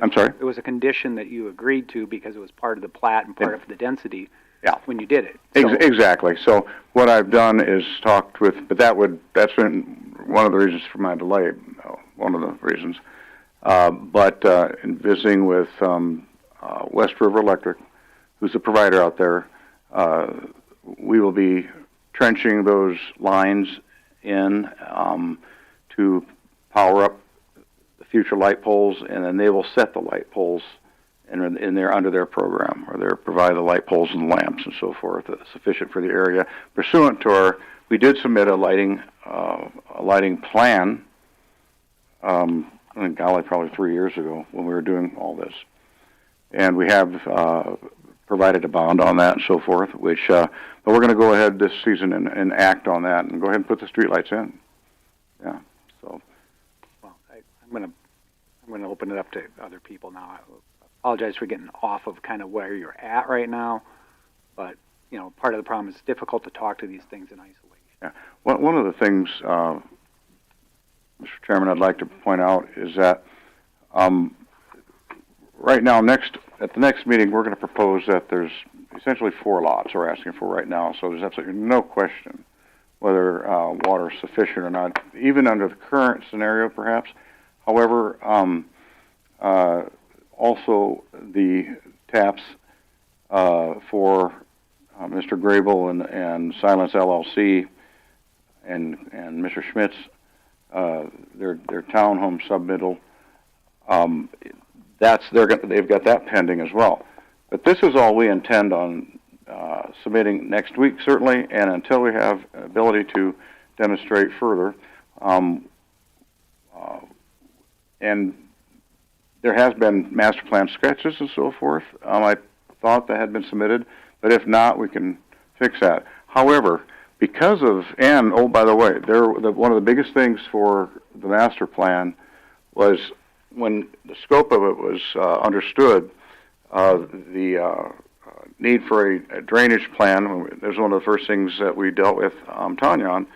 I'm sorry? It was a condition that you agreed to because it was part of the plat and part of the density. Yeah. When you did it. So, exactly. So what I've done is talked with, but that's been one of the reasons for my delay, one of the reasons. But in visiting with West River Electric, who's the provider out there, we will be trenching those lines in to power up the future light poles, and then they will set the light poles and they're under their program, or they provide the light poles and lamps and so forth sufficient for the area. Pursuant to we did submit a lighting plan. I think, golly, probably 3 years ago when we were doing all this, and we have provided a bond on that and so forth. But we're going to go ahead this season and act on that and go ahead and put the streetlights in. Yeah. So. Well, I'm going to open it up to other people now. I apologize for getting off of kind of where you're at right now, but part of the problem is it's difficult to talk to these things in isolation. Yeah. One of the things, Mr. Chairman, I'd like to point out is that right now, at the next meeting, we're going to propose that there's essentially 4 lots we're asking for right now. So there's absolutely no question whether water is sufficient or not, even under the current scenario, perhaps. However, also the taps for Mr. Grable and Silence LLC and Mr. Schmidt's their townhome submittal. They've got that pending as well. But this is all we intend on submitting next week, certainly, and until we have ability to demonstrate further. And there has been master plan sketches and so forth. I thought that had been submitted, but if not, we can fix that. However, because of, and oh, by the way, one of the biggest things for the master plan was when the scope of it was understood, the need for a drainage plan. There's one of the first things that we dealt with Tanya on,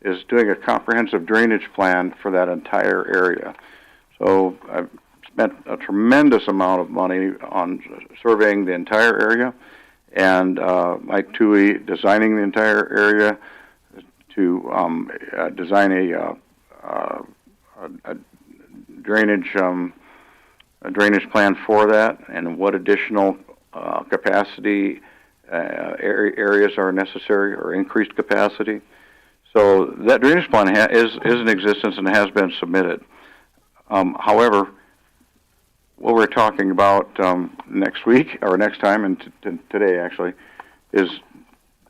is doing a comprehensive drainage plan for that entire area. So I've spent a tremendous amount of money on surveying the entire area, and Mike Toohey designing the entire area to design a drainage plan for that, and what additional capacity areas are necessary, or increased capacity. So that drainage plan is in existence and has been submitted. However, what we're talking about next week, or next time, and today actually, is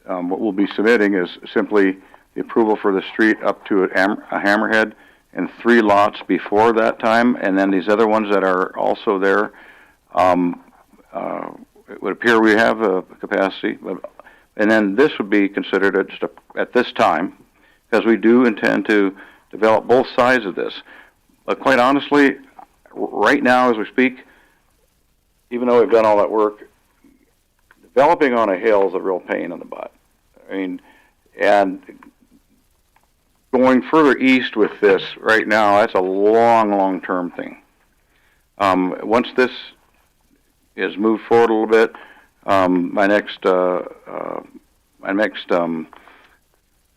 what we'll be submitting is simply the approval for the street up to a hammerhead, and 3 lots before that time, and then these other ones that are also there. It would appear we have a capacity, and then this would be considered at this time, because we do intend to develop both sides of this. But quite honestly, right now as we speak, even though we've done all that work, developing on a hill is a real pain in the butt. I mean, and going further east with this right now, that's a long-term thing. Once this is moved forward a little bit, my next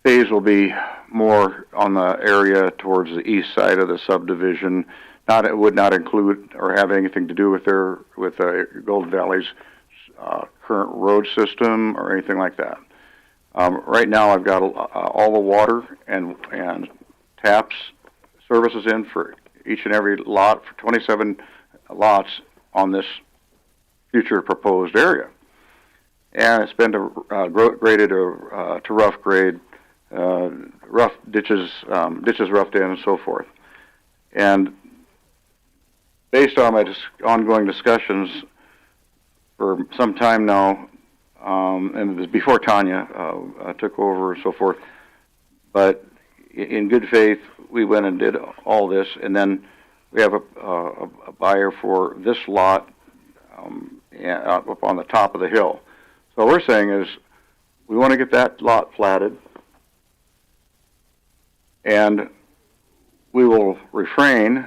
phase will be more on the area towards the east side of the subdivision. It would not include or have anything to do with Golden Valley's current road system or anything like that. Right now, I've got all the water and taps services in for each and every lot, for 27 lots on this future proposed area, and it's been graded to rough grade, rough ditches roughed in, and so forth. And based on my ongoing discussions for some time now, and it was before Tanya took over and so forth, but in good faith, we went and did all this, and then we have a buyer for this lot up on the top of the hill. So what we're saying is we want to get that lot platted, and we will refrain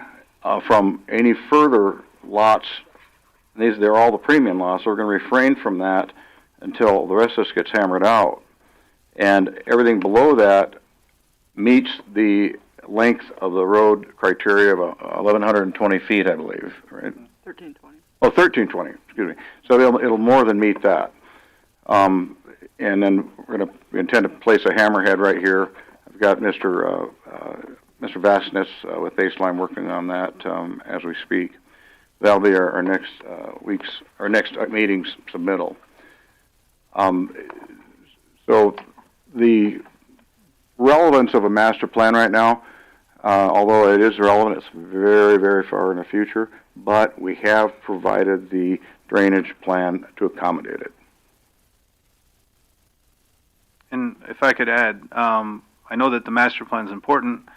from any further lots. They're all the premium lots, so we're going to refrain from that until the rest of this gets hammered out. And everything below that meets the length of the road criteria of 1,120 feet, I believe, right? 1320. Oh, 1320, excuse me. So it'll more than meet that. And then we intend to place a hammerhead right here. I've got Mr. Vastness with Baseline working on that as we speak. that'll be our next meeting's submittal. So the relevance of a master plan right now, although it is relevant, it's very, very far in the future, but we have provided the drainage plan to accommodate it. And if I could add, I know that the master plan is important,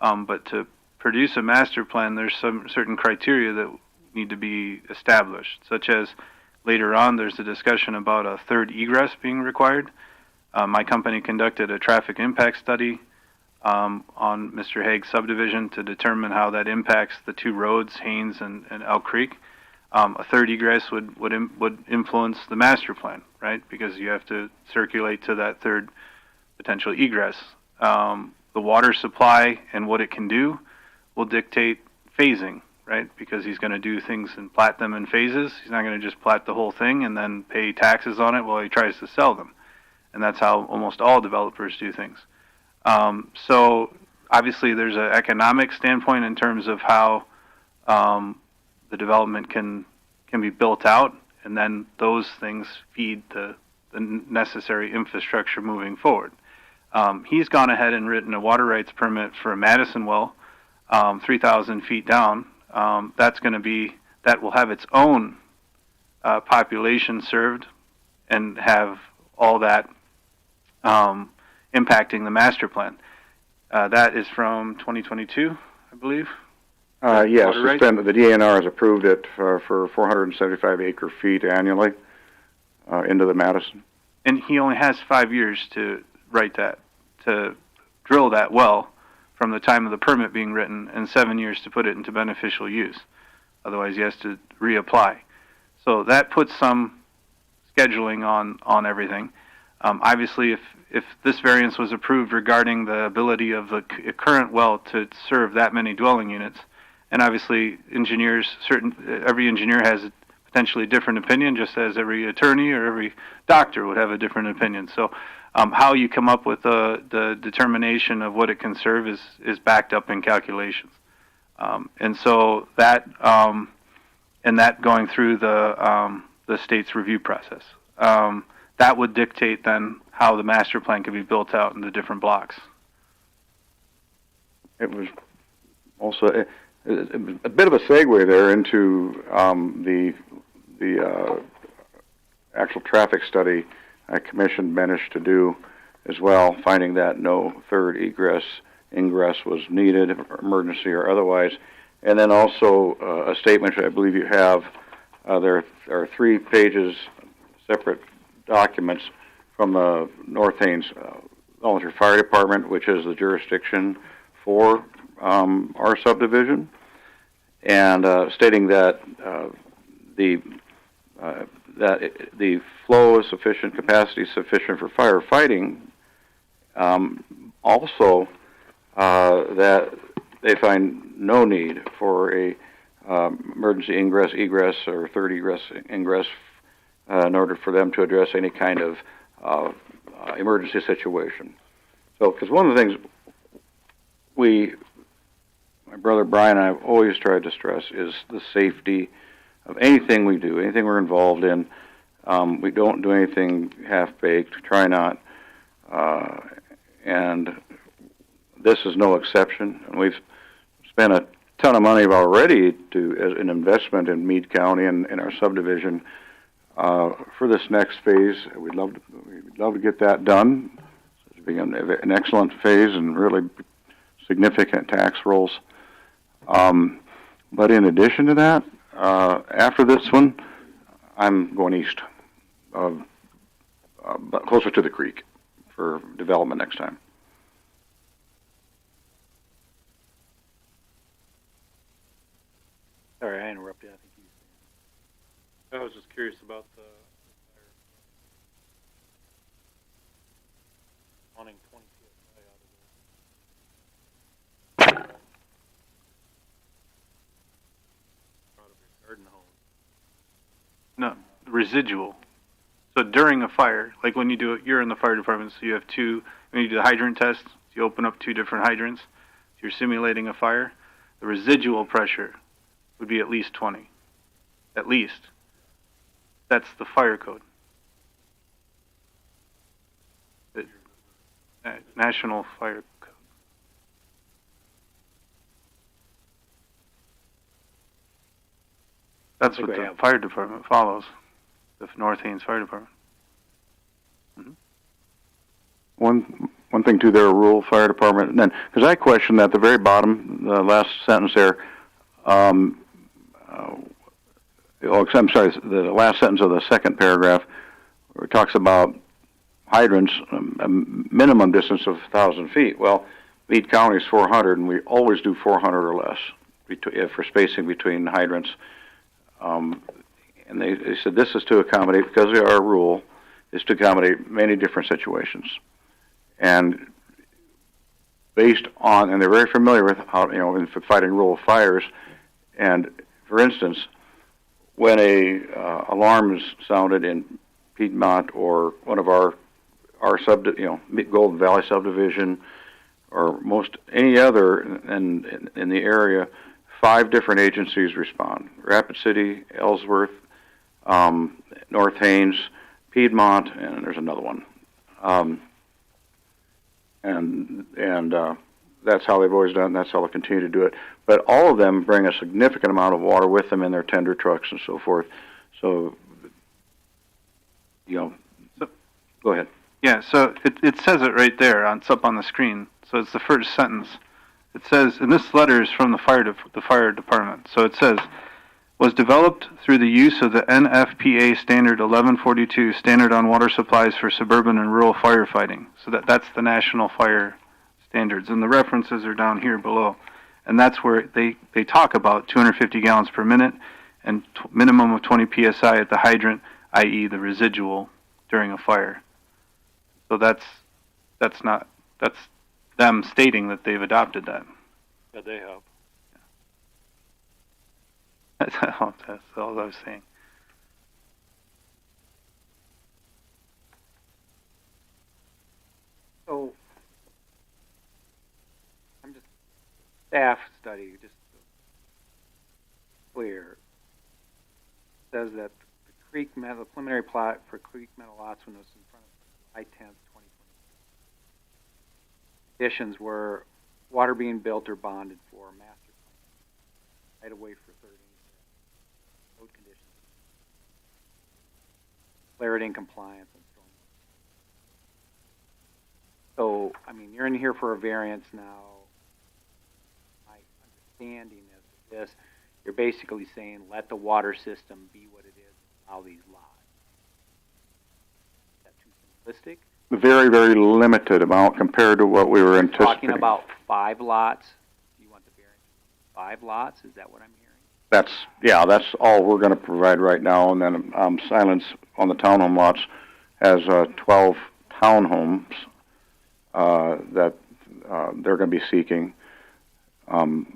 but to produce a master plan, there's some certain criteria that need to be established, such as later on there's a discussion about a third egress being required. My company conducted a traffic impact study on Mr. Haig's subdivision to determine how that impacts the two roads, Haynes and Elk Creek. A third egress would influence the master plan, right? Because you have to circulate to that third potential egress. The water supply and what it can do will dictate phasing, right? Because he's going to do things and plat them in phases. He's not going to just plat the whole thing and then pay taxes on it while he tries to sell them. And that's how almost all developers do things. So obviously there's an economic standpoint in terms of how the development can be built out, and then those things feed the necessary infrastructure moving forward. He's gone ahead and written a water rights permit for a Madison well, 3,000 feet down. That will have its own population served and have all that impacting the master plan. That is from 2022, I believe. Yes, the DNR has approved it for 475 acre feet annually into the Madison. And he only has 5 years to write that, to drill that well from the time of the permit being written, and 7 years to put it into beneficial use. Otherwise, he has to reapply. So that puts some scheduling on everything. Obviously, if this variance was approved regarding the ability of the current well to serve that many dwelling units, and obviously every engineer has a potentially different opinion, just as every attorney or every doctor would have a different opinion. So how you come up with the determination of what it can serve is backed up in calculations. And so that going through the state's review process. That would dictate then how the master plan could be built out in the different blocks. It was also a bit of a segue there into the actual traffic study I commissioned Benish to do as well, finding that no third ingress was needed, emergency or otherwise. And then also a statement I believe you have. There are 3 pages, separate documents from the North Haynes Volunteer Fire Department, which is the jurisdiction for our subdivision, and stating that the flow is sufficient, capacity is sufficient for firefighting. Also, that they find no need for a emergency ingress, egress, or third ingress in order for them to address any kind of emergency situation. So, because one of the things my brother Brian and I have always tried to stress is the safety of anything we do, anything we're involved in. We don't do anything half-baked, try not, and this is no exception. And we've spent a ton of money already as an investment in Meade County and in our subdivision for this next phase. We'd love to get that done. It's being an excellent phase and really significant tax rolls. But in addition to that, after this one, I'm going east, closer to the creek for development next time. Sorry, I interrupted. I think I was just curious about the wanting 20 PSI out of your garden hose. No, residual. So during a fire, like when you do it, you're in the fire department, so you have when you do the hydrant test, you open up 2 different hydrants. You're simulating a fire. The residual pressure would be at least 20. at least. That's the fire code. The National Fire Code. That's what the fire department follows. The North Haines Fire Department. One thing too, they're a rural fire department, and then because I questioned at the very bottom, the last sentence there. I'm sorry, the last sentence of the second paragraph, where it talks about hydrants, a minimum distance of 1,000 feet. Well, Meade County is 400, and we always do 400 or less for spacing between hydrants. And they said this is to accommodate, because they are rural, is to accommodate many different situations. And based on, and they're very familiar with how, in fighting rural fires. And for instance, when a alarm is sounded in Piedmont or one of our Golden Valley subdivision, or most any other in the area, 5 different agencies respond: Rapid City, Ellsworth, North Haines, Piedmont, and there's another one. And that's how they've always done it, and that's how they'll continue to do it. But all of them bring a significant amount of water with them in their tender trucks and so forth. So, go ahead. Yeah, so it says it right there. It's up on the screen. So it's the first sentence. It says, and this letter is from the fire department. So it says, was developed through the use of the NFPA Standard 1142, Standard on Water Supplies for Suburban and Rural Firefighting. So that's the national fire standards, and the references are down here below. And that's where they talk about 250 gallons per minute and minimum of 20 psi at the hydrant, i.e. the residual during a fire. So that's them stating that they've adopted that. Yeah, they have. That's all I was saying. So, I'm just staff study, just clear. Says that the preliminary plat for Creek Meadow lots when it was in front of July 10th, 2020. Conditions were water being built or bonded for, master plan, right away for 30. Road conditions, clarity and compliance, and so on. So, I mean, you're in here for a variance now. My understanding is this: you're basically saying let the water system be what it is, allow these lots. Is that too simplistic? Very, very limited amount compared to what we were anticipating. Talking about 5 lots. You want the variance? 5 lots? Is that what I'm hearing? That's all we're going to provide right now. And then Silence on the townhome lots has 12 townhomes that they're going to be seeking. And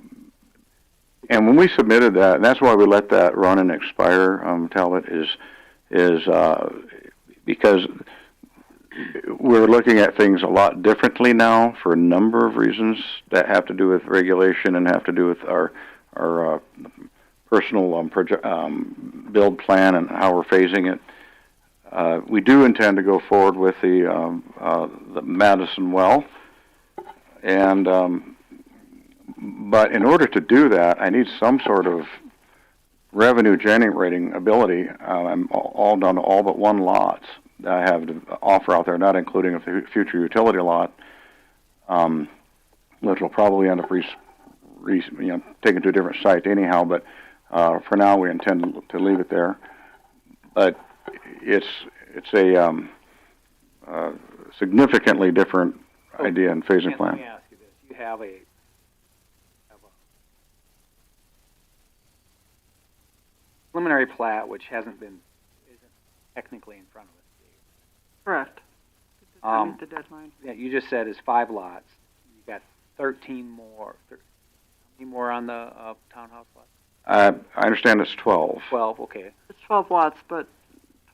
when we submitted that, and that's why we let that run and expire, Talbot, is because we're looking at things a lot differently now for a number of reasons that have to do with regulation and have to do with our personal build plan and how we're phasing it. We do intend to go forward with the Madison well, and but in order to do that, I need some sort of revenue generating ability. I'm all done all but 1 lot that I have to offer out there, not including a future utility lot, which will probably end up taken to a different site anyhow. But for now, we intend to leave it there. But it's a significantly different idea and phasing plan. Let me ask you this: you have a preliminary plat which isn't technically in front of us. Correct. The deadline. Yeah, you just said is 5 lots. You got 13 more. How many more on the townhouse lot? I understand it's 12. 12. Okay. It's 12 lots, but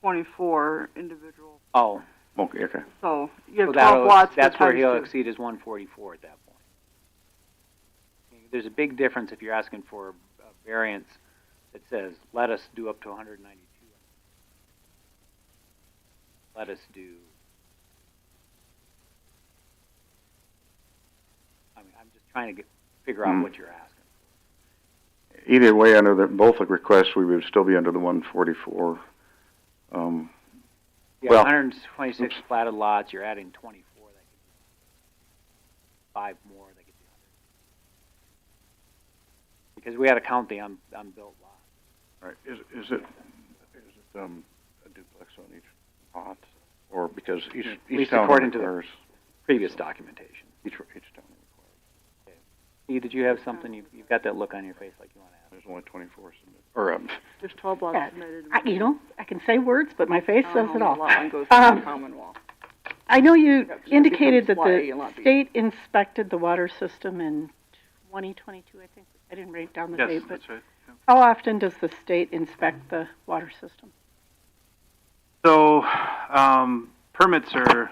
24 individual. Oh. Okay. So you have So 12 lots. That's where times he'll 2. exceed his 144 at that point. There's a big difference if you're asking for a variance It says, let us do up to 192. Let us do. I mean, I'm just trying to figure out what you're asking. Either way, under both the requests, we would still be under the 144. Yeah, well, 126 platted lots, you're adding 24, that could be 5 more, that could be 100. Because we had to count the unbuilt lots. Right. Is it a duplex on each lot, or because each At least town according to requires the previous documentation. each town requires? Steve, did you have something? You've got that look on your face like you want to ask. There's only 24 submitted. Or There's 12 lots Yeah, submitted. I can say words, but my face says it all. Lot line goes to the common wall. I know you Yep, so it indicated that becomes lot A the and lot B. state inspected the water system in 2022, I think. I didn't write down the Yes, date, but that's right. Yeah. how often does the state inspect the water system? So, permits are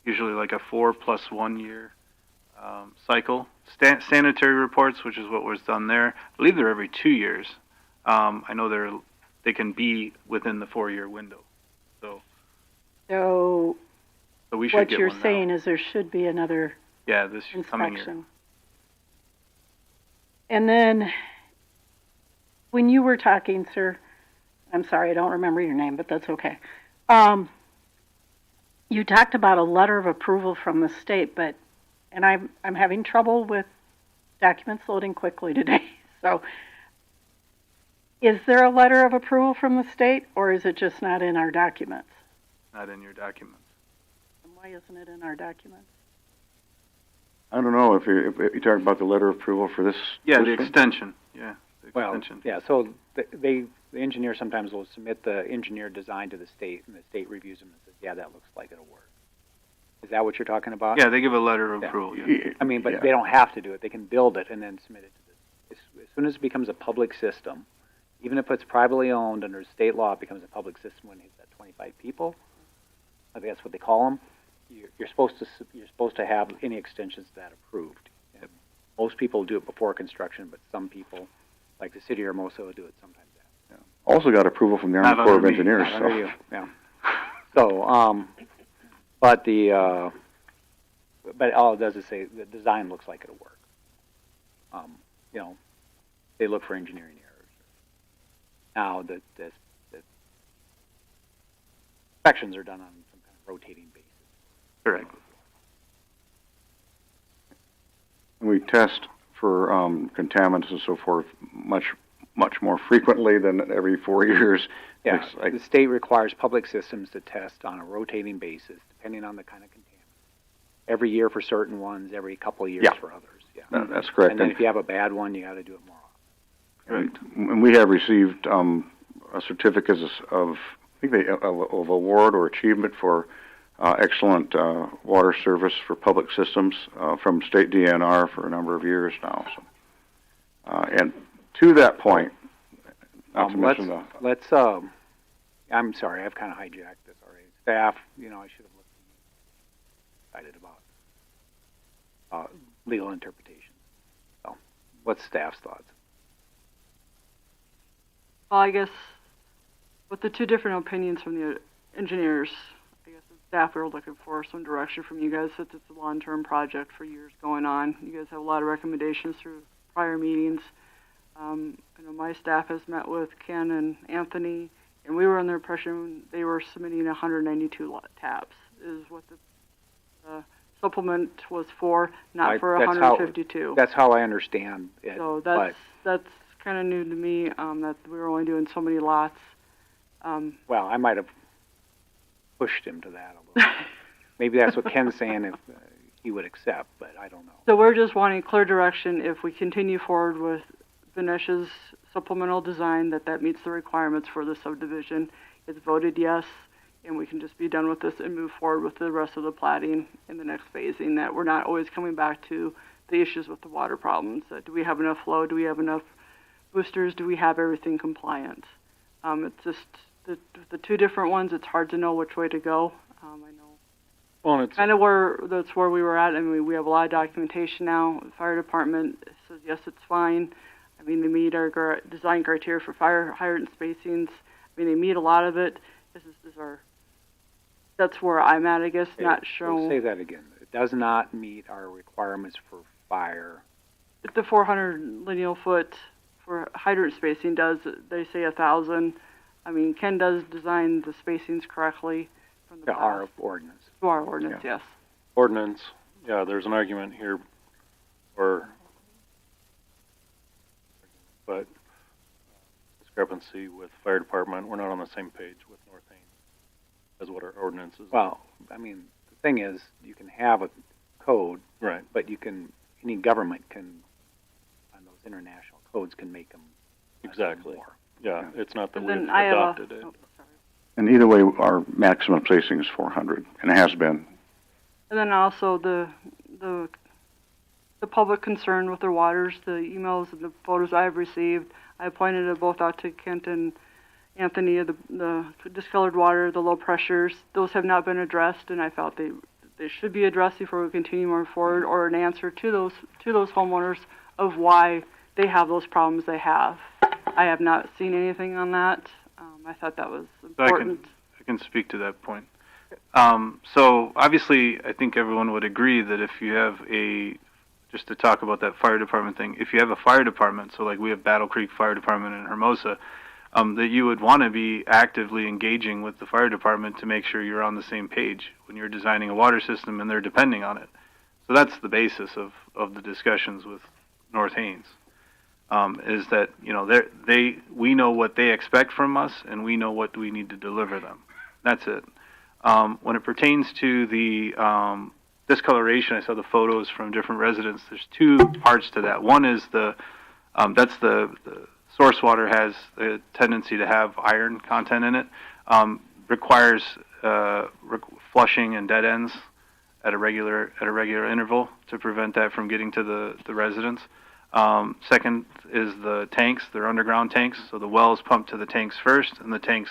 usually like a 4+1 year cycle. Sanitary reports, which is what was done there, I believe they're every 2 years. I know they can be within the 4-year window. So we should what get you're one now. saying is there should be another Yeah, this coming year. inspection. And then, when you were talking, sir, I'm sorry, I don't remember your name, but that's okay. You talked about a letter of approval from the state, and I'm having trouble with documents loading quickly today. So, is there a letter of approval from the state, or is it just not in our documents? Not in your documents. And why isn't it in our documents? I don't know if you're talking about the letter of approval for this. Yeah, the system? extension. Yeah, the Well, extension. yeah, so the engineer sometimes will submit the engineer design to the state, and the state reviews them and says, yeah, that looks like it'll work. Is that what you're talking about? Yeah, they give a letter of Yeah. approval. Yeah. I mean, but Yeah. they don't have to do it. They can build it and then submit it to as soon as it becomes a public system, even if it's privately owned under state law, it becomes a public system when it's at 25 people. I think that's what they call them. You're supposed to have any extensions to that approved. And most people do it before construction, but some people, like the city of Hermosa, will do it sometimes after. Yeah. Also got approval from the Army Not Corps of under me. Engineers. Not So. under you, yeah. So, but but all it does is say the design looks like it'll work. You know, they look for engineering errors. Now, the inspections are done on some kind of rotating basis. Correct. We test for contaminants and so forth much more frequently than every 4 years. Yeah, It's like, the state requires public systems to test on a rotating basis, depending on the kind of contaminant. Every year for certain ones, every couple of years Yeah. for others. Yeah, that's correct. and then if you have a bad one, you got to do it more often. And we have received a certificates of I think of award or achievement for excellent water service for public systems from state DNR for a number of years now. So, and to that point, not to mention let's I'm sorry, I've kind of hijacked this already. Staff, I should have excited about legal interpretation. So, what's staff's thoughts? Well, I guess with the two different opinions from the engineers, I guess as staff we were looking for some direction from you guys since it's a long-term project for years going on. You guys have a lot of recommendations through prior meetings. I know my staff has met with Ken and Anthony, and we were under the impression they were submitting 192 taps is what the supplement was for, not for 152. That's how I understand it. So that's kind of new to me, that we were only doing so many lots. Well, I might have pushed him to that a little. Maybe that's what Ken's saying if he would accept, but I don't know. So we're just wanting clear direction if we continue forward with Vanessa's supplemental design that meets the requirements for the subdivision. It's voted yes, and we can just be done with this and move forward with the rest of the plating in the next phasing, that we're not always coming back to the issues with the water problems. Do we have enough flow? Do we have enough boosters? Do we have everything compliant? It's just the two different ones, it's hard to know which way to go. I know. Well, it's Kind of that's where we were at. I mean, we have a lot of documentation now. The fire department says yes, it's fine. I mean, they meet our design criteria for fire hydrant spacings. I mean, they meet a lot of it. That's where I'm at, I guess, not shown. Say that again. It does not meet our requirements for fire. The 400 lineal foot for hydrant spacing does, they say 1,000. I mean, Ken does design the spacings correctly from the To past. our ordinance. To our ordinance, yes. Ordinance, yeah, there's an argument here, but discrepancy with fire department, we're not on the same page with North Haines as what our ordinance is. Well, I mean, the thing is, you can have a code, Right. but any government can, on those international codes, can make them Exactly. more. Yeah, it's not that And we've then I have adopted it. And either way, our maximum spacing is 400, and it has been. And then also the public concern with their waters, the emails and the photos I've received. I pointed it both out to Kent and Anthony of the discolored water, the low pressures. Those have not been addressed, and I felt they should be addressed before we continue moving forward, or an answer to those homeowners of why they have those problems they have. I have not seen anything on that. I thought that was important. I can speak to that point. So obviously, I think everyone would agree that if you have just to talk about that fire department thing, if you have a fire department, so like we have Battle Creek Fire Department in Hermosa, that you would want to be actively engaging with the fire department to make sure you're on the same page when you're designing a water system and they're depending on it. So that's the basis of the discussions with North Haines. Is that, you know, we know what they expect from us and we know what we need to deliver them. That's it. When it pertains to the discoloration, I saw the photos from different residents. There's two parts to that. One is the source water has a tendency to have iron content in it. Requires flushing and dead ends at a regular interval to prevent that from getting to the residents. Second is the tanks. They're underground tanks, so the well is pumped to the tanks first, and the tanks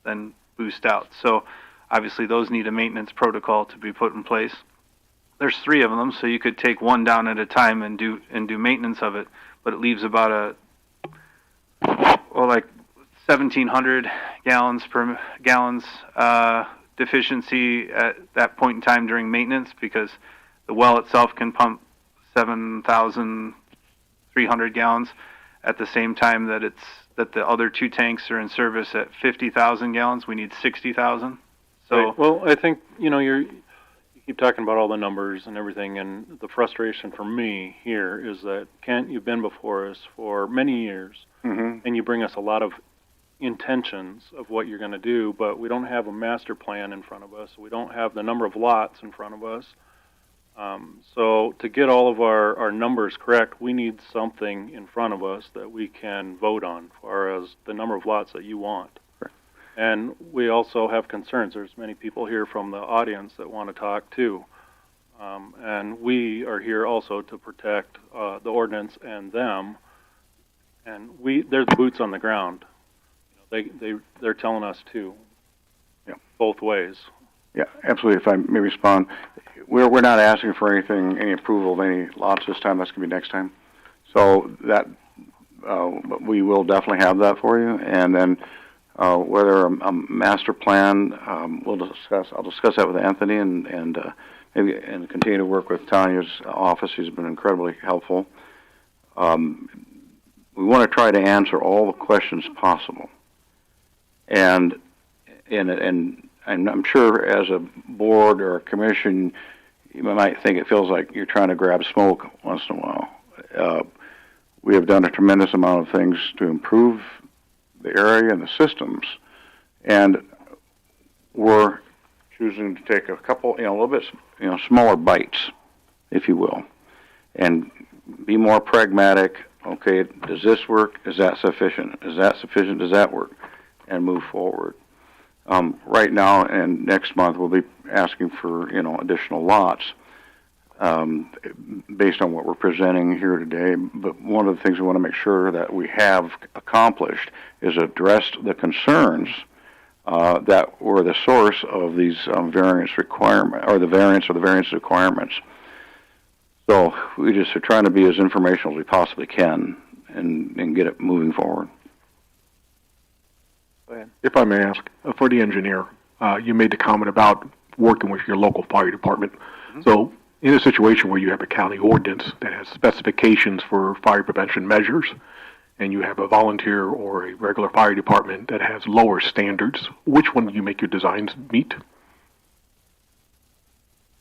then boost out. So obviously those need a maintenance protocol to be put in place. There's 3 of them, so you could take one down at a time and do maintenance of it, but it leaves about like 1,700 gallons deficiency at that point in time during maintenance, because the well itself can pump 7,300 gallons at the same time that the other 2 tanks are in service at 50,000 gallons. We need 60,000. So Right. Well, I think, you know, you keep talking about all the numbers and everything, and the frustration for me here is that, Kent, you've been before us for many years, and you bring us a lot of intentions of what you're going to do, but we don't have a master plan in front of us. We don't have the number of lots in front of us. So to get all of our numbers correct, we need something in front of us that we can vote on as far as the number of lots that you want. And we also have concerns. There's many people here from the audience that want to talk too. And we are here also to protect the ordinance and them. And they're the boots on the ground. They're telling us too. Yeah. Both ways. Yeah, absolutely. If I may respond, we're not asking for any approval of any lots this time. That's going to be next time. So that we will definitely have that for you. And then whether a master plan, I'll discuss that with Anthony and maybe continue to work with Tanya's office. He's been incredibly helpful. We want to try to answer all the questions possible. And I'm sure as a board or a commission, you might think it feels like you're trying to grab smoke once in a while. We have done a tremendous amount of things to improve the area and the systems, and we're choosing to take a couple, a little bit, smaller bites, if you will, and be more pragmatic. Okay, does this work? Is that sufficient? Is that sufficient? Does that work? And move forward. Right now and next month, we'll be asking for, additional lots based on what we're presenting here today. But one of the things we want to make sure that we have accomplished is addressed the concerns that were the source of these variance requirements, or the variance requirements. So we just are trying to be as informational as we possibly can and get it moving forward. Go ahead. If I may ask, for the engineer, you made the comment about working with your local fire department. Mm-hmm. So, in a situation where you have a county ordinance that has specifications for fire prevention measures, and you have a volunteer or a regular fire department that has lower standards, which one do you make your designs meet?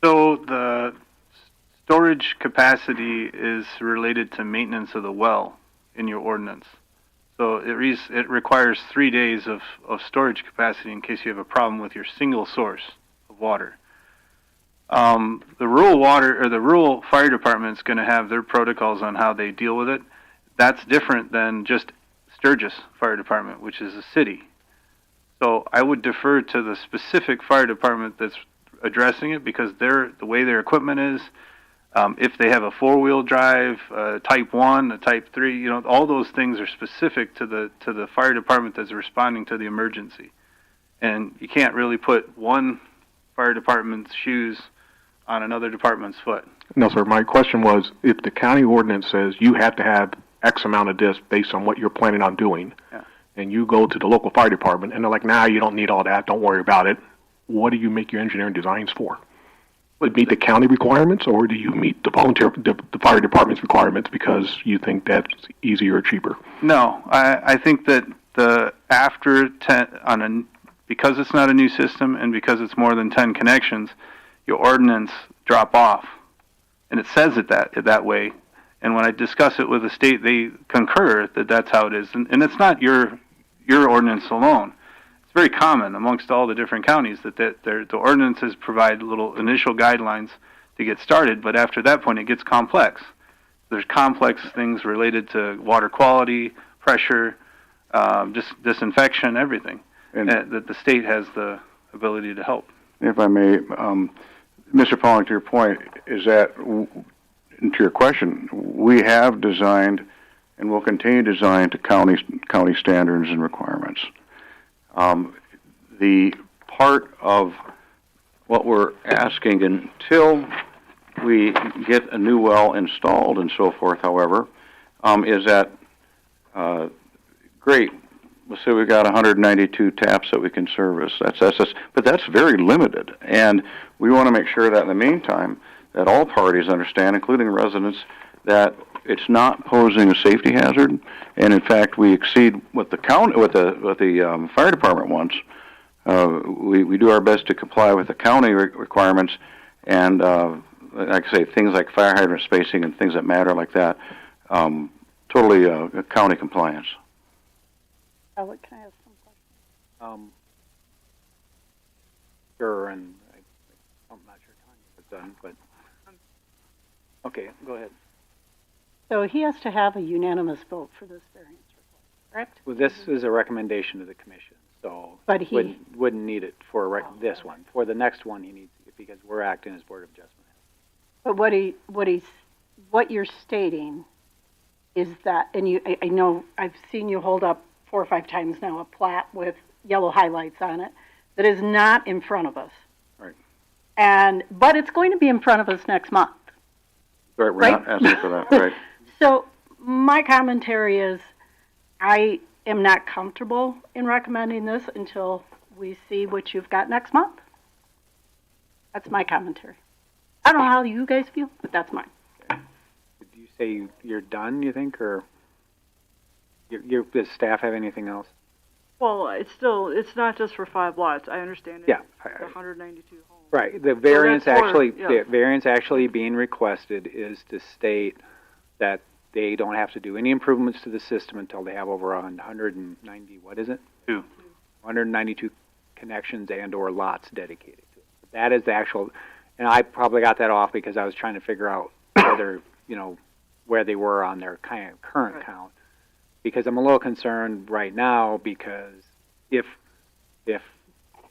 So the storage capacity is related to maintenance of the well in your ordinance. So it requires 3 days of storage capacity in case you have a problem with your single source of water. The rural fire department is going to have their protocols on how they deal with it. That's different than just Sturgis Fire Department, which is a city. So I would defer to the specific fire department that's addressing it, because the way their equipment is, if they have a 4-wheel drive, type 1, a type 3, all those things are specific to the fire department that's responding to the emergency. And you can't really put one fire department's shoes on another department's foot. No, sir. My question was, if the county ordinance says you have to have X amount of this based on what you're planning on doing, Yeah. and you go to the local fire department and they're like, nah, you don't need all that, don't worry about it, what do you make your engineering designs for? Would it meet the county requirements, or do you meet the the fire department's requirements because you think that's easier or cheaper? No, I think that because it's not a new system and because it's more than 10 connections, your ordinance drop off, and it says it that way. And when I discuss it with the state, they concur that that's how it is. And it's not your ordinance alone. It's very common amongst all the different counties that the ordinances provide little initial guidelines to get started, but after that point it gets complex. There's complex things related to water quality, pressure, disinfection, everything, and that the state has the ability to help. If I may, Mr. Pauling, to your point, is that, to your question, we have designed and will continue to design to county standards and requirements. The part of what we're asking until we get a new well installed and so forth, however, is that, great, let's say we've got 192 taps that we can service. But that's very limited. And we want to make sure that in the meantime, that all parties understand, including residents, that it's not posing a safety hazard. And in fact, we exceed what the fire department wants. We do our best to comply with the county requirements, and like I say, things like fire hydrant spacing and things that matter like that, totally county compliance. Alex, can I ask some questions? Sure, and I'm not sure Tanya was done, but okay, go ahead. So he has to have a unanimous vote for this variance request, correct? Well, this is a recommendation to the commission, so But he wouldn't need it for this one. For the next one, he needs it because we're acting as Board of Adjustment. But what you're stating is that, and I know I've seen you hold up 4 or 5 times now a plat with yellow highlights on it that is not in front of us. Right. But it's going to be in front of us next month. Right, we're not asking for that, right. So my commentary is I am not comfortable in recommending this until we see what you've got next month. That's my commentary. I don't know how you guys feel, but that's mine. Did you say you're done, you think, or does staff have anything else? Well, it's not just for 5 lots. I understand it. Yeah. The 192 homes. Right. The variance the variance actually being requested is to state that they don't have to do any improvements to the system until they have over 190, what is it? 192 connections and or lots dedicated to it. That is the actual, and I probably got that off because I was trying to figure out whether, where they were on their kind of current count. Because I'm a little concerned right now because if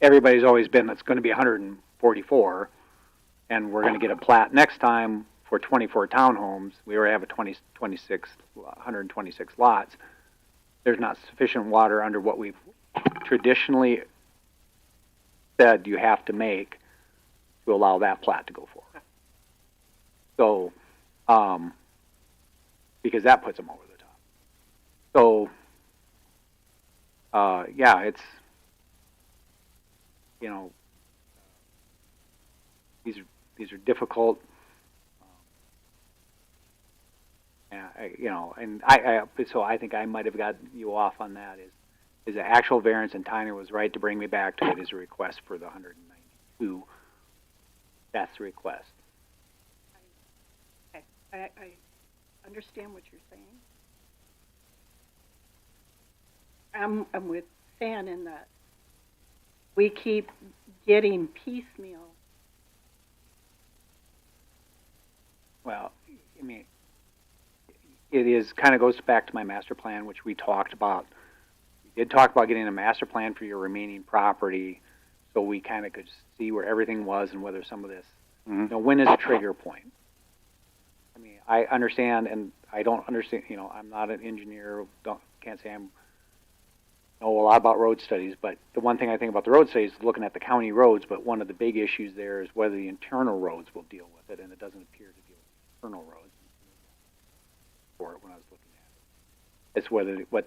everybody's always been that's going to be 144 and we're going to get a plat next time for 24 townhomes, we already have 126 lots. There's not sufficient water under what we've traditionally said you have to make to allow that plat to go forward. So, because that puts them over the top. So, yeah, it's, you know, these are difficult. You know, and so I think I might have got you off on that. Is the actual variance, and Tanya was right to bring me back to it, is a request for the 192. That's the request. Okay, I understand what you're saying. I'm with Fan in that we keep getting piecemeal. Well, I mean, it is kind of goes back to my master plan, which we talked about. We did talk about getting a master plan for your remaining property, so we kind of could see where everything was and whether some of this, you know, when is a trigger point. I mean, I understand, and I don't understand. You know, I'm not an engineer. Can't say I'm know a lot about road studies, but the one thing I think about the road studies is looking at the county roads. But one of the big issues there is whether the internal roads will deal with it, and it doesn't appear to deal with internal roads. For it when I was looking at it, it's whether what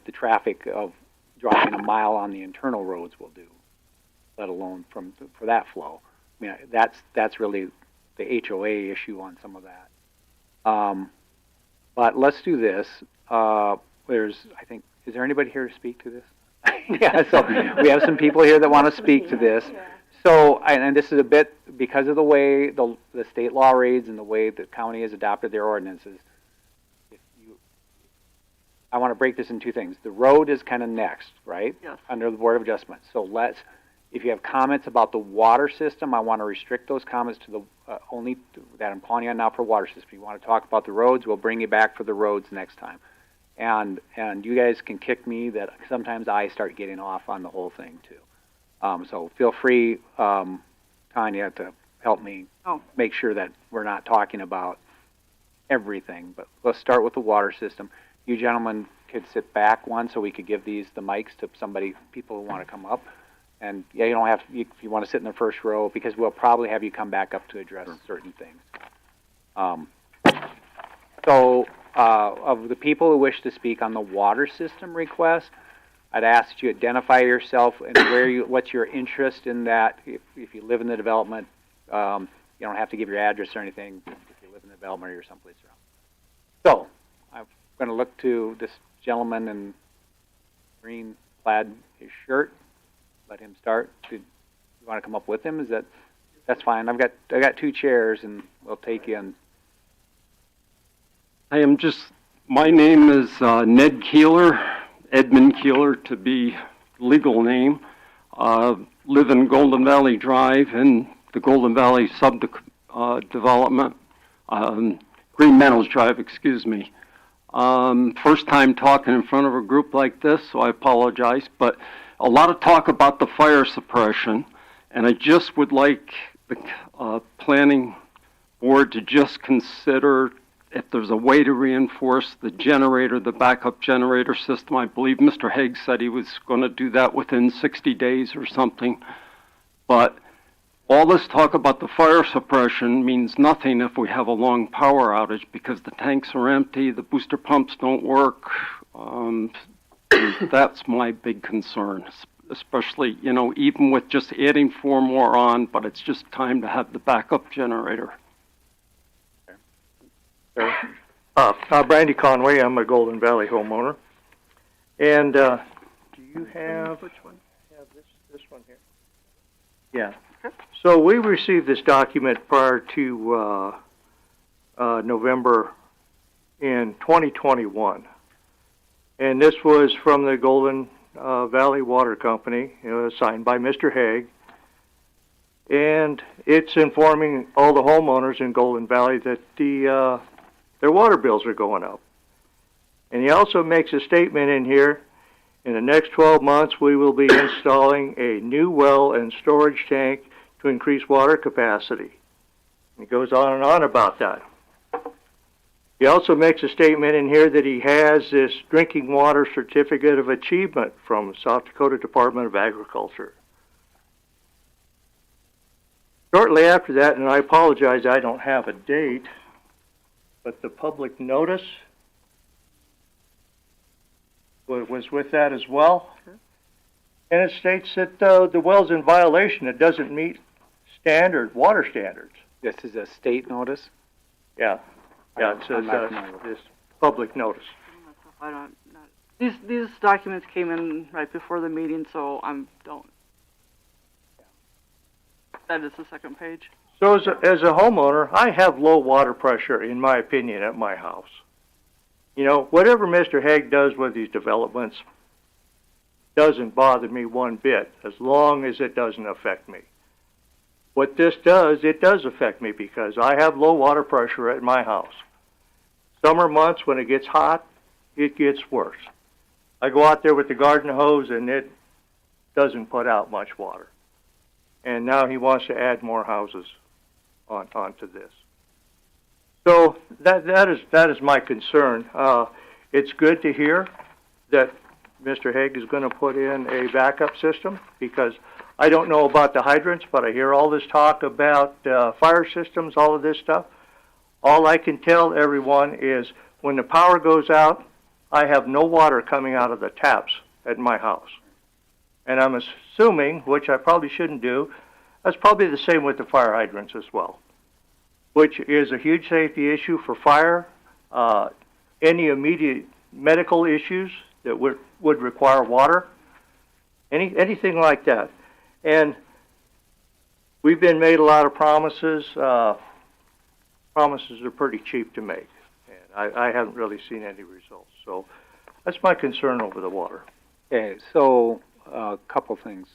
the traffic of dropping a mile on the internal roads will do, let alone for that flow. I mean, that's really the HOA issue on some of that. But let's do this. I think, is there anybody here to speak to this? Yeah, so we have some people here that want to speak to this. So, and this is a bit because of the way the state law reads and the way the county has adopted their ordinances. I want to break this in two things. The road is kind of next, right? Yes. Under the Board of Adjustment. So if you have comments about the water system, I want to restrict those comments to the only that I'm calling you on now for water system. If you want to talk about the roads, we'll bring you back for the roads next time. And you guys can kick me that sometimes I start getting off on the whole thing too. So feel free, Tanya, to help me make sure that we're not talking about everything. But let's start with the water system. You gentlemen could sit back one so we could give the mics to people who want to come up. And yeah, you don't have to, if you want to sit in the first row, because we'll probably have you come back up to address certain things. Of the people who wish to speak on the water system request, I'd ask that you identify yourself and what's your interest in that. If you live in the development, you don't have to give your address or anything if you live in the development or you're someplace around. So, I'm going to look to this gentleman in green plaid his shirt. Let him start. You want to come up with him? That's fine. I got two chairs and we'll take you in. My name is Ned Keeler, Edmund Keeler to be legal name. Live in Golden Valley Drive in the Golden Valley development. Green Meadows Drive, excuse me. First time talking in front of a group like this, so I apologize, but a lot of talk about the fire suppression, and I just would like the planning board to just consider if there's a way to reinforce the generator, the backup generator system. I believe Mr. Haig said he was going to do that within 60 days or something, but all this talk about the fire suppression means nothing if we have a long power outage because the tanks are empty, the booster pumps don't work. That's my big concern, especially, even with just adding 4 more on, but it's just time to have the backup generator. Brandy Conway, I'm a Golden Valley homeowner. And do you have... Which one? Have this one here. Yeah. So we received this document prior to November in 2021. And this was from the Golden Valley Water Company, signed by Mr. Haig. And it's informing all the homeowners in Golden Valley that their water bills are going up. And he also makes a statement in here, in the next 12 months we will be installing a new well and storage tank to increase water capacity. He goes on and on about that. He also makes a statement in here that he has this drinking water certificate of achievement from South Dakota Department of Agriculture. Shortly after that, and I apologize I don't have a date, but the public notice was with that as well. And it states that the well's in violation. It doesn't meet water standards. This is a state notice? Yeah. Yeah, it says this public notice. I don't. These documents came in right before the meeting, so don't. That is the second page. So as a homeowner, I have low water pressure, in my opinion, at my house. You know, whatever Mr. Haig does with these developments doesn't bother me one bit, as long as it doesn't affect me. What this does, it does affect me because I have low water pressure at my house. Summer months, when it gets hot, it gets worse. I go out there with the garden hose and it doesn't put out much water. And now he wants to add more houses onto this. So that is my concern. It's good to hear that Mr. Haig is going to put in a backup system, because I don't know about the hydrants, but I hear all this talk about fire systems, all of this stuff. All I can tell everyone is when the power goes out, I have no water coming out of the taps at my house. And I'm assuming, which I probably shouldn't do, that's probably the same with the fire hydrants as well, which is a huge safety issue for fire, any immediate medical issues that would require water, anything like that. And we've been made a lot of promises. Promises are pretty cheap to make, and I haven't really seen any results. So that's my concern over the water. Okay, so a couple things.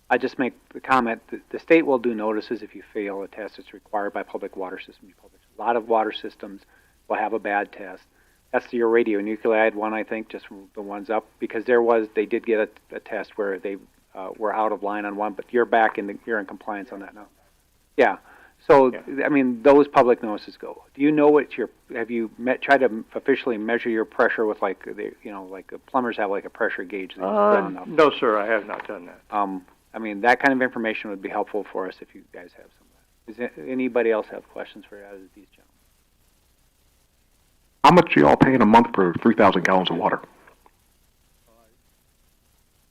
I just make the comment that the state will do notices if you fail a test that's required by public water system. A lot of water systems will have a bad test. That's your radionuclide one, I think, just the ones up, because they did get a test where they were out of line on one, but you're in compliance on that now. Yeah. So, yeah. I mean, those public notices go. Do you know have you tried to officially measure your pressure with like plumbers have like a pressure gauge? No, sir, I have not done that. I mean, that kind of information would be helpful for us if you guys have some of that. Does anybody else have questions for these gentlemen? How much are y'all paying a month for 3,000 gallons of water?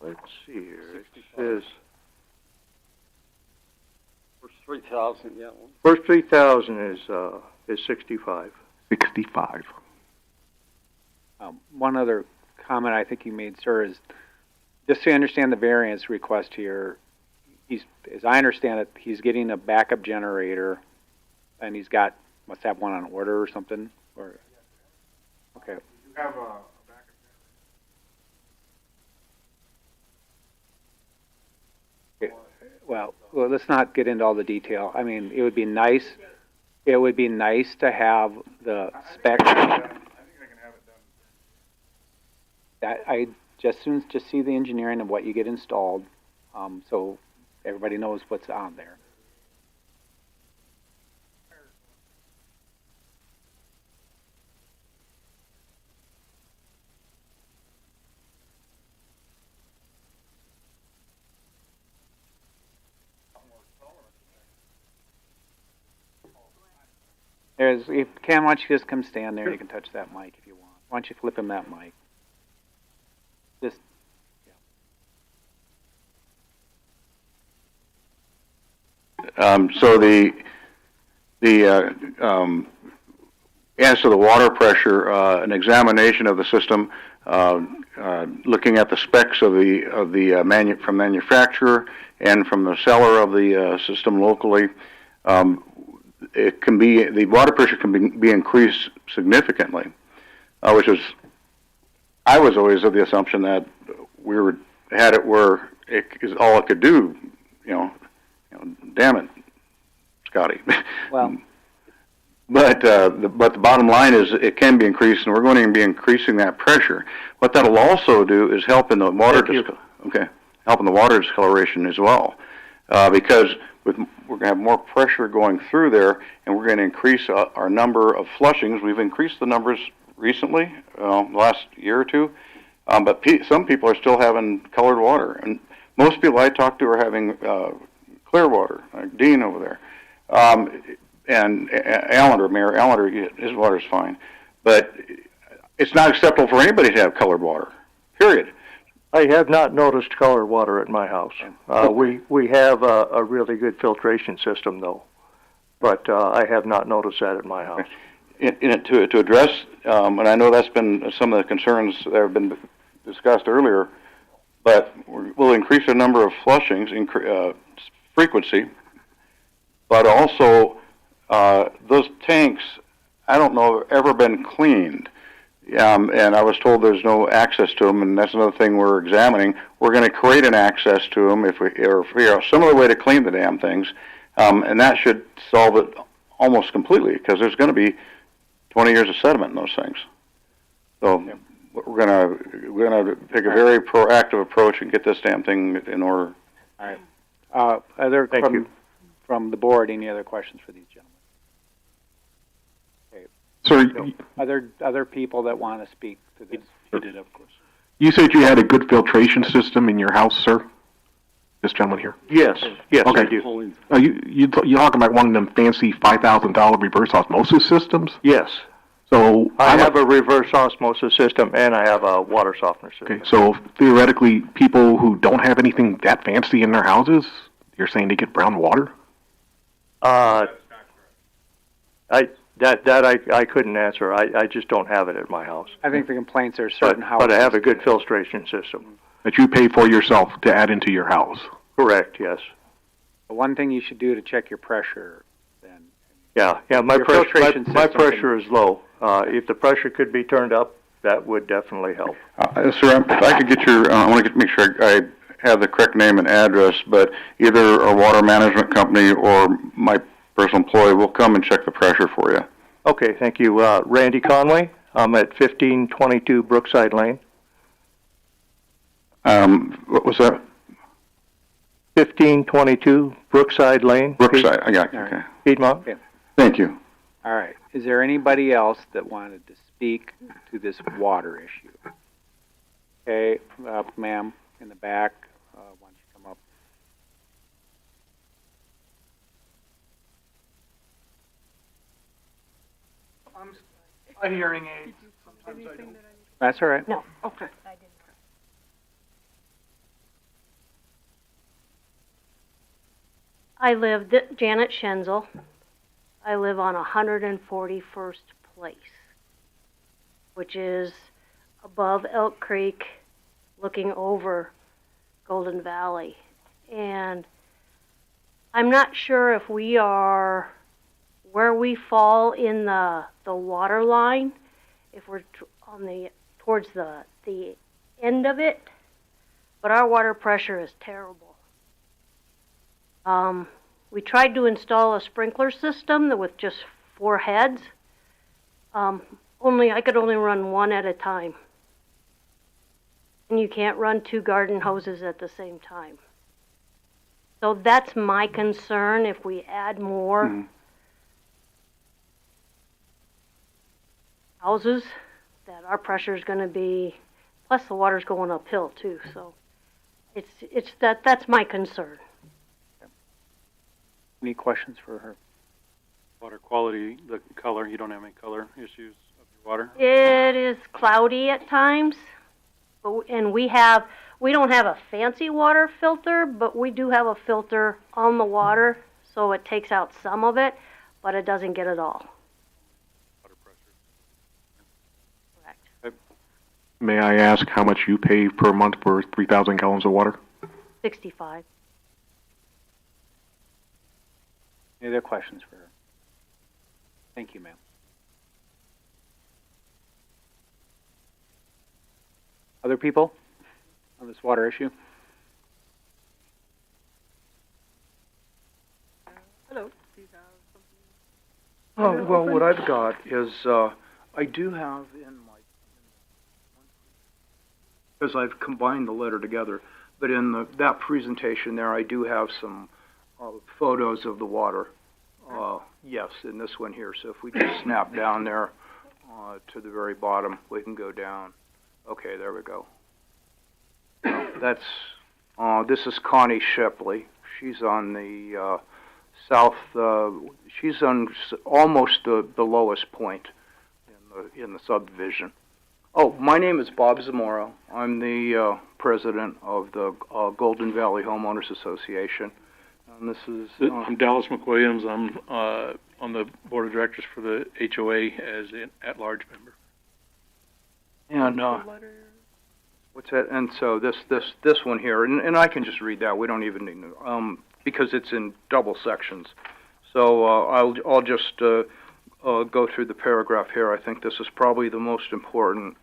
Let's see here. It says First 3,000 gallons. First 3,000 is 65. 65. One other comment I think you made, sir, is just so you understand the variance request here. As I understand it, he's getting a backup generator, and must have one on order or something. Or okay. You have a backup generator. Well, let's not get into all the detail. I mean, it would be nice. It would be nice to have the spec. I think I can have it done. I just see the engineering of what you get installed, so everybody knows what's on there. Cam, why don't you just come stand there? You can touch that mic if you want. Why don't you flip him that mic? Just, yeah. So as to the water pressure, an examination of the system, looking at the specs of from manufacturer and from the seller of the system locally, the water pressure can be increased significantly, which is, I was always of the assumption that had it where it is all it could do, damn it, Scotty. Well, but the bottom line is it can be increased, and we're going to be increasing that pressure. What that'll also do is help in the water discoloration as well, because we're going to have more pressure going through there, and we're going to increase our number of flushings. We've increased the numbers recently, the last year or two, but some people are still having colored water, and most people I talk to are having clear water, like Dean over there, and Mayor Allender, his water's fine. But it's not acceptable for anybody to have colored water, period. I have not noticed colored water at my house. We have a really good filtration system, though, but I have not noticed that at my house. To address, and I know that's been some of the concerns that have been discussed earlier, but we'll increase the number of flushings, frequency, but also those tanks, I don't know, have ever been cleaned. And I was told there's no access to them, and that's another thing we're examining. We're going to create an access to them if we figure out some other way to clean the damn things, and that should solve it almost completely, because there's going to be 20 years of sediment in those things. So we're gonna take a very proactive approach and get this damn thing in order. All right. Thank you. From the board, any other questions for these Sir, gentlemen? Other people that want to speak to this? He did, of course. you said you had a good filtration system in your house, sir? This gentleman here. Yes, Okay. I do. You talking about one of them fancy $5,000 reverse osmosis systems? Yes. So I have a reverse osmosis system, and I have a water softener system. Okay, so theoretically, people who don't have anything that fancy in their houses, you're saying they get brown water? I couldn't answer. I just don't have it at my house. I think the complaints are certain houses. But I have a good filtration system. That you pay for yourself to add into your house? Correct, yes. The one thing you should do to check your pressure, then. Yeah, my pressure is low. If the pressure could be turned up, that would definitely help. Sir, if I could get your, I want to make sure I have the correct name and address, but either a water management company or my personal employee will come and check the pressure for you. Okay, thank you. Randy Conway. I'm at 1522 Brookside Lane. What was that? 1522 Brookside Lane. Brookside, I got it, okay. Piedmont. Okay. Thank you. All right. Is there anybody else that wanted to speak to this water issue? Okay, ma'am, in the back, why don't you come up? A hearing aid. Sometimes I don't. That's all right. No, okay. I live, Janet Schenzel. I live on 141st Place, which is above Elk Creek, looking over Golden Valley. And I'm not sure if we are where we fall in the water line, if we're on towards the end of it, but our water pressure is terrible. We tried to install a sprinkler system with just 4 heads. I could only run one at a time. And you can't run 2 garden hoses at the same time. So that's my concern if we add more houses, that our pressure is going to be, plus the water's going uphill too. So that's my concern. Any questions for her? Water quality, the color, you don't have any color issues of your water? It is cloudy at times, and we don't have a fancy water filter, but we do have a filter on the water, so it takes out some of it, but it doesn't get it all. Water pressure. Correct. May I ask how much you pay per month for 3,000 gallons of water? 65. Any other questions for her? Thank you, ma'am. Other people on this water issue? Hello. Well, what I've got is, I do have in my, because I've combined the letter together, but in that presentation there, I do have some photos of the water. Yes, in this one here. So if we just snap down there to the very bottom, we can go down. Okay, there we go. This is Connie Shipley. She's on the south. She's on almost the lowest point in the subdivision. Oh, my name is Bob Zamora. I'm the president of the Golden Valley Homeowners Association. And this is... I'm Dallas McWilliams. I'm on the board of directors for the HOA as an at-large member. And what's that? And so this one here, and I can just read that. We don't even need to, because it's in double sections. So I'll just go through the paragraph here. I think this is probably the most important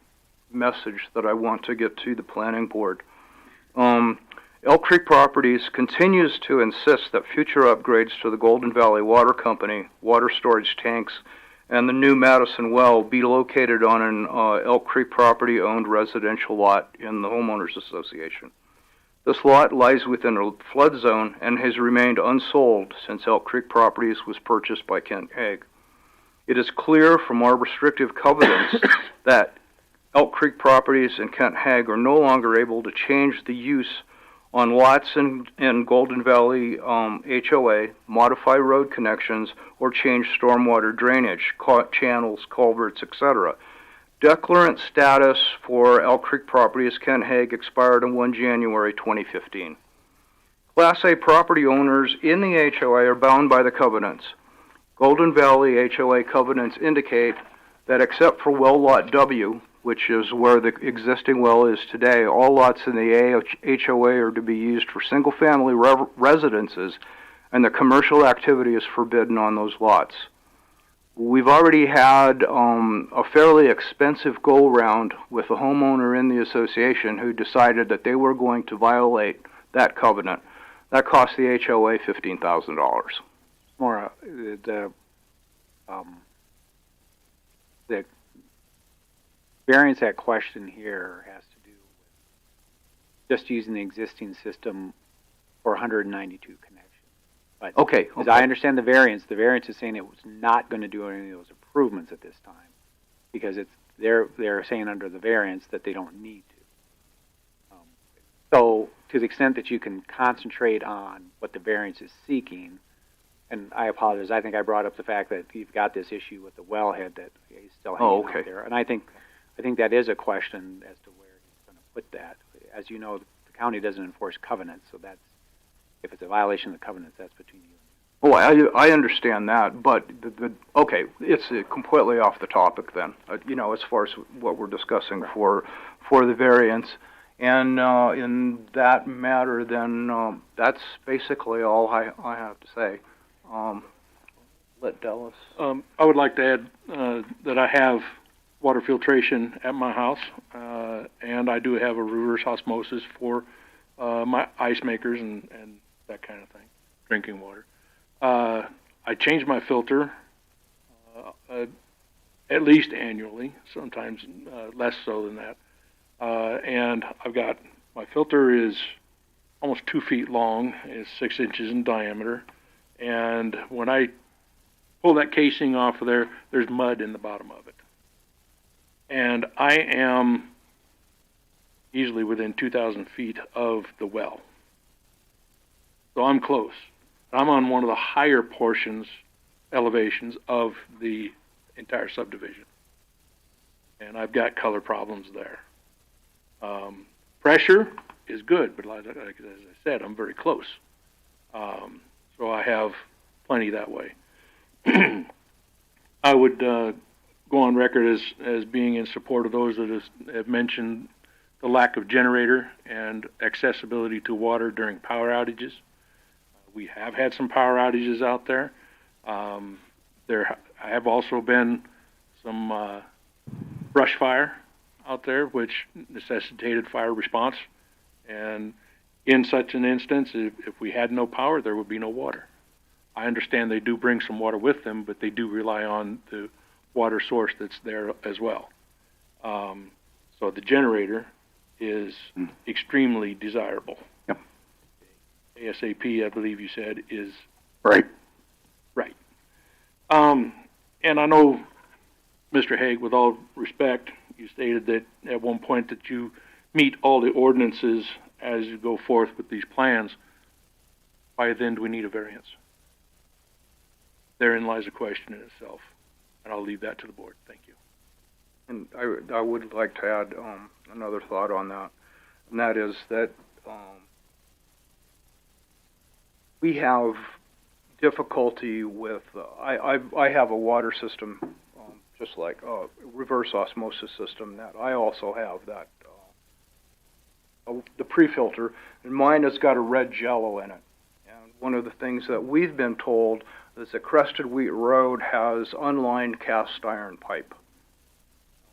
message that I want to get to the planning board. Elk Creek Properties continues to insist that future upgrades to the Golden Valley Water Company, water storage tanks, and the new Madison well be located on an Elk Creek property-owned residential lot in the Homeowners Association. This lot lies within a flood zone and has remained unsold since Elk Creek Properties was purchased by Kent Hague. It is clear from our restrictive covenants that Elk Creek Properties and Kent Hague are no longer able to change the use on lots in Golden Valley HOA, modify road connections, or change stormwater drainage, channels, culverts, etc. Declarant status for Elk Creek Properties Kent Hague expired on 1 January 2015. Class A property owners in the HOA are bound by the covenants. Golden Valley HOA covenants indicate that except for well lot W, which is where the existing well is today, all lots in the HOA are to be used for single-family residences, and the commercial activity is forbidden on those lots. We've already had a fairly expensive go-round with a homeowner in the association who decided that they were going to violate that covenant. That cost the HOA $15,000. More the variance at question here has to do with just using the existing system for 192 connections. But okay. As I understand the variance is saying it was not going to do any of those improvements at this time because they're saying under the variance that they don't need to. So to the extent that you can concentrate on what the variance is seeking, and I apologize, I think I brought up the fact that you've got this issue with the wellhead that is still hanging out there, and I think that is a question as to where he's going to put that. As you know, the county doesn't enforce covenants, so that's, if it's a violation of the covenants, that's between you and me. Oh, I understand that, but okay, it's completely off the topic then. As far as what we're discussing for the variance, and in that matter, then that's basically all I have to say. Let Dallas. I would like to add that I have water filtration at my house, and I do have a reverse osmosis for my ice makers and that kind of thing, drinking water. I change my filter at least annually, sometimes less so than that. And I've got, my filter is almost 2 feet long, is 6 inches in diameter, and when I pull that casing off of there, there's mud in the bottom of it. And I am easily within 2,000 feet of the well. So I'm close. I'm on one of the higher portions, elevations of the entire subdivision. And I've got color problems there. Pressure is good, but as I said, I'm very close. So I have plenty that way. I would go on record as being in support of those that have mentioned the lack of generator and accessibility to water during power outages. We have had some power outages out there. There have also been some brush fire out there, which necessitated fire response. And in such an instance, if we had no power, there would be no water. I understand they do bring some water with them, but they do rely on the water source that's there as well. So the generator is extremely desirable. Yep. ASAP, I believe you said, is right. Right. And I know, Mr. Hague, with all respect, you stated that at one point that you meet all the ordinances as you go forth with these plans. Why then do we need a variance? Therein lies a question in itself, and I'll leave that to the board. Thank you. And I would like to add another thought on that, and that is that we have difficulty with. I have a water system, just like a reverse osmosis system that I also have that the pre-filter, and mine has got a red jello in it. And one of the things that we've been told is that Crested Wheat Road has unlined cast iron pipe.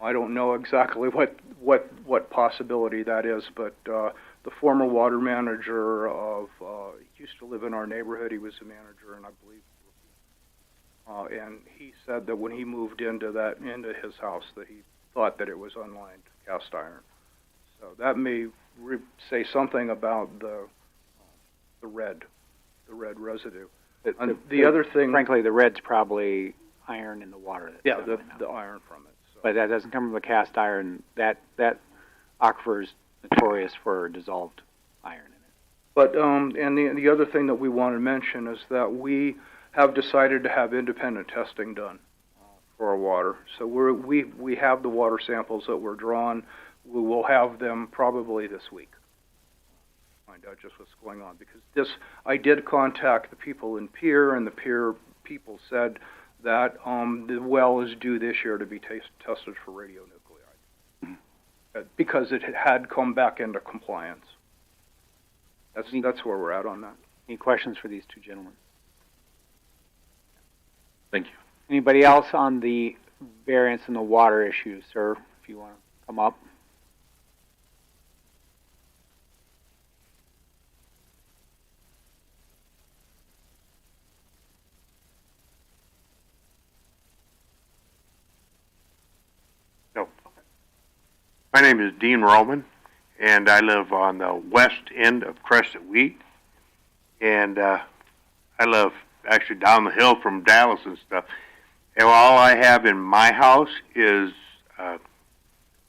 I don't know exactly what possibility that is, but the former water manager of he used to live in our neighborhood. He was a manager, and I believe, and he said that when he moved into his house, that he thought that it was unlined cast iron. So that may say something about the red residue. The other thing, frankly, the red's probably iron in the water. Yeah, the iron from it. So. But that doesn't come from the cast iron. That aquifer is notorious for dissolved iron in it. But and the other thing that we want to mention is that we have decided to have independent testing done for our water. So we have the water samples that were drawn. We will have them probably this week. Find out just what's going on, because I did contact the people in Pier, and the Pier people said that the well is due this year to be tested for radionuclide because it had come back into compliance. That's where we're at on that. Any questions for these two gentlemen? Thank you. Anybody else on the variance and the water issue, sir? If you want to come up. My name is Dean Roman, and I live on the west end of Crested Wheat, and I live actually down the hill from Dallas and stuff. And all I have in my house is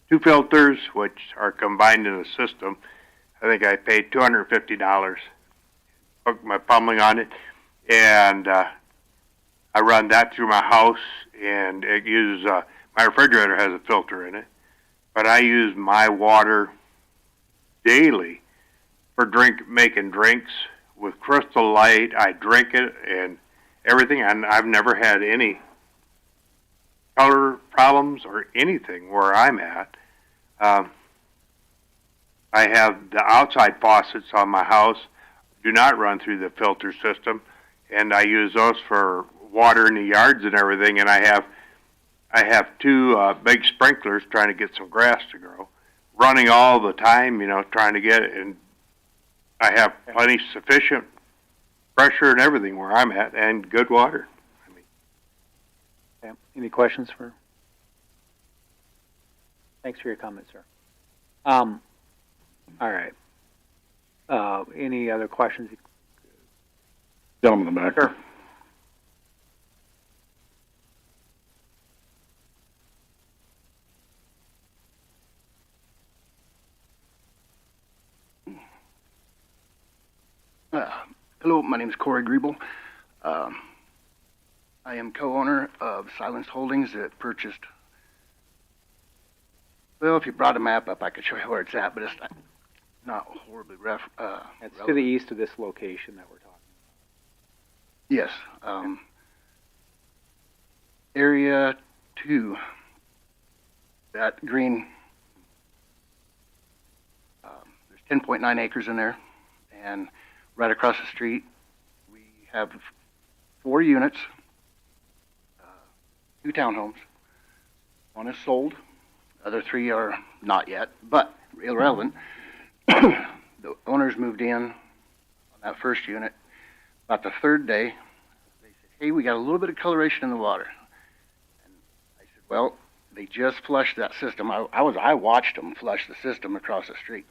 2 filters, which are combined in a system. I think I paid $250, hooked my plumbing on it, and I run that through my house, and it uses, my refrigerator has a filter in it. But I use my water daily for making drinks with Crystal Light. I drink it and everything, and I've never had any color problems or anything where I'm at. I have the outside faucets on my house do not run through the filter system, and I use those for water in the yards and everything, and I have 2 big sprinklers trying to get some grass to grow, running all the time, trying to get it. And I have plenty sufficient pressure and everything where I'm at, and good water. Okay. Any questions for? Thanks for your comment, sir. All right. Any other questions? Gentleman in the back. Sure. Hello, my name is Corey Griebel. I am co-owner of Silence Holdings that purchased, well, if you brought a map up, I could show you where it's at, but it's not horribly rough. It's to the east of this location that we're talking about. Yes. Area 2, that green, there's 10.9 acres in there, and right across the street, we have 4 units, 2 townhomes. 1 is sold, the other 3 are not yet, but irrelevant. The owners moved in on that first unit. About the 3rd day, they said, hey, we got a little bit of coloration in the water. And I said, well, they just flushed that system. I watched them flush the system across the street.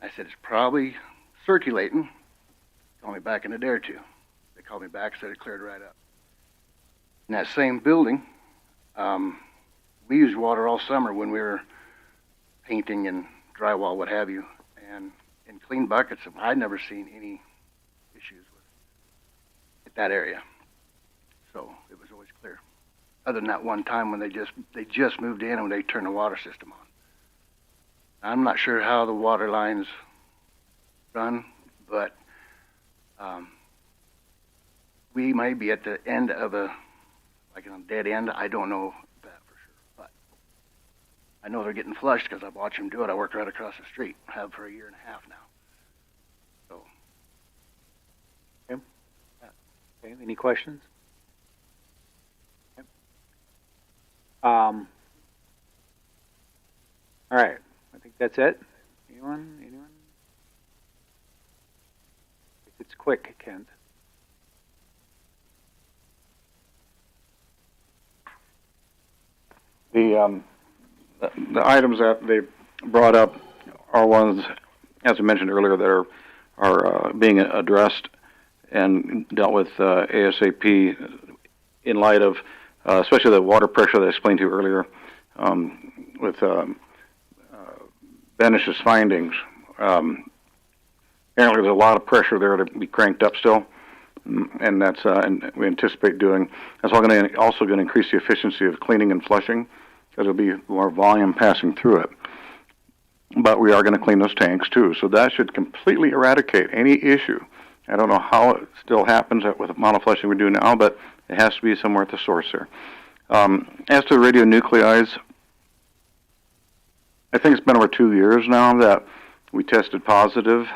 And I said, it's probably circulating. Call me back in a day or 2. They called me back, said it cleared right up. In that same building, we used water all summer when we were painting and drywall, what have you, and in clean buckets. I'd never seen any issues with that area, so it was always clear. other than that one time when they just moved in and they turned the water system on. I'm not sure how the water lines run, but we may be at the end of a dead end. I don't know that for sure, but I know they're getting flushed because I've watched them do it. I work right across the street. I have for a year and a half now. So. Okay. Okay. Any questions? Okay. All right. I think that's it. Anyone? It's quick, Kent. The items that they brought up are ones, as I mentioned earlier, that are being addressed and dealt with ASAP in light of, especially the water pressure that I explained to you earlier, with Benish's findings. Apparently, there's a lot of pressure there to be cranked up still, and that's and we anticipate doing. That's also going to increase the efficiency of cleaning and flushing, because there'll be more volume passing through it. But we are going to clean those tanks too, so that should completely eradicate any issue. I don't know how it still happens with the amount of flushing we do now, but it has to be somewhere at the source there. As to radionuclides, I think it's been over 2 years now that we tested positive,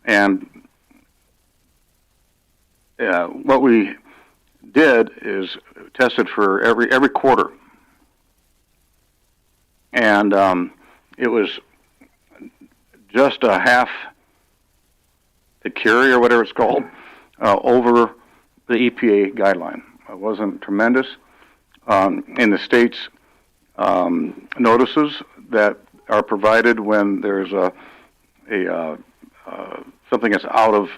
and what we did is tested for every quarter, and it was just a half the curie or whatever it's called over the EPA guideline. It wasn't tremendous. In the state's notices that are provided when there's something that's out of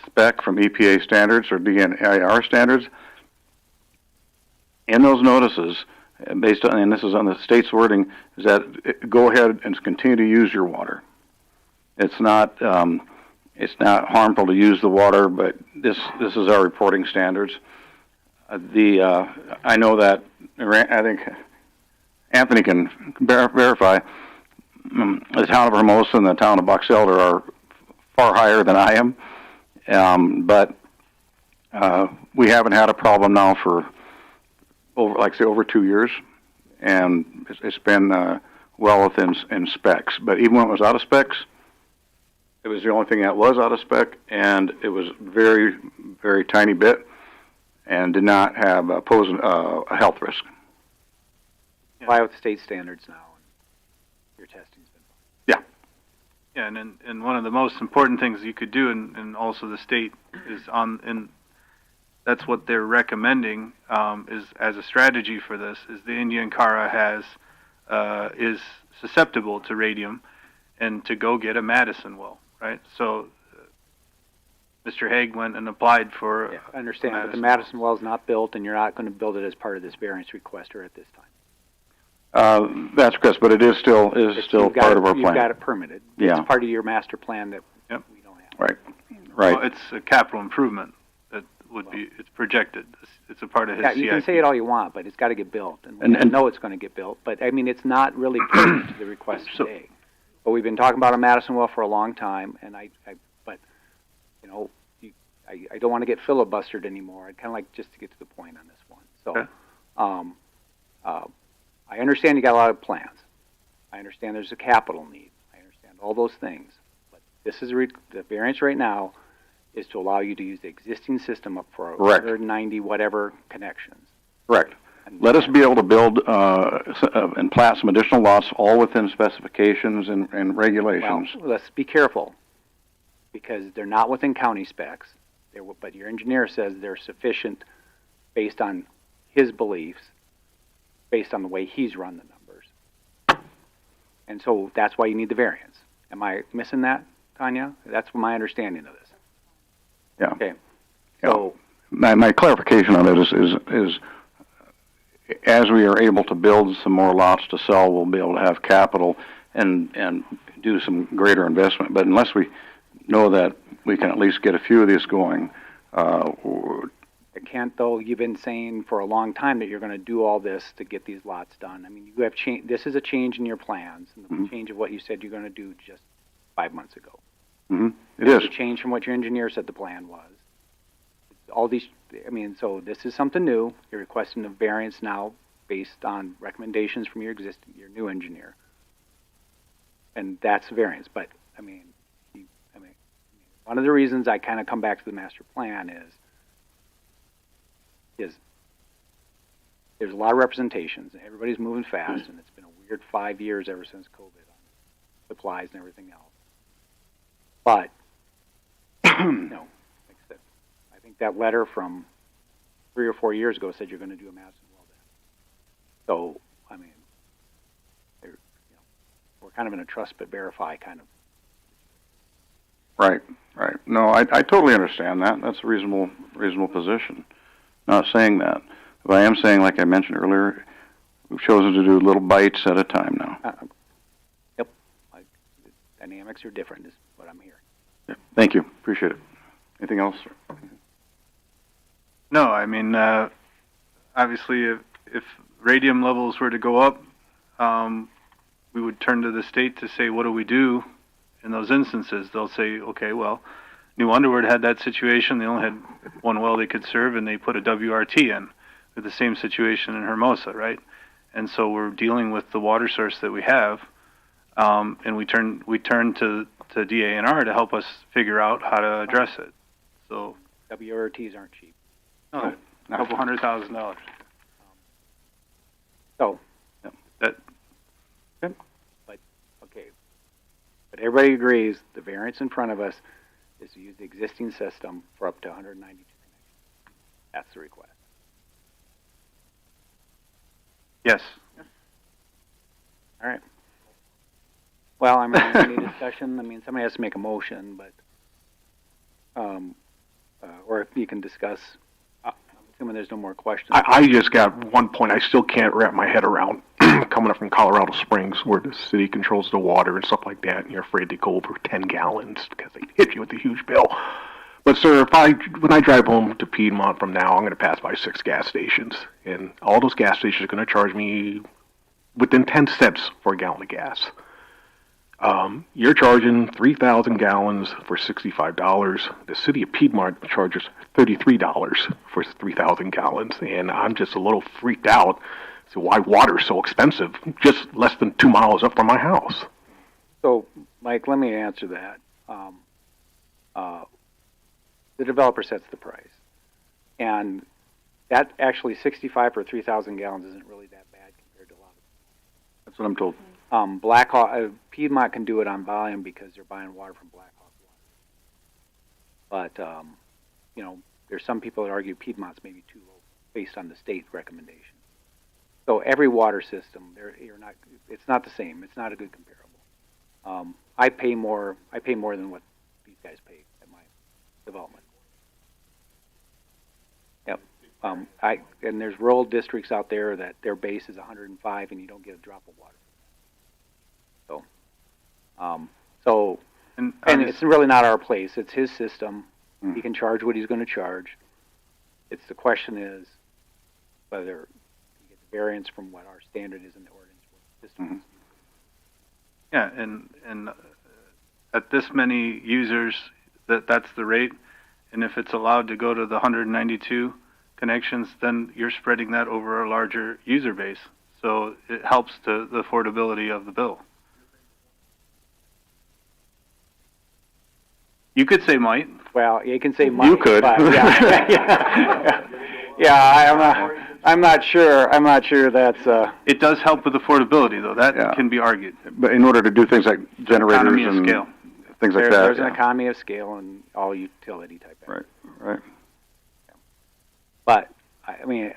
spec from EPA standards or DNIR standards, in those notices, based on, and this is on the state's wording, is that go ahead and continue to use your water. It's not harmful to use the water, but this is our reporting standards. I know that I think Anthony can verify. The town of Hermosa and the town of Box Elder are far higher than I am, but we haven't had a problem now for over 2 years, and it's been well within specs. But even when it was out of specs, it was the only thing that was out of spec, and it was very, very tiny bit, and did not have pose a health risk. Comply with state standards now. Your testing's been fine. Yeah, and one of the most important things you could do, and also the state is and that's what they're recommending, is as a strategy for this, is the Indian Kara is susceptible to radium, and to go get a Madison well, right? So Mr. Haig went and applied for. Yeah, I understand, but the Madison well is not built, and you're not going to build it as part of this variance request or at this time. That's correct, but it is still part of our plan. You've got it permitted. Yeah. It's part of your master plan that we don't have. Right. Well, it's a capital improvement that would be. It's projected. It's a part of his. Yeah, you can CIP. say it all you want, but it's got to get built, and I know it's going to get built. But I mean, it's not really pertinent to the request today. But we've been talking about a Madison well for a long time, and but you know, I don't want to get filibustered anymore. I'd kind of like just to get to the point on this one. So, I understand you got a lot of plans. I understand there's a capital need. I understand all those things. But this is the variance right now is to allow you to use the existing system up for 190 whatever connections. Correct. Let us be able to build and plat some additional lots, all within specifications and regulations. Well, let's be careful, because they're not within county specs. But your engineer says they're sufficient based on his beliefs, based on the way he's run the numbers. And so that's why you need the variance. Am I missing that, Tanya? That's my understanding of this. Yeah. Okay. So my clarification on it is as we are able to build some more lots to sell, we'll be able to have capital and do some greater investment. But unless we know that we can at least get a few of these going, Kent, though, you've been saying for a long time that you're going to do all this to get these lots done. I mean, you have this is a change in your plans, and the change of what you said you're going to do just 5 months ago. It is. A change from what your engineer said the plan was. All these, I mean, so this is something new. You're requesting a variance now based on recommendations from your new engineer. And that's a variance, but, I mean, one of the reasons I kind of come back to the master plan is there's a lot of representations, and everybody's moving fast, and it's been a weird 5 years ever since COVID on supplies and everything else. But, no, like I said, I think that letter from 3 or 4 years ago said you're going to do a massive well done. So, I mean, we're kind of in a trust but verify kind of. Right. No, I totally understand that. That's a reasonable position. Not saying that. But I am saying, like I mentioned earlier, we've chosen to do little bites at a time now. Yep. The dynamics are different is what I'm hearing. Yeah. Thank you. Appreciate it. Anything else? No, I mean, obviously, if radium levels were to go up, we would turn to the state to say, what do we do in those instances? They'll say, okay, well, New Underwood had that situation. They only had one well they could serve, and they put a WRT in. With the same situation in Hermosa, right? And so we're dealing with the water source that we have, and we turn to DANR to help us figure out how to address it. So WRTs aren't cheap. No, a couple $100,000. So that. But okay, but everybody agrees the variance in front of us is to use the existing system for up to 192 connections. That's the request. Yes. All right. Well, I mean, any discussion? I mean, somebody has to make a motion, but, or if you can discuss, I'm assuming there's no more questions. I just got one point I still can't wrap my head around. Coming up from Colorado Springs, where the city controls the water and stuff like that, and you're afraid to go over 10 gallons because they hit you with a huge bill. But sir, when I drive home to Piedmont from now, I'm going to pass by 6 gas stations, and all those gas stations are going to charge me within 10 cents for a gallon of gas. You're charging 3,000 gallons for $65. The city of Piedmont charges $33 for 3,000 gallons, and I'm just a little freaked out. So why water's so expensive, just less than 2 miles up from my house? So, Mike, let me answer that. The developer sets the price, and that actually 65 for 3,000 gallons isn't really that bad compared to a lot of. That's what I'm told. Piedmont can do it on volume because they're buying water from Blackhawk Water. But there's some people that argue Piedmont's maybe too low based on the state recommendation. So every water system, it's not the same. It's not a good comparable. I pay more than what these guys pay at my development. Yep. And there's rural districts out there that their base is 105 and you don't get a drop of water. And it's really not our place. It's his system. He can charge what he's going to charge. It's the question is whether you get the variance from what our standard is in the ordinance system. Yeah, and at this many users, that's the rate. And if it's allowed to go to the 192 connections, then you're spreading that over a larger user base. So it helps the affordability of the bill. You could say might. Well, you can say might. You could. But I'm not sure. I'm not sure that's. It does help with affordability, though. That can be argued. But in order to do things like generators Economy of and scale. things like that. There's an economy of scale and all utility type. Right. But I mean,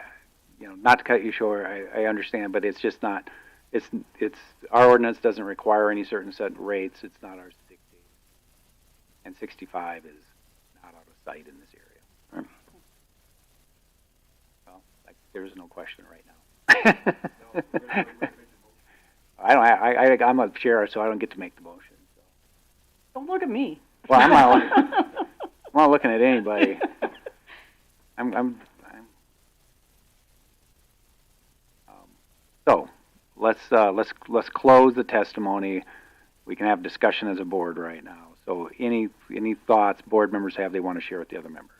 not to cut you short, I understand, but it's just not. It's our ordinance doesn't require any certain set rates. It's not ours to dictate. And 65 is not out of sight in this area. Right. Well, there is no question right now. I'm a chair, so I don't get to make the motion. So. Don't look at me. Well, I'm not looking at anybody. I'm So, let's close the testimony. We can have discussion as a board right now. So any thoughts board members have they want to share with the other members?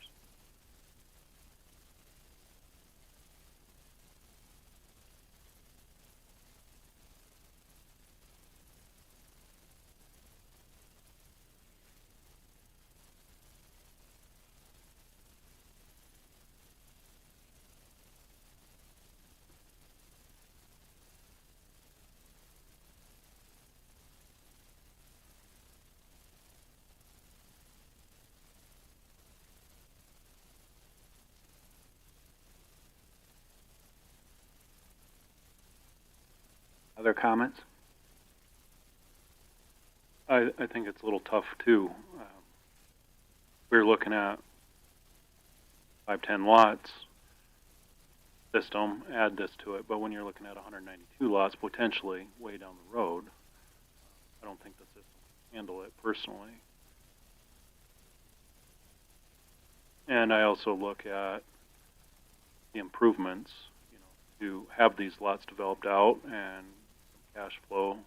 Other comments? I think it's a little tough too. We're looking at 510 lots system, add this to it, but when you're looking at 192 lots potentially way down the road, I don't think the system can handle it personally. And I also look at the improvements, to have these lots developed out and cash flow or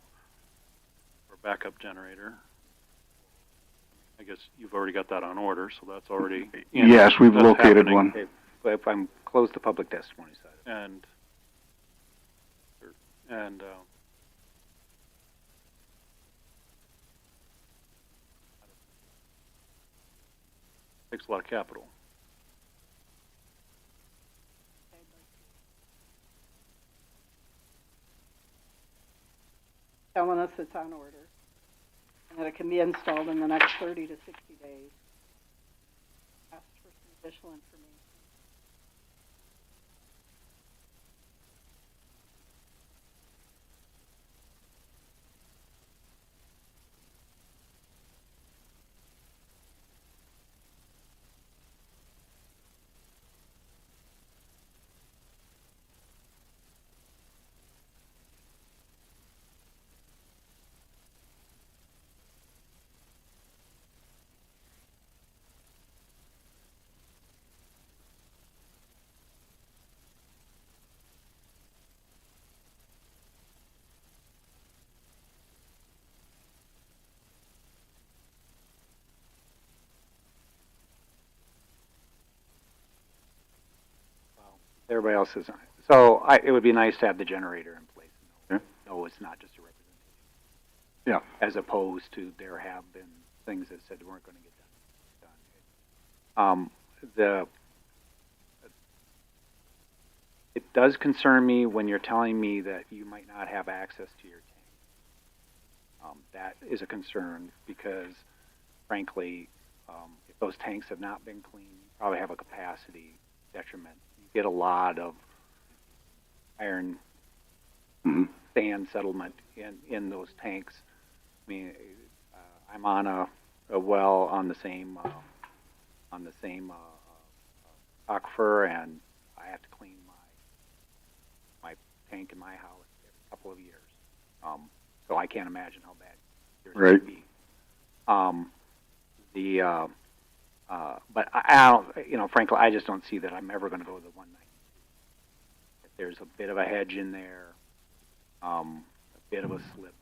backup generator. I guess you've already got that on order, so that's already Yes, we've located happening. one. Okay, but if I'm close the public testimony side. And takes a lot of capital. Telling us it's on order and that it can be installed in the next 30 to 60 days. Asked for some additional information. Everybody else is on it. So it would be nice to have the generator in place. No, it's not just a representation. Yeah. As opposed to there have been things that said weren't going to get done. It does concern me when you're telling me that you might not have access to your tank. That is a concern because, frankly, if those tanks have not been cleaned, you probably have a capacity detriment. You get a lot of iron sand settlement in those tanks. I mean, I'm on a well on the same aquifer, and I have to clean my tank in my house every couple of years. So I can't imagine how bad yours would be. But I don't, frankly, I just don't see that I'm ever going to go to the 190. If there's a bit of a hedge in there, a bit of a slip,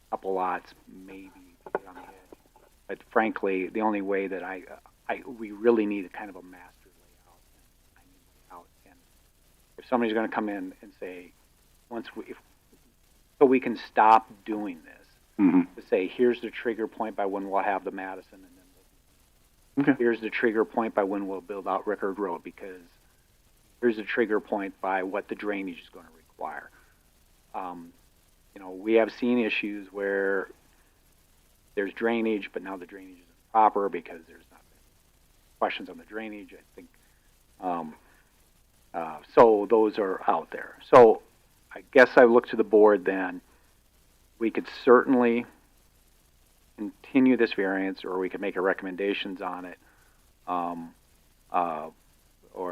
a couple lots maybe on the edge. But frankly, the only way that we really need kind of a master layout. And if somebody's going to come in and say, so we can stop doing this, to say, here's the trigger point by when we'll have the Madison, and then here's the trigger point by when we'll build out Rickard Road, because here's the trigger point by what the drainage is going to require. We have seen issues where there's drainage, but now the drainage isn't proper because there's not questions on the drainage. I think so. Those are out there. So I guess I look to the board then. We could certainly continue this variance, or we could make a recommendations on it, or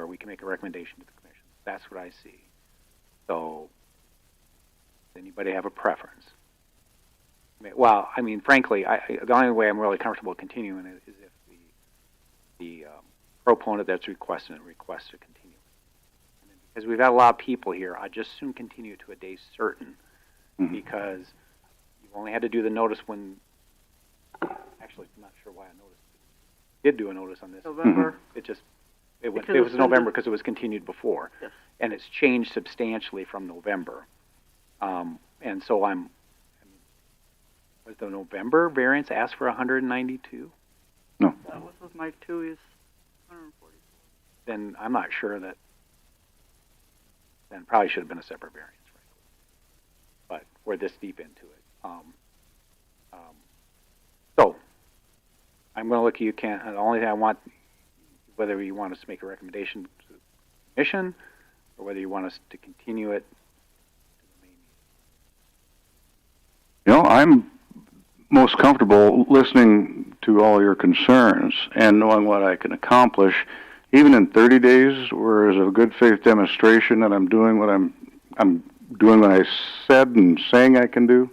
we can make a recommendation to the commission. That's what I see. So, does anybody have a preference? Frankly, the only way I'm really comfortable continuing it is if the proponent that's requests to continue. And then because we've got a lot of people here, I'd just soon continue to a day certain, because you've only had to do the notice when, actually, I'm not sure why I did do a notice on this. November. It was Because November because it was continued before. Yes. And it's changed substantially from November. And so was the November variance asked for 192? That was with Mike too, he's 140. Then I'm not sure that, then probably should have been a separate variance, frankly. But we're this deep into it. So, I'm going to look at you, Ken. The only thing I want, whether you want us to make a recommendation to the commission, or whether you want us to continue it. You know, I'm most comfortable listening to all your concerns and knowing what I can accomplish, even in 30 days, where there's a good faith demonstration that I'm doing what I'm doing what I said and saying I can do.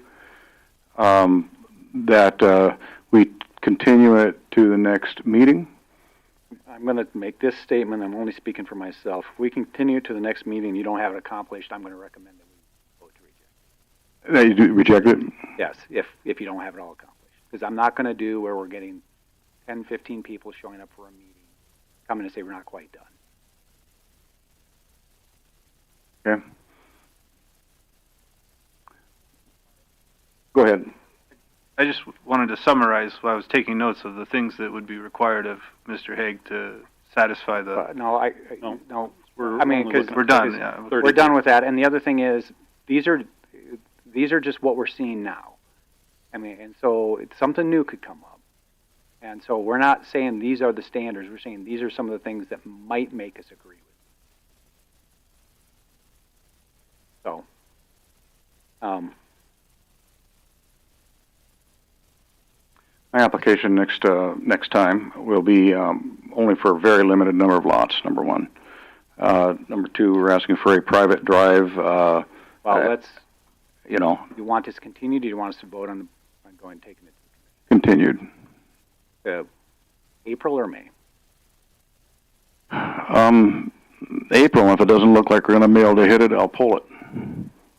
That we continue it to the next meeting. I'm going to make this statement. I'm only speaking for myself. If we continue to the next meeting, you don't have it accomplished, I'm going to recommend that we vote to reject. That you do reject it? Yes, if you don't have it all accomplished. Because I'm not going to do where we're getting 10, 15 people showing up for a meeting, coming and say we're not quite done. Okay. Go ahead. I just wanted to summarize while I was taking notes of the things that would be required of Mr. Hague to satisfy the. No, I mean, because we're done. Yeah, we're done with that. And the other thing is, these are just what we're seeing now. I mean, and so something new could come up. And so we're not saying these are the standards. We're saying these are some of the things that might make us agree with. So, my application next time will be only for a very limited number of lots. Number one. Number two, we're asking for a private drive. Well, let's. You know. You want this continued? Or do you want us to vote on going and taking it? Continued. April or May? April. If it doesn't look like we're going to be able to hit it, I'll pull it.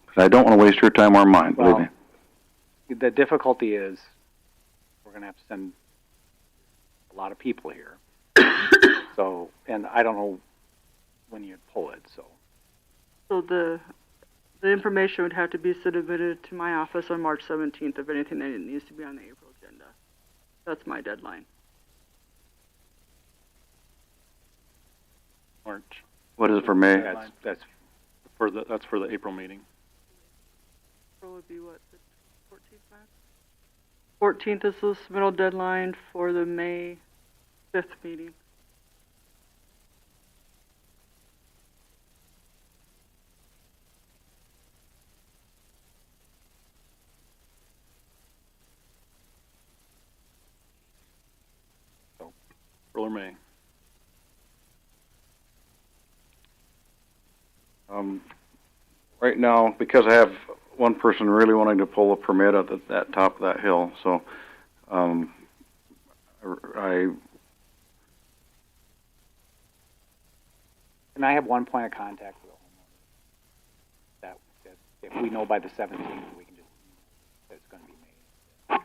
Because I don't want to waste your time or mine. Believe me. The difficulty is we're going to have to send a lot of people here. So, and I don't know when you'd pull it. So the information would have to be submitted to my office on March 17th of anything that needs to be on the April agenda. That's my deadline. March. What is it for May? That's for the April meeting. April would be what, the 14th, Matt? 14th is the submittal deadline for the May 5th meeting. April or May. Right now, because I have one person really wanting to pull a permit at that top of that hill, so and I have one point of contact with the homeowner. That if we know by the 17th, we can just that it's going to be made.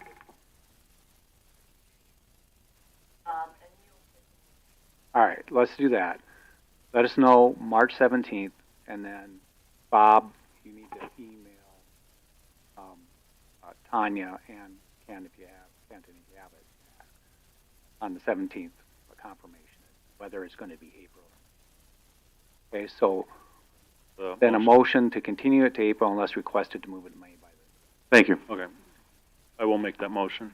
All right, let's do that. Let us know March 17th, and then Bob, you need to email Tanya and Ken if you have it on the 17th, a confirmation whether it's going to be April. Okay, so then a motion to continue it to April unless requested to move it to May by then. Thank you. Okay. I will make that motion.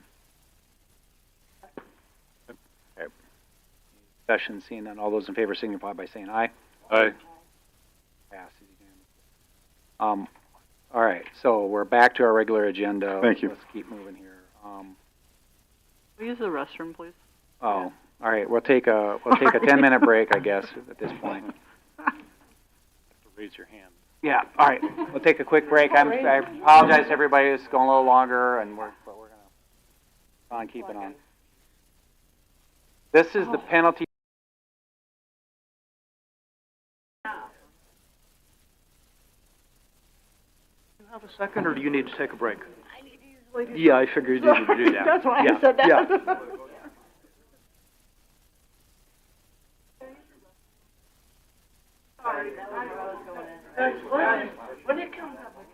Okay. Discussion, seeing none, all those in favor signify by saying aye. Aye. Passes unanimously. All right, so we're back to our regular agenda. Thank you. Let's keep moving here. Will you use the restroom, please? Oh, all right. We'll take a 10-minute break, I guess, at this point. Raise your hand. Yeah. All right. We'll take a quick break. I apologize to everybody. It's going a little longer, and we're gonna keep it on. This is the penalty. you have a second, or do you need to take a break? Yeah, I figured you needed to do that. That's why Yeah, I said that. yeah. When it comes up again.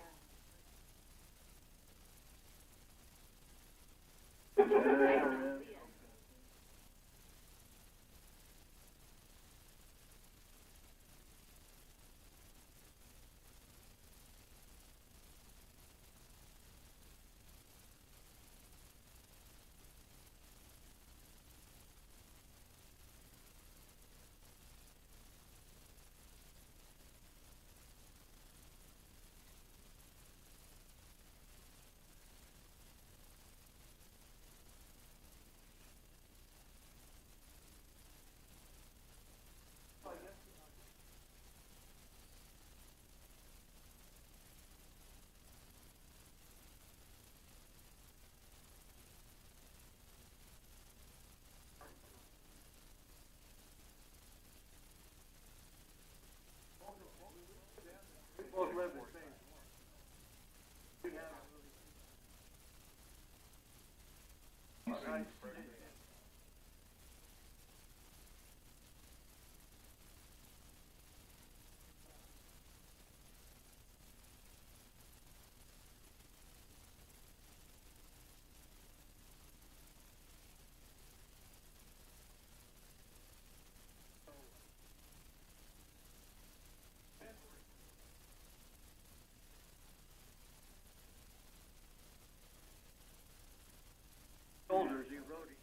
Shoulders, you roadie.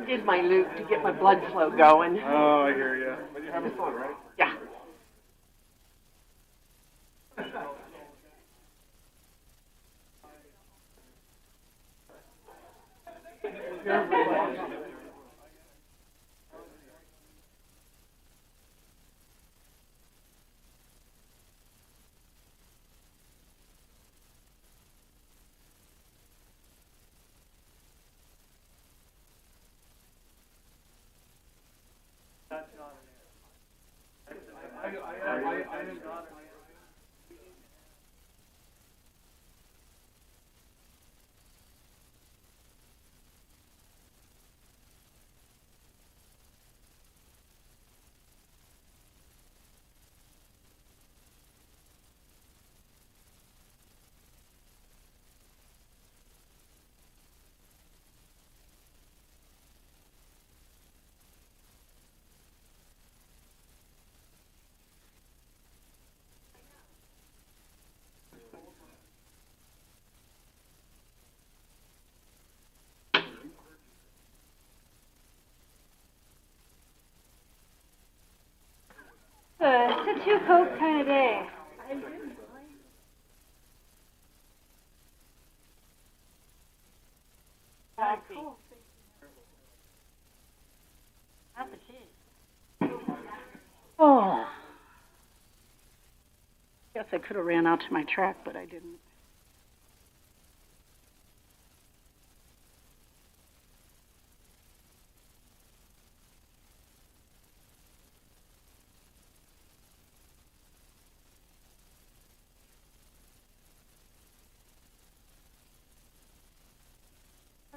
Did my loop to get my blood flow going. Oh, I hear you. But you're having fun, right? Yeah. It's a two-coat kind of day. Cool. Not the cheese. Oh. Guess I could have ran out to my truck, but I didn't.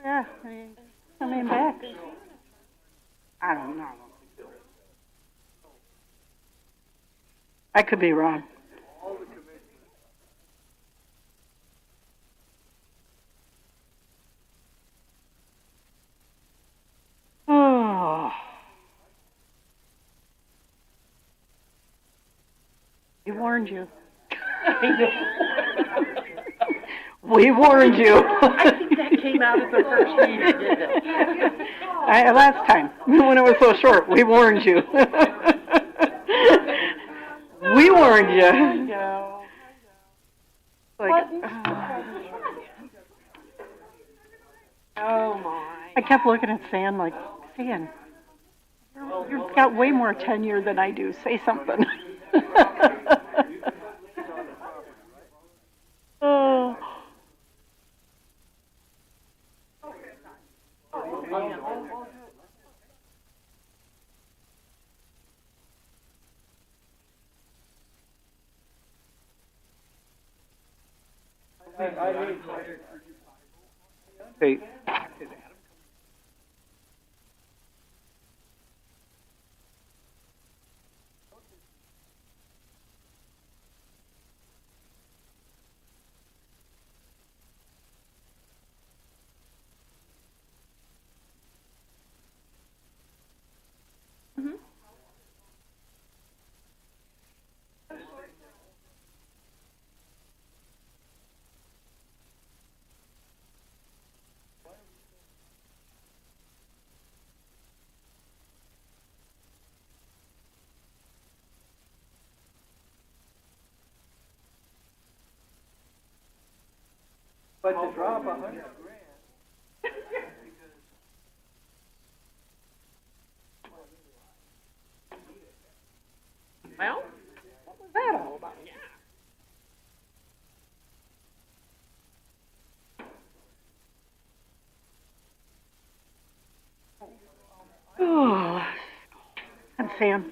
Yeah, coming back. I don't know. I could be wrong. Oh. We warned you. We warned you. I think that came out of the first meeting, didn't it? Last time, when it was so short, we warned you. We warned you. Like, Oh my. I kept looking at San like, San, you've got way more tenure than I do. Say something. Oh. Hey, But to drop $100,000. Well, what was that all about? Oh. And Sam.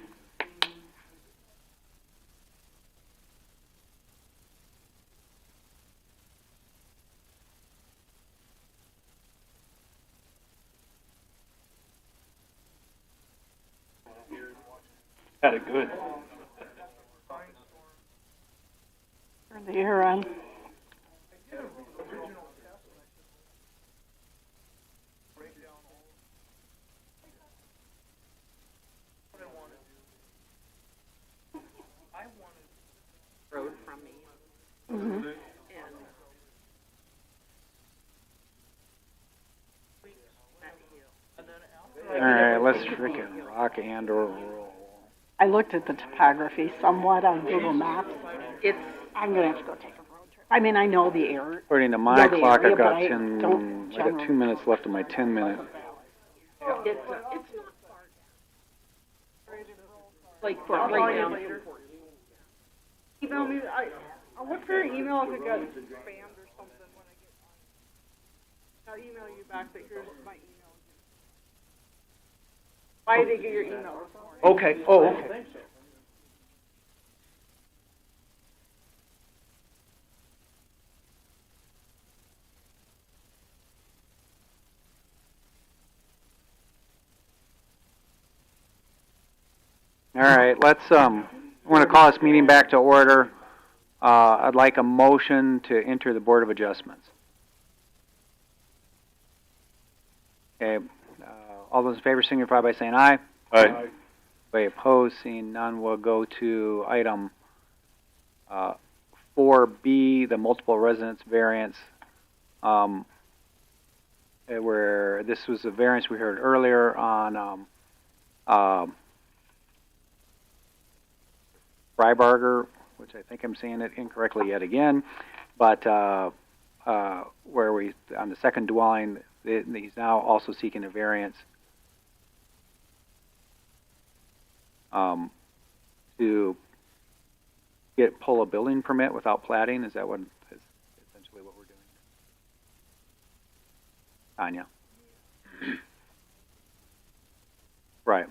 Had it good. Turn the air on. Road from me. Mm-hmm. And all right, let's freaking rock and or roll. I looked at the topography somewhat on Google Maps. I'm gonna have to go take a road trip. I mean, I know the area. According to my the clock, area, I've got but I 10. don't I got 2 generally- minutes left of my 10-minute. it's not far down. Like, I'll right call you down. later. Email me, I'll look for your email if it got spammed or something when I get on. I'll email you back, but here's my email. Why did you get your email this morning? Okay, oh, okay. All right, let's, I want to call this meeting back to order. I'd like a motion to enter the Board of Adjustments. Okay, all those in favor signify by saying aye. Aye. By opposed, seeing none, we'll go to item 4B, the multiple residence variance. Where this was a variance we heard earlier on Freibarger, which I think I'm saying it incorrectly yet again, but where we, on the second dwelling, he's now also seeking a variance to pull a building permit without platting. Is that what is essentially what we're doing? Tanya. Right.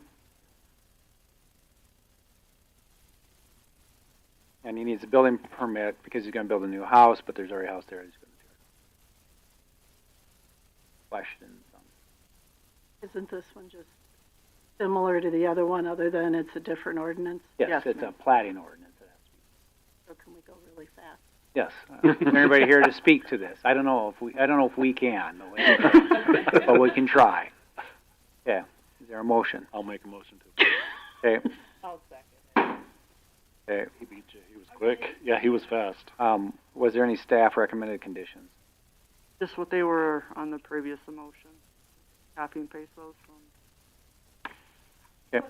And he needs a building permit because he's going to build a new house, but there's already a house there. He's going to tear it. Questions? Isn't this one just similar to the other one, other than it's a different ordinance? Yes, it's a platting ordinance. So can we go really fast? Yes. Is anybody here to speak to this? I don't know if we can, but we can try. Yeah. Is there a motion? I'll make a motion to. Okay. I'll second. Okay. He beat you. He was quick. Yeah, he was fast. Was there any staff recommended conditions? Just what they were on the previous motion. Copy and paste those from. Okay.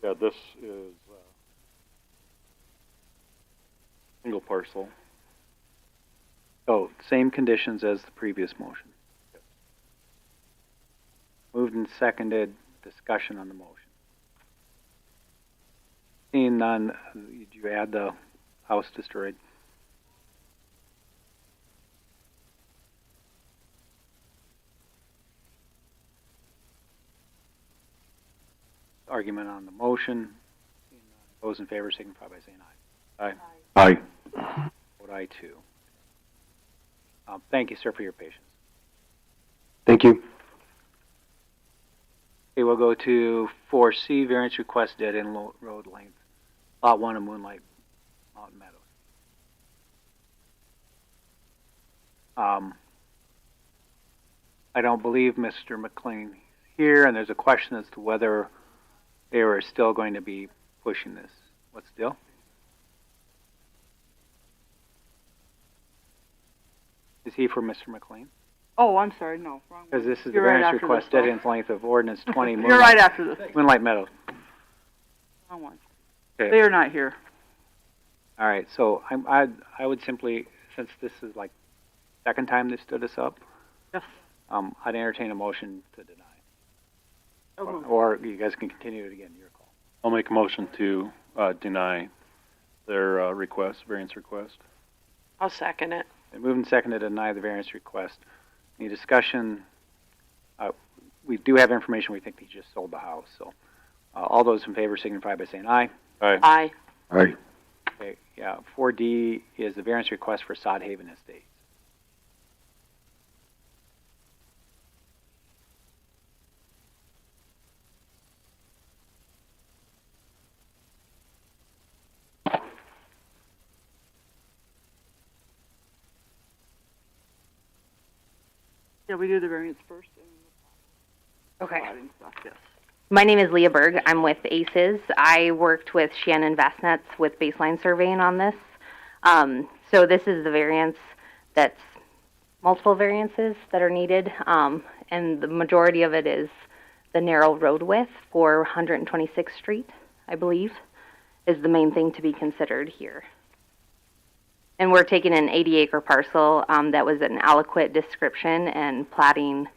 Yeah, this is single parcel. So, same conditions as the previous motion. Moved and seconded, discussion on the motion. Seeing none, did you add the house destroyed? Argument on the motion. Those in favor signify by saying aye. Aye. Vote aye too. Thank you, sir, for your patience. Thank you. Okay, we'll go to 4C, variance request, dead end road length, Lot 1 of Moonlight Mountain Meadows. I don't believe Mr. McLean is here, and there's a question as to whether they were still going to be pushing this. What still? Is he for Mr. McLean? Oh, I'm sorry, no, wrong. Because this is You're the right variance after request, this, dead though. end length of ordinance 20 You're right after this. Moonlight Meadows. Wrong one. Okay. They are not here. All right, so I would simply, since this is like second time they stood us up, Yes. I'd entertain a motion to deny. Oh, Or you guys can continue it again, your call. I'll make a motion to deny their request, variance request. I'll second it. And moved and seconded to deny the variance request. Any discussion? We do have information, we think he just sold the house, so all those in favor signify by saying aye. Aye. Aye. Aye. Okay, yeah, 4D is the variance request for Sod Haven Estates. Yeah, we do the variance first. Okay. Adding stuff, yes. My name is Leah Berg. I'm with ACES. I worked with Shannon Vastnets with baseline surveying on this. So this is the variance that's multiple variances that are needed, and the majority of it is the narrow road width for 126th Street, I believe, is the main thing to be considered here. And we're taking an 80-acre parcel that was an aliquot description and platting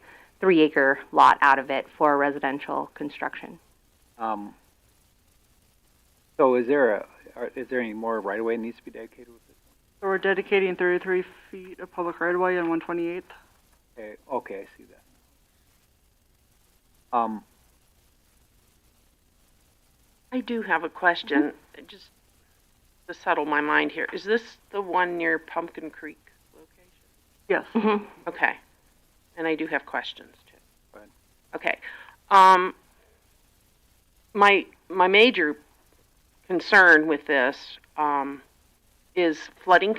3-acre lot out of it for residential construction. So is there any more right-of-way that needs to be dedicated with this? So we're dedicating 33 feet of public right-of-way on 128th. Okay, I see that. I do have a question, just to settle my mind here. Is this the one near Pumpkin Creek location? Yes. Mm-hmm. Okay. And I do have questions, too. Go ahead. Okay. My major concern with this is flooding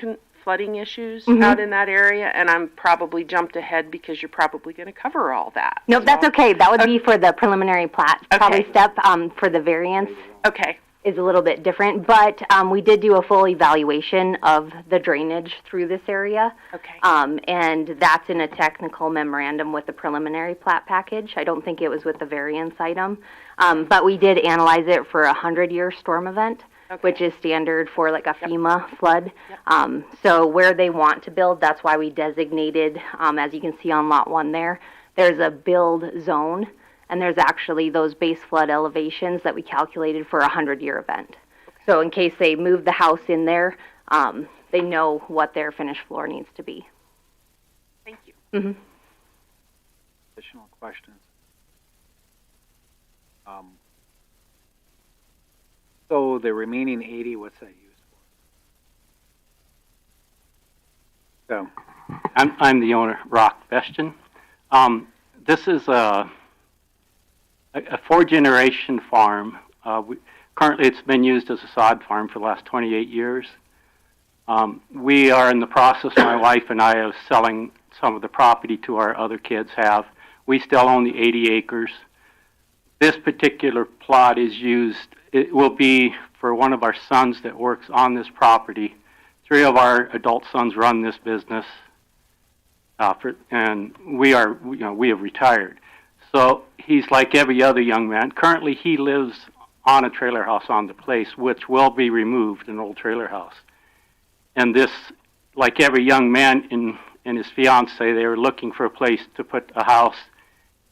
issues Mhm. out in that area, and I'm probably jumped ahead because you're probably going to cover all that. Nope, that's okay. That would be for the preliminary plat. Probably Okay. step for the variance Okay. is a little bit different, but we did do a full evaluation of the drainage through this area. Okay. And that's in a technical memorandum with the preliminary plat package. I don't think it was with the variance item. But we did analyze it for a 100-year storm event, which is standard for like a FEMA flood. So where they want to build, that's why we designated, as you can see on lot 1 there, there's a build zone, and there's actually those base flood elevations that we calculated for a 100-year event. So in case they move the house in there, they know what their finished floor needs to be. Thank you. Mm-hmm. Additional questions? So the remaining 80, what's that used for? So, I'm the owner, Rock Vestian. This is a 4-generation farm. Currently, it's been used as a sod farm for the last 28 years. We are in the process, my wife and I, of selling some of the property to our other kids have. We still own the 80 acres. This particular plot is used, it will be for one of our sons that works on this property. 3 of our adult sons run this business, and we have retired. So he's like every other young man. Currently, he lives on a trailer house on the place, which will be removed, an old trailer house. And this, like every young man and his fiance, they were looking for a place to put a house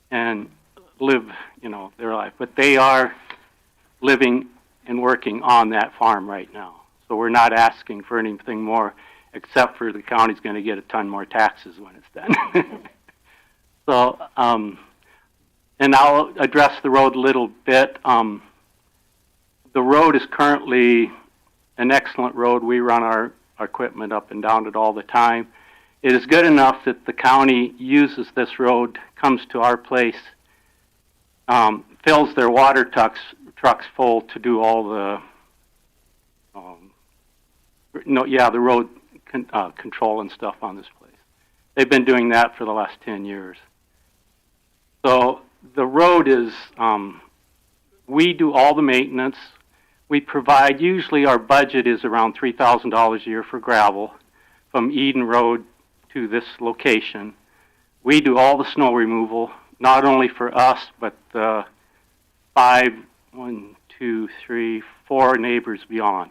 and live, their life. But they are living and working on that farm right now. So we're not asking for anything more, except for the county's going to get a ton more taxes when it's done. So, and I'll address the road a little bit. The road is currently an excellent road. We run our equipment up and down it all the time. It is good enough that the county uses this road, comes to our place, fills their water trucks full to do all the, the road control and stuff on this place. They've been doing that for the last 10 years. So the road is, we do all the maintenance. We provide, usually our budget is around $3,000 a year for gravel from Eden Road to this location. We do all the snow removal, not only for us, but the 4 neighbors beyond.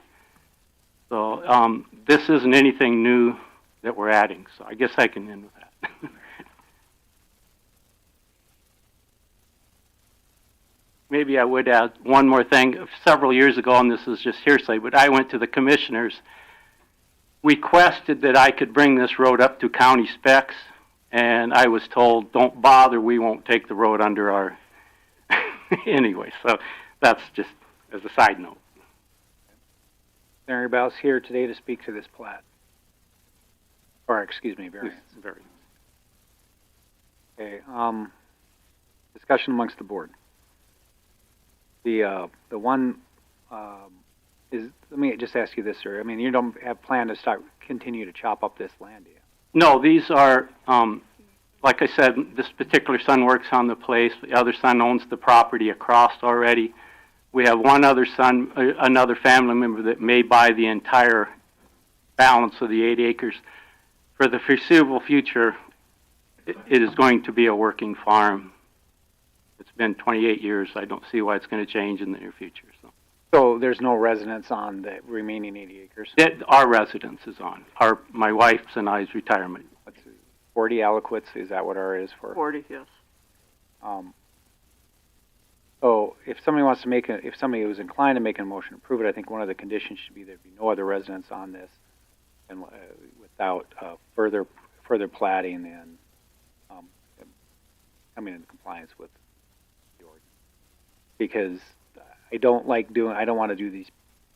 So this isn't anything new that we're adding. So I guess I can end with that. Maybe I would add one more thing. Several years ago, and this is just hearsay, but I went to the commissioners, requested that I could bring this road up to county specs, and I was told, don't bother, we won't take the road under our... Anyway, so that's just as a side note. Is there anybody else here today to speak to this plat? Or, excuse me, variance. Okay, discussion amongst the board. The one is, let me just ask you this, sir. I mean, you don't have plan to continue to chop up this land, do you? No, these are, like I said, this particular son works on the place. The other son owns the property across already. We have one other son, another family member that may buy the entire balance of the 8 acres. For the foreseeable future, it is going to be a working farm. It's been 28 years. I don't see why it's going to change in the near future. So there's no residence on the remaining 80 acres? Our residence is on. My wife's and I's retirement. What's it, 40 aliquots, is that what R is for? 40, yes. So if somebody wants to if somebody was inclined to make a motion to approve it, I think one of the conditions should be there be no other residence on this, and without further platting and coming into compliance with the ordinance. Because I don't want to do these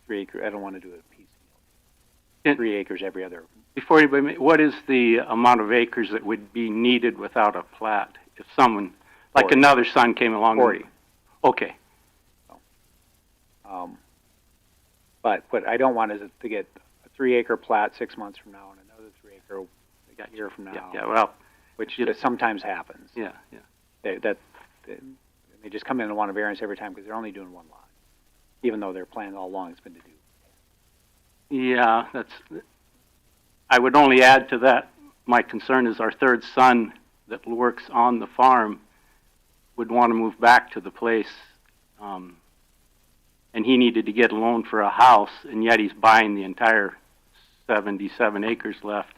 3 acre. I don't want to do it piecemeal. 3 acres every other. Before anybody, what is the amount of acres that would be needed without a plat if someone, 40. Like another son, came along? 40. Okay. But what I don't want is to get a 3 acre plat 6 months from now and another 3 acre a year from now. Yeah, well, which sometimes happens. Yeah. They just come in and want a variance every time because they're only doing one lot, even though their plan all along has been to do. Yeah, I would only add to that, my concern is our third son that works on the farm would want to move back to the place, and he needed to get a loan for a house, and yet he's buying the entire 77 acres left.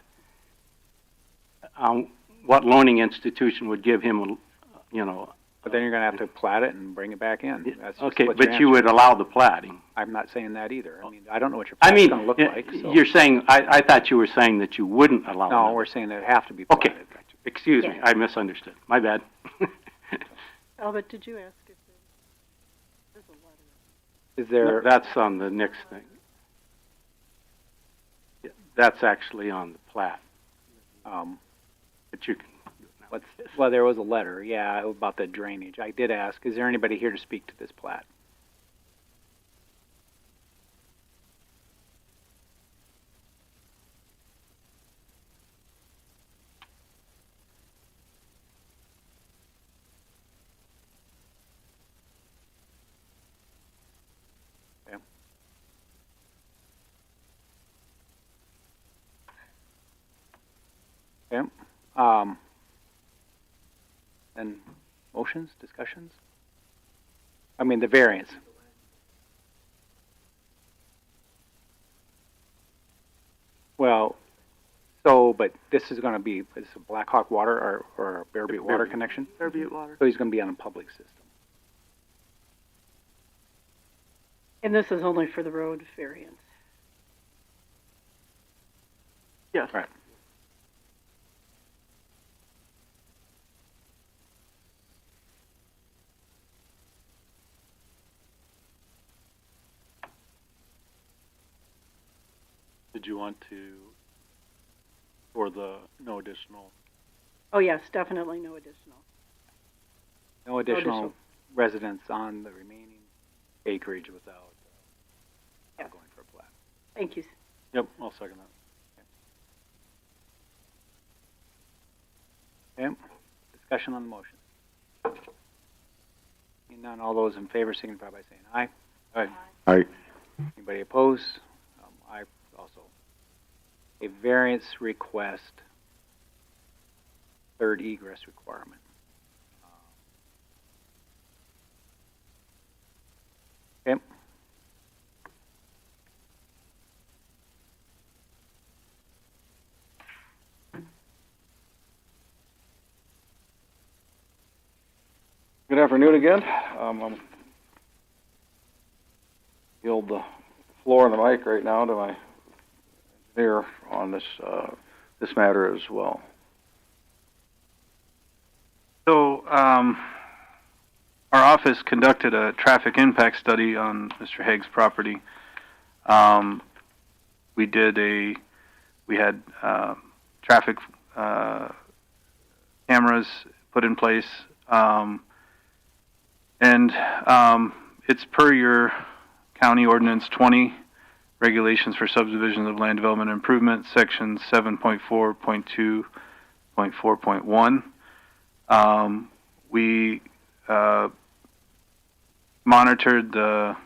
What loaning institution would give him, But then you're going to have to plat it and bring it back in. That's okay, but you would allow the platting. I'm not saying that either. I mean, I don't know what your plat's going to look like. So. You're saying, I thought you were saying that you wouldn't allow it. No, we're saying that it have to be platted. Okay, excuse me, I misunderstood. My bad. Albert, did you ask if there's a letter? Is there? No, that's on the next thing. Yeah, that's actually on the plat. But you can. Well, there was a letter, yeah, about the drainage. I did ask, is there anybody here to speak to this plat? Okay. And motions, discussions? I mean, the variance. Well, so, but this is gonna be, is a Black Hawk Water or Bear Butte Water connection? Bear Butte Water. So he's gonna be on a public system. And this is only for the road variance. Yes. Right. Did you want to, for the no additional? Oh, yes, definitely no additional. No additional residents on the remaining acreage without Yes. going for a plat. Thank you. Yep, I'll second that. Okay, discussion on the motion. Seeing none, all those in favor signify by saying aye. Aye. Aye. Anybody opposed? Aye also. A variance request, third egress requirement. Okay. Good afternoon again. I'm yield the floor and the mic right now to my engineer on this matter as well. So, our office conducted a traffic impact study on Mr. Haig's property. We had traffic cameras put in place, and it's per your County Ordinance 20, Regulations for Subdivisions of Land Development Improvement, Section 7.4.2.4.1. We monitored the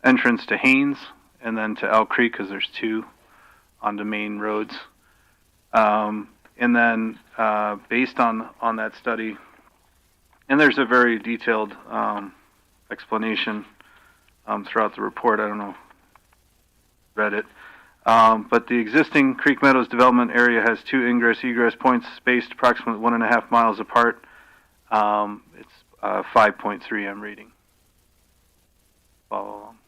entrance to Haynes and then to Elk Creek, because there's two on the main roads. And then based on that study, and there's a very detailed explanation throughout the report. I don't know if you read it. But the existing Creek Meadows development area has two ingress-egress points spaced approximately 1.5 miles apart. It's 5.3 I'm reading. Follow along.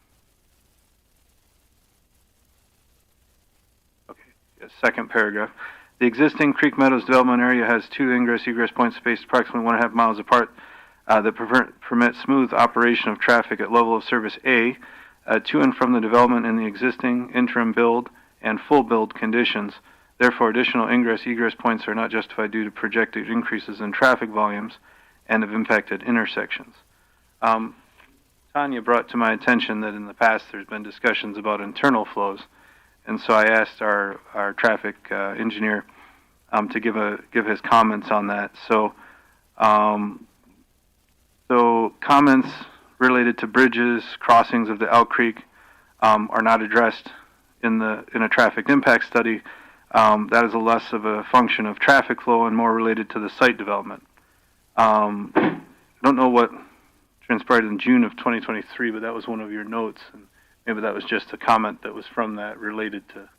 Okay, yeah, second paragraph. The existing Creek Meadows development area has two ingress-egress points spaced approximately 1.5 miles apart that permit smooth operation of traffic at level of service A to and from the development in the existing interim build and full build conditions. Therefore, additional ingress-egress points are not justified due to projected increases in traffic volumes and have impacted intersections. Tanya brought to my attention that in the past there's been discussions about internal flows, and so I asked our traffic engineer to give his comments on that. So comments related to bridges, crossings of the Elk Creek are not addressed in a traffic impact study. That is less of a function of traffic flow and more related to the site development. I don't know what transpired in June of 2023, but that was one of your notes, and maybe that was just a comment that was from that related to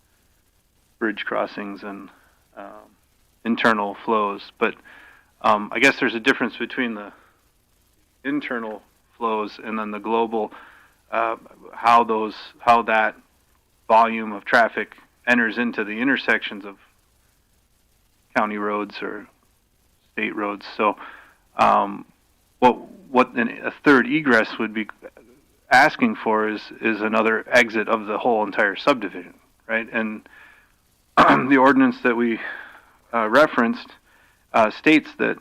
bridge crossings and internal flows. But I guess there's a difference between the internal flows and then the global, how that volume of traffic enters into the intersections of county roads or state roads. So what a third egress would be asking for is another exit of the whole entire subdivision, right? And the ordinance that we referenced states that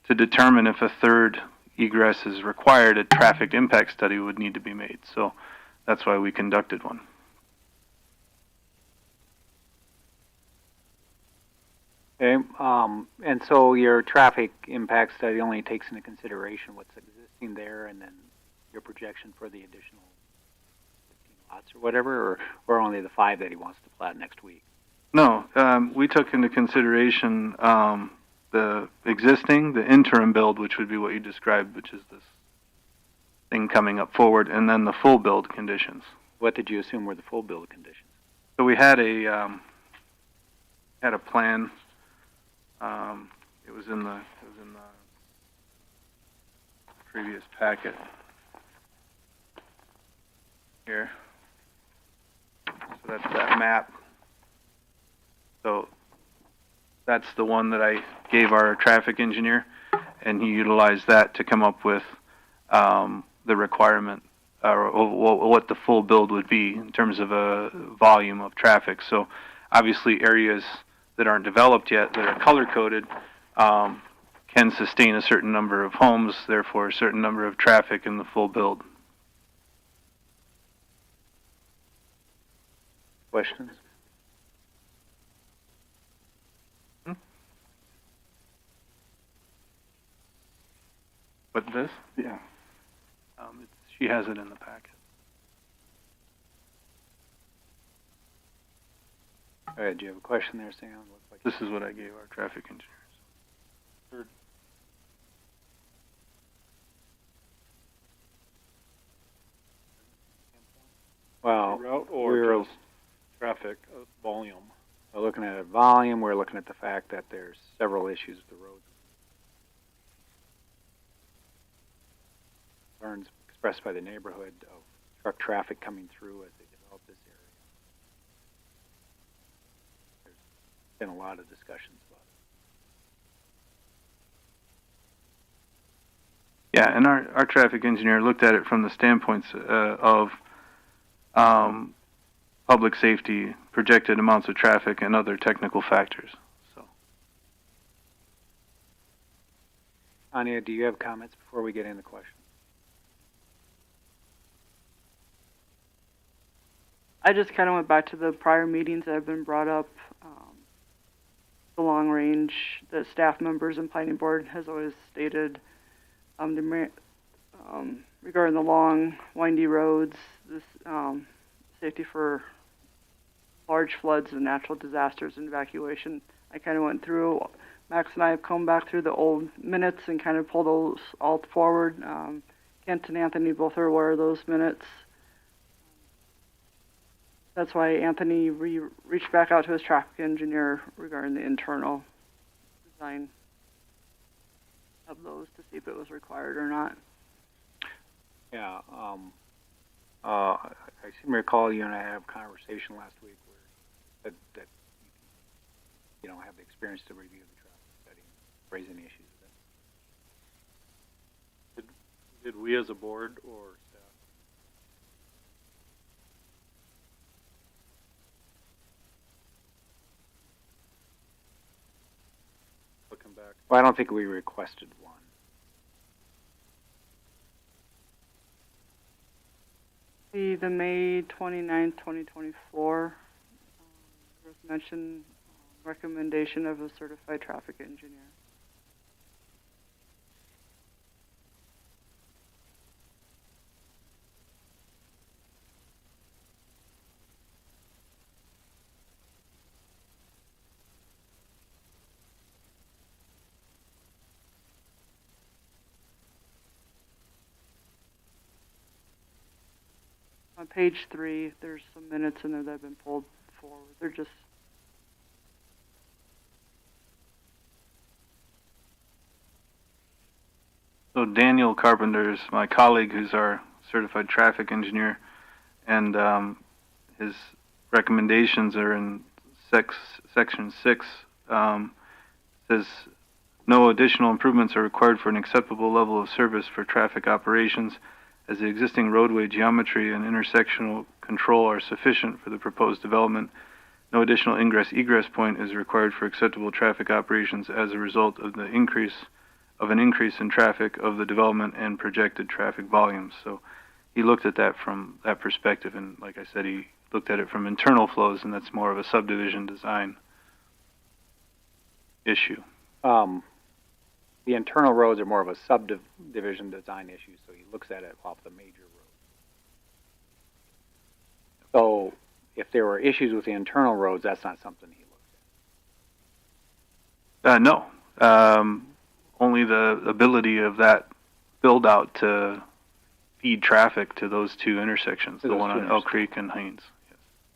to determine if a third egress is required, a traffic impact study would need to be made. So that's why we conducted one. Okay, and so your traffic impact study only takes into consideration what's existing there and then your projection for the additional 15 lots or whatever, or only the 5 that he wants to plat next week? No, we took into consideration the existing, the interim build, which would be what you described, which is this thing coming up forward, and then the full build conditions. What did you assume were the full build conditions? So we had a plan. It was in the previous packet here. So that's that map. So that's the one that I gave our traffic engineer, and he utilized that to come up with the requirement or what the full build would be in terms of a volume of traffic. So obviously areas that aren't developed yet, that are color-coded, can sustain a certain number of homes, therefore a certain number of traffic in the full build. Questions? What, this? Yeah. She has it in the packet. All right, do you have a question there, Sam? Looks like This is what I gave our traffic engineers. well, route or we're just traffic volume? looking at volume. We're looking at the fact that there's several issues with the roads. Concerns expressed by the neighborhood of truck traffic coming through as they develop this area. There's been a lot of discussions about it. Yeah, and our traffic engineer looked at it from the standpoints of public safety, projected amounts of traffic, and other technical factors. So, Anya, do you have comments before we get into questions? I just kind of went back to the prior meetings that have been brought up. The long range, the staff members and planning board has always stated regarding the long, windy roads, this safety for large floods and natural disasters and evacuation. I kind of went through, Max and I have come back through the old minutes and kind of pulled those all forward. Kent and Anthony both are aware of those minutes. That's why Anthony reached back out to his traffic engineer regarding the internal design of those to see if it was required or not. Yeah, I seem to recall you and I had a conversation last week where that you don't have the experience to review the traffic study, raise any issues with it. Did we as a board or staff? Looking back. Well, I don't think we requested one. The May 29th, 2024, there was mentioned recommendation of a certified traffic engineer. On page 3, there's some minutes in there that have been pulled forward. They're just So Daniel Carpenter is my colleague who's our certified traffic engineer, and his recommendations are in section 6. Says no additional improvements are required for an acceptable level of service for traffic operations, as the existing roadway geometry and intersectional control are sufficient for the proposed development. No additional ingress-egress point is required for acceptable traffic operations as a result of an increase in traffic of the development and projected traffic volumes. So he looked at that from that perspective, and like I said, he looked at it from internal flows, and that's more of a subdivision design issue. The internal roads are more of a subdivision design issue, so he looks at it off the major roads. So if there were issues with the internal roads, that's not something he looked at. No. Only the ability of that build out to feed traffic to those two intersections, the one on Elk Creek and Haynes.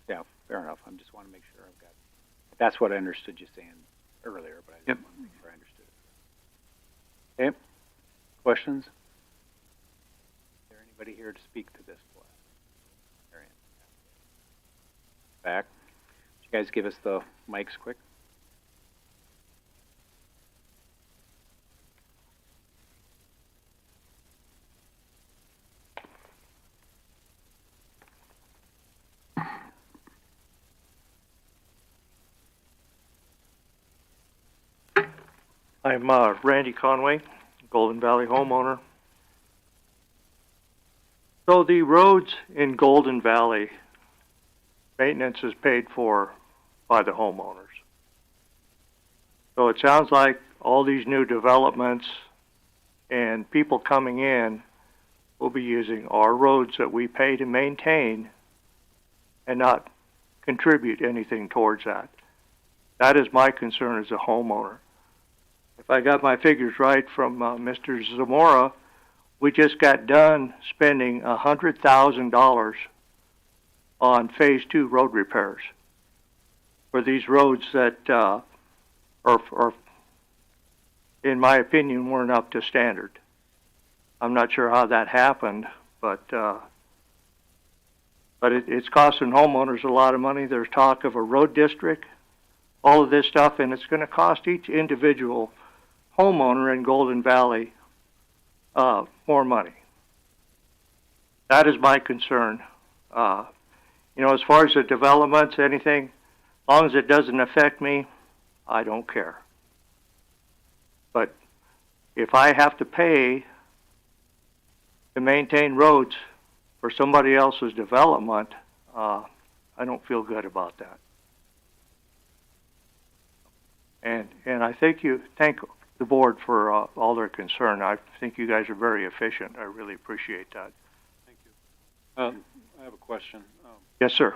Yeah, fair enough. I'm just That's what I understood you saying earlier, but I just want to make sure I understood it. Okay. Questions? Is there anybody here to speak to this? Back. Would you guys give us the mics quick? I'm Randy Conway, Golden Valley homeowner. So the roads in Golden Valley, maintenance is paid for by the homeowners. So it sounds like all these new developments and people coming in will be using our roads that we pay to maintain and not contribute anything towards that. That is my concern as a homeowner. If I got my figures right from Mr. Zamora, we just got done spending $100,000 on Phase 2 road repairs for these roads that are, in my opinion, weren't up to standard. I'm not sure how that happened, but it's costing homeowners a lot of money. There's talk of a road district, all of this stuff, and it's going to cost each individual homeowner in Golden Valley more money. That is my concern. You know, as far as the developments, anything, as long as it doesn't affect me, I don't care. But if I have to pay to maintain roads for somebody else's development, I don't feel good about that. And I thank the board for all their concern. I think you guys are very efficient. I really appreciate that. Thank you. I have a question. Yes, sir.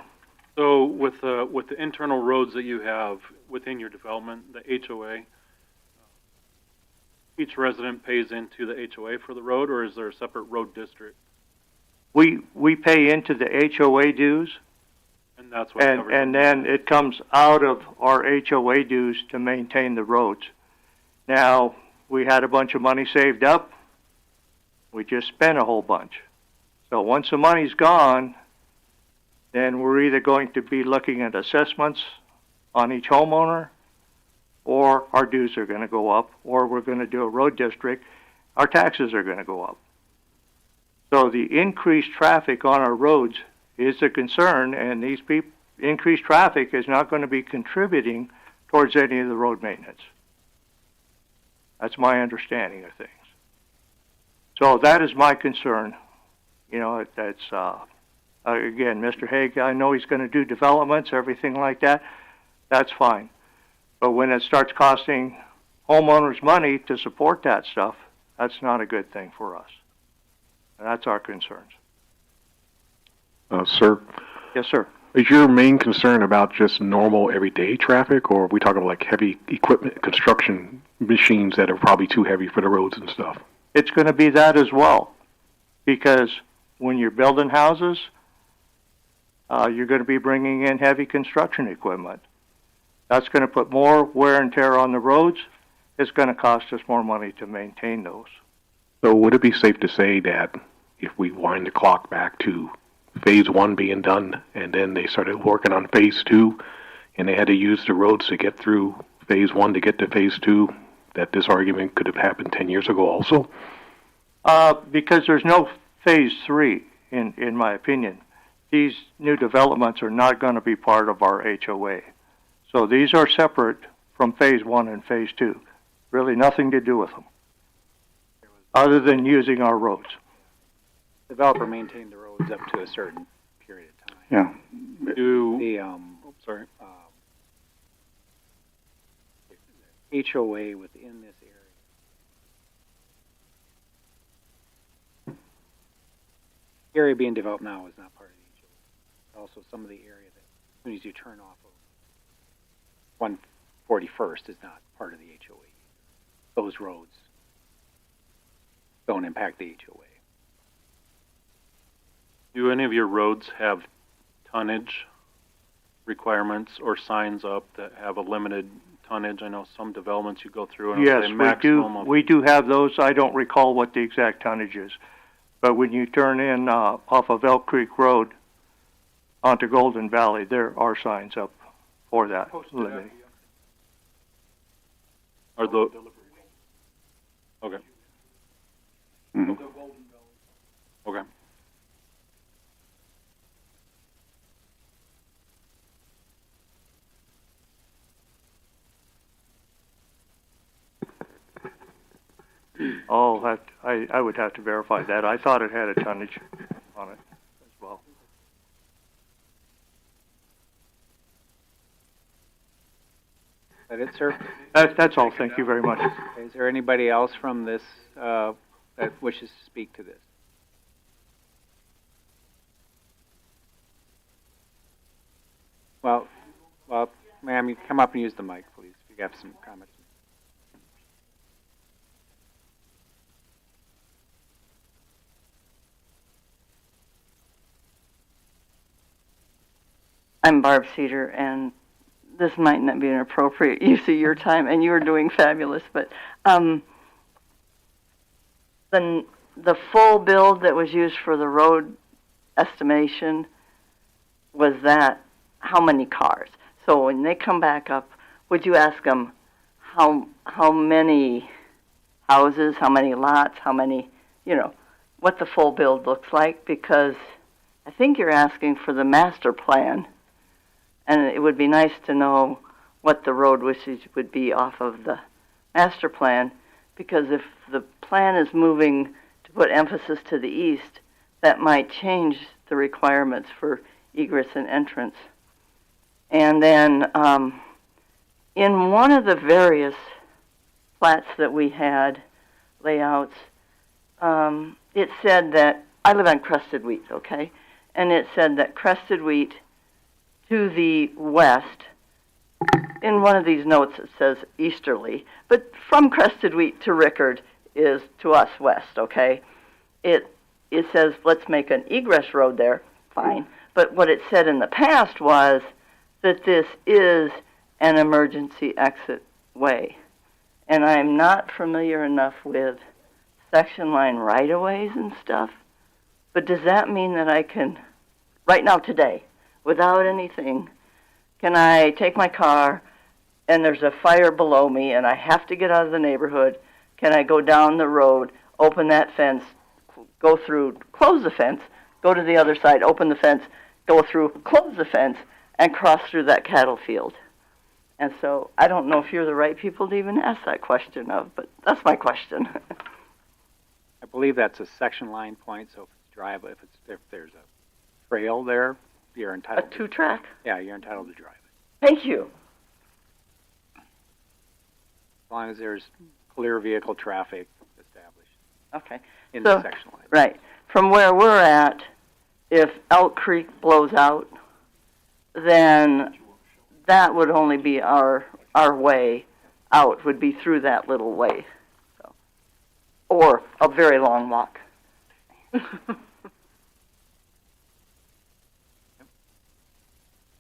So with the internal roads that you have within your development, the HOA, each resident pays into the HOA for the road, or is there a separate road district? We pay into the HOA dues, and that's what and then it comes out of our HOA dues to maintain the roads. Now, we had a bunch of money saved up. We just spent a whole bunch. So once the money's gone, then we're either going to be looking at assessments on each homeowner, or our dues are going to go up, or we're going to do a road district. Our taxes are going to go up. So the increased traffic on our roads is a concern, and these increased traffic is not going to be contributing towards any of the road maintenance. That's my understanding of things. So that is my concern. You know, that's, again, Mr. Haig, I know he's going to do developments, everything like that. That's fine. But when it starts costing homeowners money to support that stuff, that's not a good thing for us. And that's our concerns. Sir? Yes, sir. Is your main concern about just normal everyday traffic, or are we talking about like heavy equipment, construction machines that are probably too heavy for the roads and stuff? It's going to be that as well, because when you're building houses, you're going to be bringing in heavy construction equipment. That's going to put more wear and tear on the roads. It's going to cost us more money to maintain those. So would it be safe to say that if we wind the clock back to Phase 1 being done, and then they started working on Phase 2, and they had to use the roads to get through Phase 1 to get to Phase 2, that this argument could have happened 10 years ago also? Because there's no Phase 3, in my opinion. These new developments are not going to be part of our HOA. So these are separate from Phase 1 and Phase 2. Really nothing to do with them, other than using our roads. Developer maintained the roads up to a certain period of time. Yeah. Do the HOA within this area being developed now is not part of the HOA. Also, some of the area that as soon as you turn off of 141st is not part of the HOA. Those roads don't impact the HOA. Do any of your roads have tonnage requirements or signs up that have a limited tonnage? I know some developments you go through and Yes, it'll say we do. maximum of. We do have those. I don't recall what the exact tonnage is, but when you turn in off of Elk Creek Road onto Golden Valley, there are signs up for that limiting. Are the okay. Mm-hmm. Okay. Oh, I would have to verify that. I thought it had a tonnage on it as well. Is that it, sir? That's all. Thank you very much. Okay, is there anybody else from this that wishes to speak to this? Well, ma'am, you come up and use the mic, please, if you have some comments. I'm Barb Cedar, and this might not be an appropriate use of your time, and you are doing fabulous, but the full build that was used for the road estimation, was that how many cars? So when they come back up, would you ask them how many houses, how many lots, how many, what the full build looks like? Because I think you're asking for the master plan, and it would be nice to know what the road usage would be off of the master plan, because if the plan is moving to put emphasis to the east, that might change the requirements for egress and entrance. And then in one of the various plats that we had, layouts, it said that, I live on Crested Wheat, okay? And it said that Crested Wheat to the west, in one of these notes it says easterly, but from Crested Wheat to Rickard is to us west, okay? It says let's make an egress road there, fine. But what it said in the past was that this is an emergency exit way. And I'm not familiar enough with section line right-of-ways and stuff, but does that mean that I can, right now today, without anything, can I take my car and there's a fire below me and I have to get out of the neighborhood? Can I go down the road, open that fence, go through, close the fence, go to the other side, open the fence, go through, close the fence, and cross through that cattle field? And so I don't know if you're the right people to even ask that question of, but that's my question. I believe that's a section line point, so if there's a trail there, you're entitled. A two-track? Yeah, you're entitled to drive it. Thank you. As long as there's clear vehicle traffic established. Okay. In the section line. Right. From where we're at, if Elk Creek blows out, then that would only be our way out, would be through that little way. So, or a very long walk.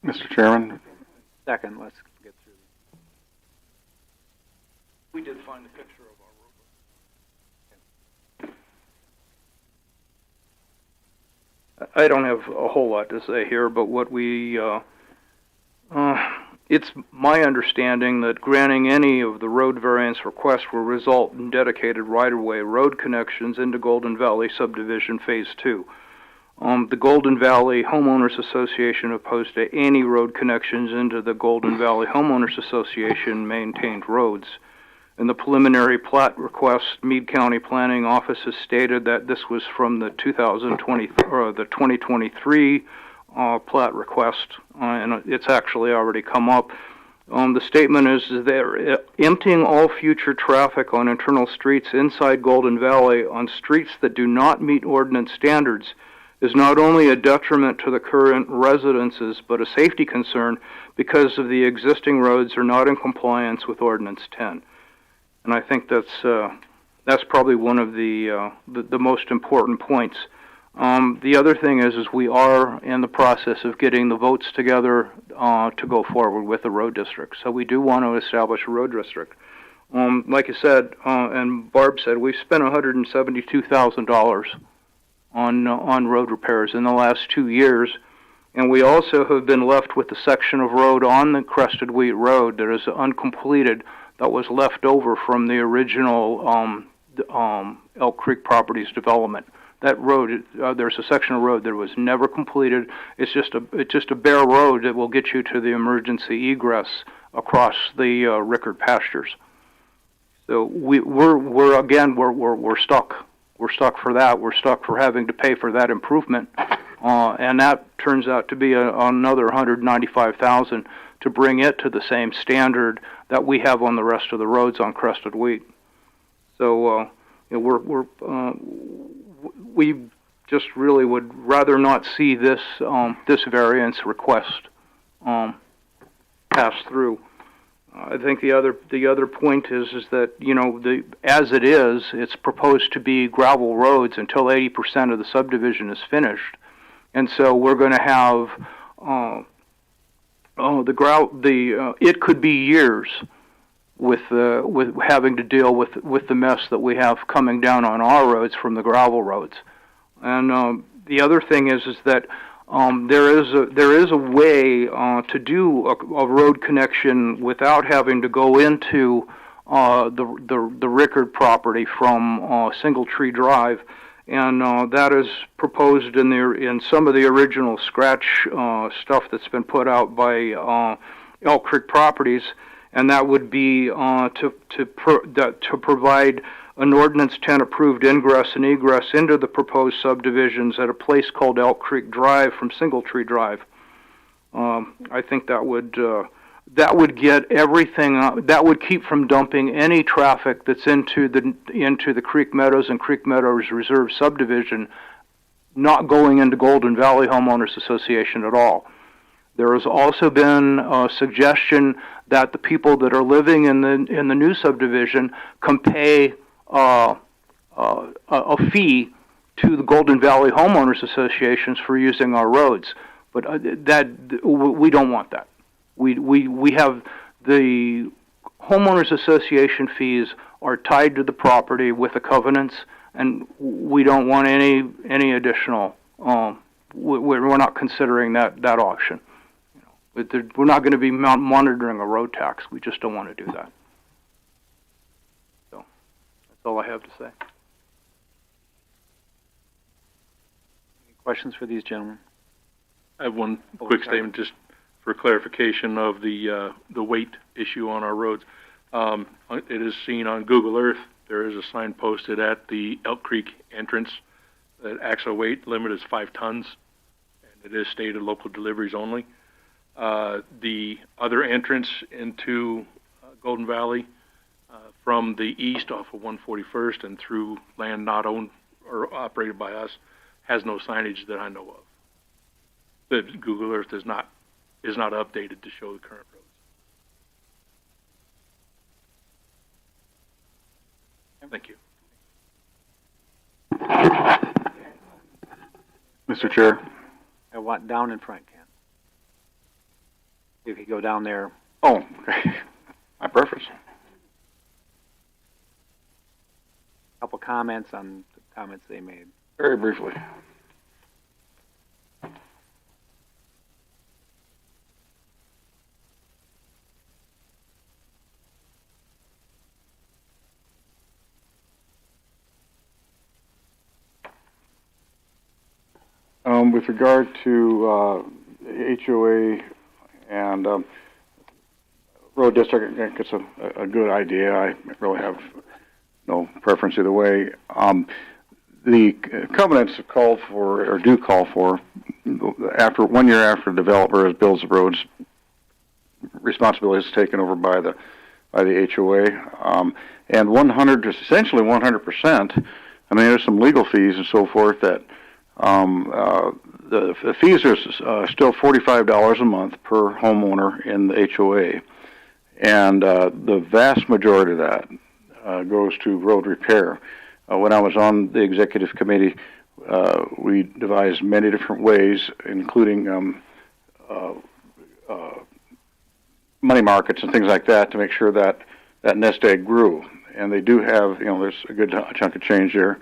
Mr. Chairman? Second, let's get through. We did find a picture of our road. I don't have a whole lot to say here, but what it's my understanding that granting any of the road variance requests will result in dedicated right-of-way road connections into Golden Valley Subdivision Phase 2. The Golden Valley Homeowners Association opposed to any road connections into the Golden Valley Homeowners Association maintained roads. In the preliminary plat request, Meade County Planning Office has stated that this was from the 2023 plat request, and it's actually already come up. The statement is they're emptying all future traffic on internal streets inside Golden Valley on streets that do not meet ordinance standards is not only a detriment to the current residences, but a safety concern because of the existing roads are not in compliance with Ordinance 10. And I think that's probably one of the most important points. The other thing is we are in the process of getting the votes together to go forward with the road district. So we do want to establish a road district. Like I said, and Barb said, we've spent $172,000 on road repairs in the last 2 years, and we also have been left with the section of road on the Crested Wheat Road that is uncompleted, that was left over from the original Elk Creek Properties development. That road, there's a section of road that was never completed. It's just a bare road that will get you to the emergency egress across the Rickard pastures. So we're stuck. We're stuck for that. We're stuck for having to pay for that improvement, and that turns out to be another $195,000 to bring it to the same standard that we have on the rest of the roads on Crested Wheat. So we just really would rather not see this this variance request pass through. I think the other point is that as it is, it's proposed to be gravel roads until 80% of the subdivision is finished, and so we're going to have it could be years with having to deal with the mess that we have coming down on our roads from the gravel roads. And the other thing is that there is a way to do a road connection without having to go into the Rickard property from Single Tree Drive, and that is proposed in some of the original scratch stuff that's been put out by Elk Creek Properties, and that would be to provide an Ordinance 10 approved ingress and egress into the proposed subdivisions at a place called Elk Creek Drive from Single Tree Drive. I think that would get everything, that would keep from dumping any traffic that's into the Creek Meadows and Creek Meadows Reserve subdivision, not going into Golden Valley Homeowners Association at all. There has also been a suggestion that the people that are living in the new subdivision can pay a fee to the Golden Valley Homeowners Associations for using our roads, but we don't want that. We have the homeowners association fees are tied to the property with the covenants, and we don't want any additional. We're not considering that option. We're not going to be monitoring a road tax. We just don't want to do that. So that's all I have to say. Any questions for these gentlemen? I have one quick statement just for clarification of the weight issue on our roads. It is seen on Google Earth. There is a sign posted at the Elk Creek entrance that axle weight limit is 5 tons, and it is stated local deliveries only. The other entrance into Golden Valley from the east off of 141st and through land not owned or operated by us has no signage that I know of. The Google Earth is not updated to show the current roads. Thank you. Mr. Chair. I want down in front, Ken. If you go down there. Oh, okay. My preference. A couple comments on the comments they made. Very briefly. With regard to HOA and road district, I think it's a good idea. I really have no preference either way. The covenants have called for, or do call for, after 1 year after the developer builds the roads, responsibility is taken over by the HOA, and essentially 100%. I mean, there's some legal fees and so forth that. The fees are still $45 a month per homeowner in the HOA, and the vast majority of that goes to road repair. When I was on the executive committee, we devised many different ways, including money markets and things like that, to make sure that that nest egg grew. And they do have, there's a good chunk of change there.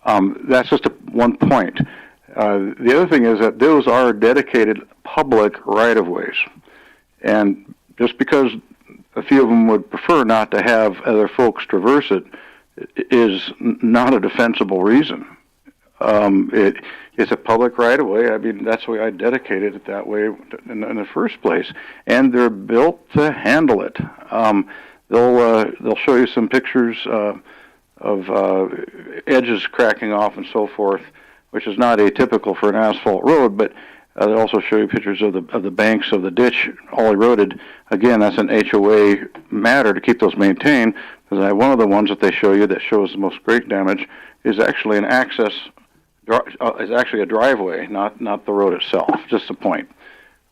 That's just one point. The other thing is that those are dedicated public right-of-ways. And just because a few of them would prefer not to have other folks traverse it is not a defensible reason. It's a public right-of-way. I mean, that's the way I dedicated it that way in the first place. And they're built to handle it. They'll show you some pictures of edges cracking off and so forth, which is not atypical for an asphalt road, but they'll also show you pictures of the banks of the ditch all eroded. Again, that's an HOA matter to keep those maintained, because one of the ones that they show you that shows the most great damage is actually an access, is actually a driveway, not the road itself, just a point.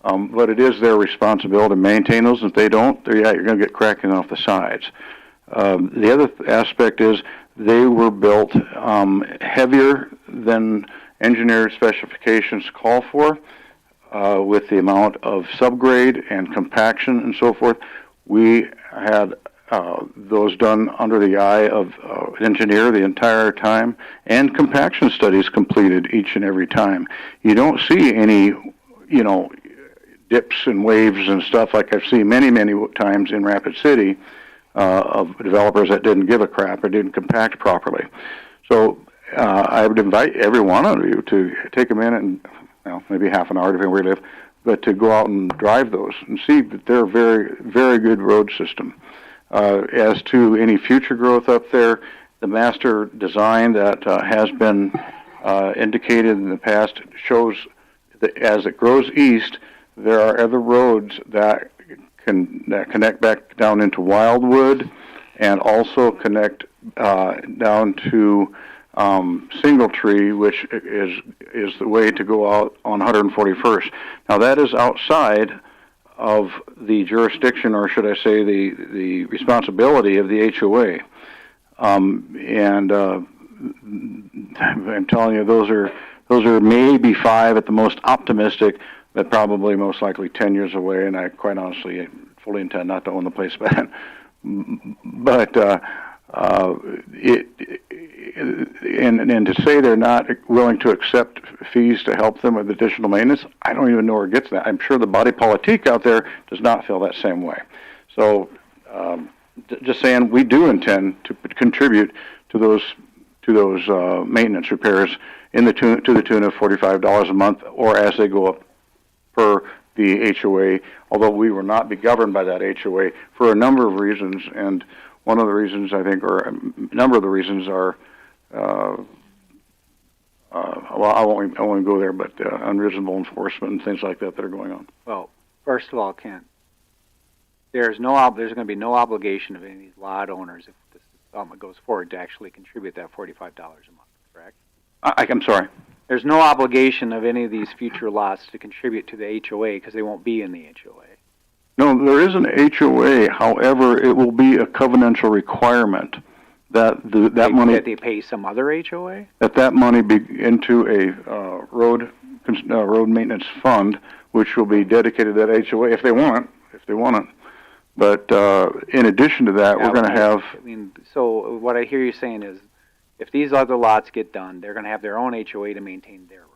But it is their responsibility to maintain those. If they don't, you're going to get cracking off the sides. The other aspect is they were built heavier than engineered specifications call for, with the amount of subgrade and compaction and so forth. We had those done under the eye of an engineer the entire time, and compaction studies completed each and every time. You don't see any, dips and waves and stuff like I've seen many, many times in Rapid City of developers that didn't give a crap or didn't compact properly. So I would invite every one of you to take a minute and, maybe half an hour depending where you live, but to go out and drive those and see that they're a very, very good road system. As to any future growth up there, the master design that has been indicated in the past shows that as it grows east, there are other roads that connect back down into Wildwood, and also connect down to Singletree, which is the way to go out on 141st. Now that is outside of the jurisdiction, or should I say the responsibility of the HOA. I'm telling you, those are maybe 5 at the most optimistic, but probably most likely 10 years away, and I quite honestly fully intend not to own the place back. But and to say they're not willing to accept fees to help them with additional maintenance, I don't even know where it gets that. I'm sure the body politique out there does not feel that same way. So just saying, we do intend to contribute to those maintenance repairs to the tune of $45 a month, or as they go up per the HOA, although we will not be governed by that HOA for a number of reasons. And one of the reasons, I think, or a number of the reasons are, well, I won't go there, but unreasonable enforcement and things like that are going on. Well, first of all, Kent, there's going to be no obligation of any of these lot owners, if this development goes forward, to actually contribute that $45 a month, correct? I'm sorry? There's no obligation of any of these future lots to contribute to the HOA, because they won't be in the HOA. No, there is an HOA. However, it will be a covenantal requirement that money that they pay some other HOA. That money be into a road maintenance fund, which will be dedicated to that HOA if they want it. But in addition to that, we're going to have. I mean, so what I hear you saying is, if these other lots get done, they're going to have their own HOA to maintain their road.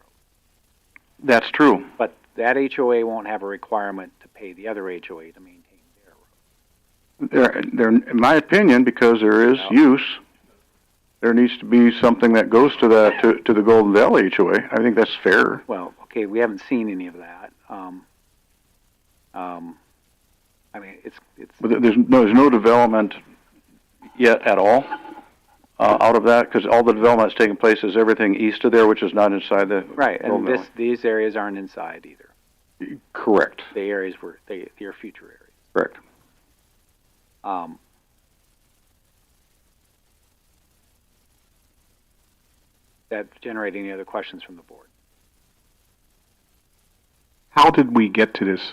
That's true. But that HOA won't have a requirement to pay the other HOA to maintain their road. There, in my opinion, because there is use, there needs to be something that goes to that to the Golden Valley HOA. I think that's fair. Well, okay, we haven't seen any of that. I mean, it's. But there's no development yet at all out of that, because all the development that's taking place is everything east of there, which is not inside the right. And these areas aren't inside either. Correct. The areas where they're future areas. Correct. That generate any other questions from the board? How did we get to this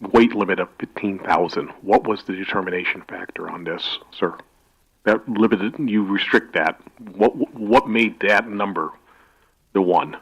weight limit of 15,000? What was the determination factor on this, sir? That limited, you restrict that. What made that number The one.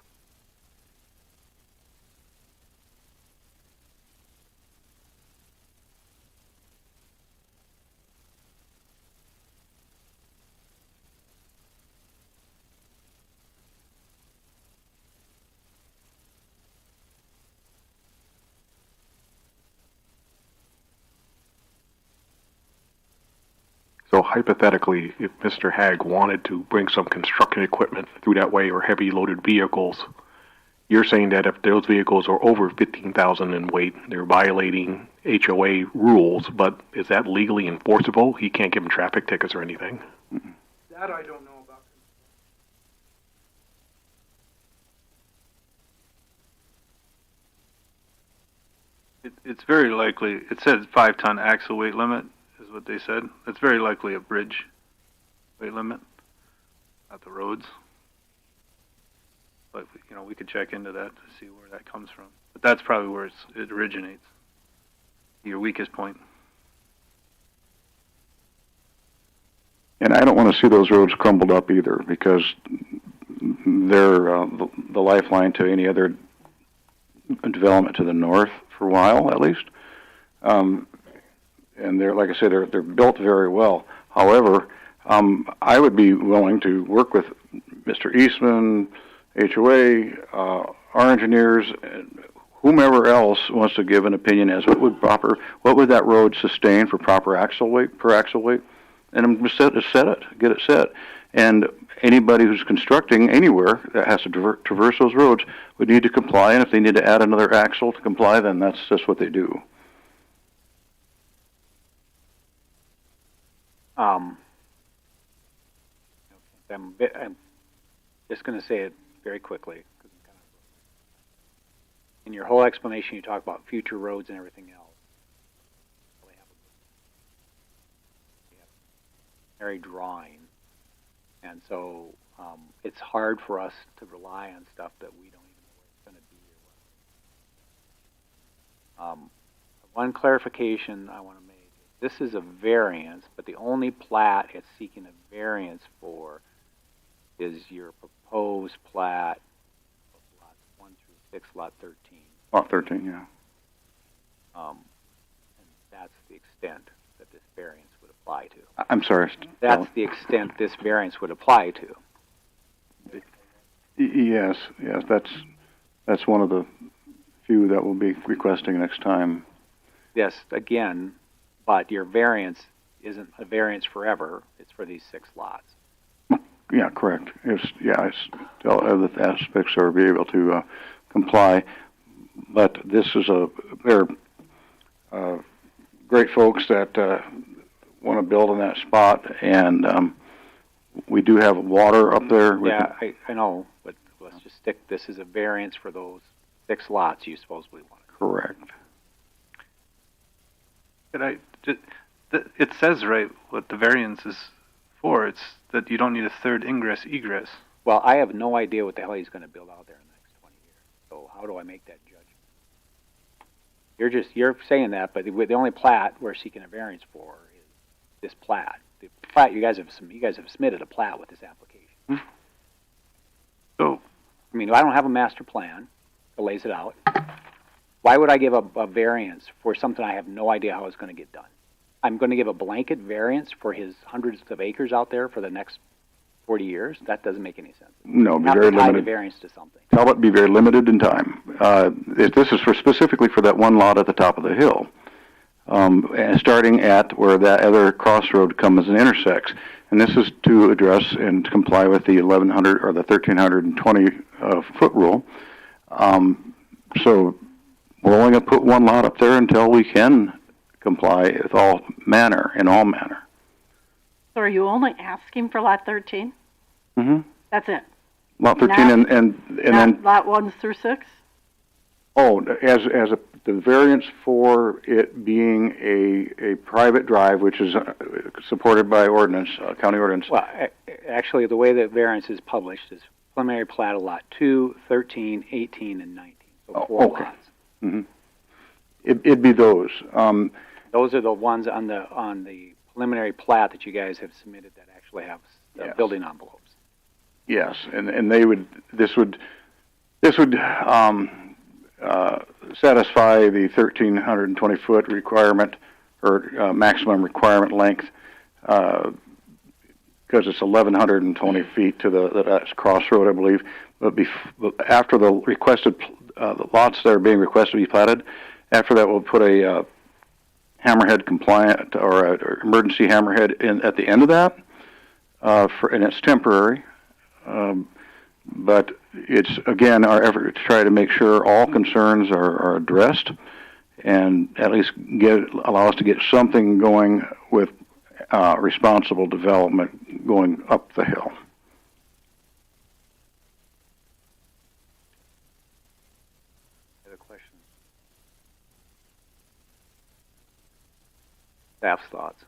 So hypothetically, if Mr. Hagg wanted to bring some construction equipment through that way or heavy loaded vehicles, you're saying that if those vehicles are over 15,000 in weight, they're violating HOA rules, but is that legally enforceable? He can't give them traffic tickets or anything? That I don't know about. It's very likely, it said 5-ton axle weight limit is what they said. It's very likely a bridge weight limit, not the roads. But, you know, we could check into that to see where that comes from. But that's probably where it originates, your weakest point. And I don't want to see those roads crumbled up either, because they're the lifeline to any other development to the north for a while, at least. And they're, like I said, they're built very well. However, I would be willing to work with Mr. Eastman, HOA, our engineers, whomever else wants to give an opinion as what would that road sustain for proper axle weight, per axle weight, and I'm just get it set. And anybody who's constructing anywhere that has to traverse those roads would need to comply, and if they need to add another axle to comply, then that's just what they do. I'm just going to say it very quickly. In your whole explanation, you talk about future roads and everything else. We have a very drawing, and so it's hard for us to rely on stuff that we don't even know where it's going to be. Or what. One clarification I want to make: this is a variance, but the only plat it's seeking a variance for is your proposed plat of lots 1 through 6, lot 13. Lot 13, yeah. And that's the extent that this variance would apply to. I'm sorry. That's the extent this variance would apply to. Yes, that's one of the few that we'll be requesting next time. Yes, again, but your variance isn't a variance forever. It's for these 6 lots. Yeah, correct. Other aspects are be able to comply, but this is they're great folks that want to build in that spot, and we do have water up there. I know, but let's just stick. This is a variance for those 6 lots you supposedly want. Correct. It says right what the variance is for. It's that you don't need a third ingress egress. Well, I have no idea what the hell he's going to build out there in the next 20 years. So how do I make that judgment? You're saying that, but the only plat we're seeking a variance for is this plat. The plat you guys have submitted a plat with this application. So, I mean, I don't have a master plan that lays it out. Why would I give a variance for something I have no idea how it's going to get done? I'm going to give a blanket variance for his hundreds of acres out there for the next 40 years? That doesn't make any sense. No, be Not very to tie the limited. variance to something. Tell it be very limited in time. If this is specifically for that one lot at the top of the hill, and starting at where that other crossroad comes and intersects, and this is to address and to comply with the 1100 or the 1320 foot rule. So we're only going to put one lot up there until we can comply with all manner. So are you only asking for lot 13? Mm-hmm. That's it? Lot 13 and then lot 1 through 6? Oh, the variance for it being a private drive, which is supported by ordinance, county ordinance. Well, actually, the way that variance is published is preliminary plat of lot 2, 13, 18, and 19. So 4 okay. lots. Mm-hmm. It'd be those. Those are the ones on the preliminary plat that you guys have submitted that actually have Yes. building envelopes. Yes, and this would satisfy the 1,320-foot requirement or maximum requirement length because it's 1,120 feet to that's crossroad, I believe. But after the requested the lots that are being requested to be platted, after that we'll put a hammerhead compliant or emergency hammerhead in at the end of that, and it's temporary. But it's, again, our effort to try to make sure all concerns are addressed and at least allow us to get something going with responsible development going up the hill. Other questions? Staff's thoughts?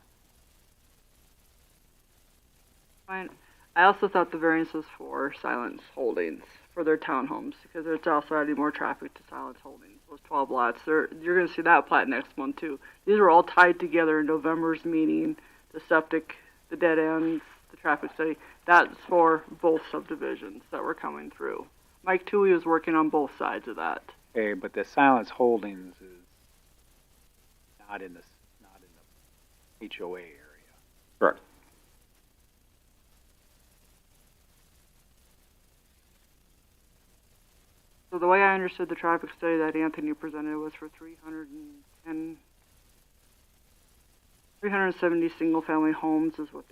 Fine. I also thought the variance was for Silence Holdings for their townhomes because it's also adding more traffic to Silence Holdings. Those 12 lots, you're going to see that plat next month too. These were all tied together in November's meeting. The septic, the dead ends, the traffic study. That's for both subdivisions that were coming through. Mike Toohey was working on both sides of that. Okay, but the Silence Holdings is not in the HOA area. Correct. So the way I understood the traffic study that Anthony presented was for 370 single-family homes is what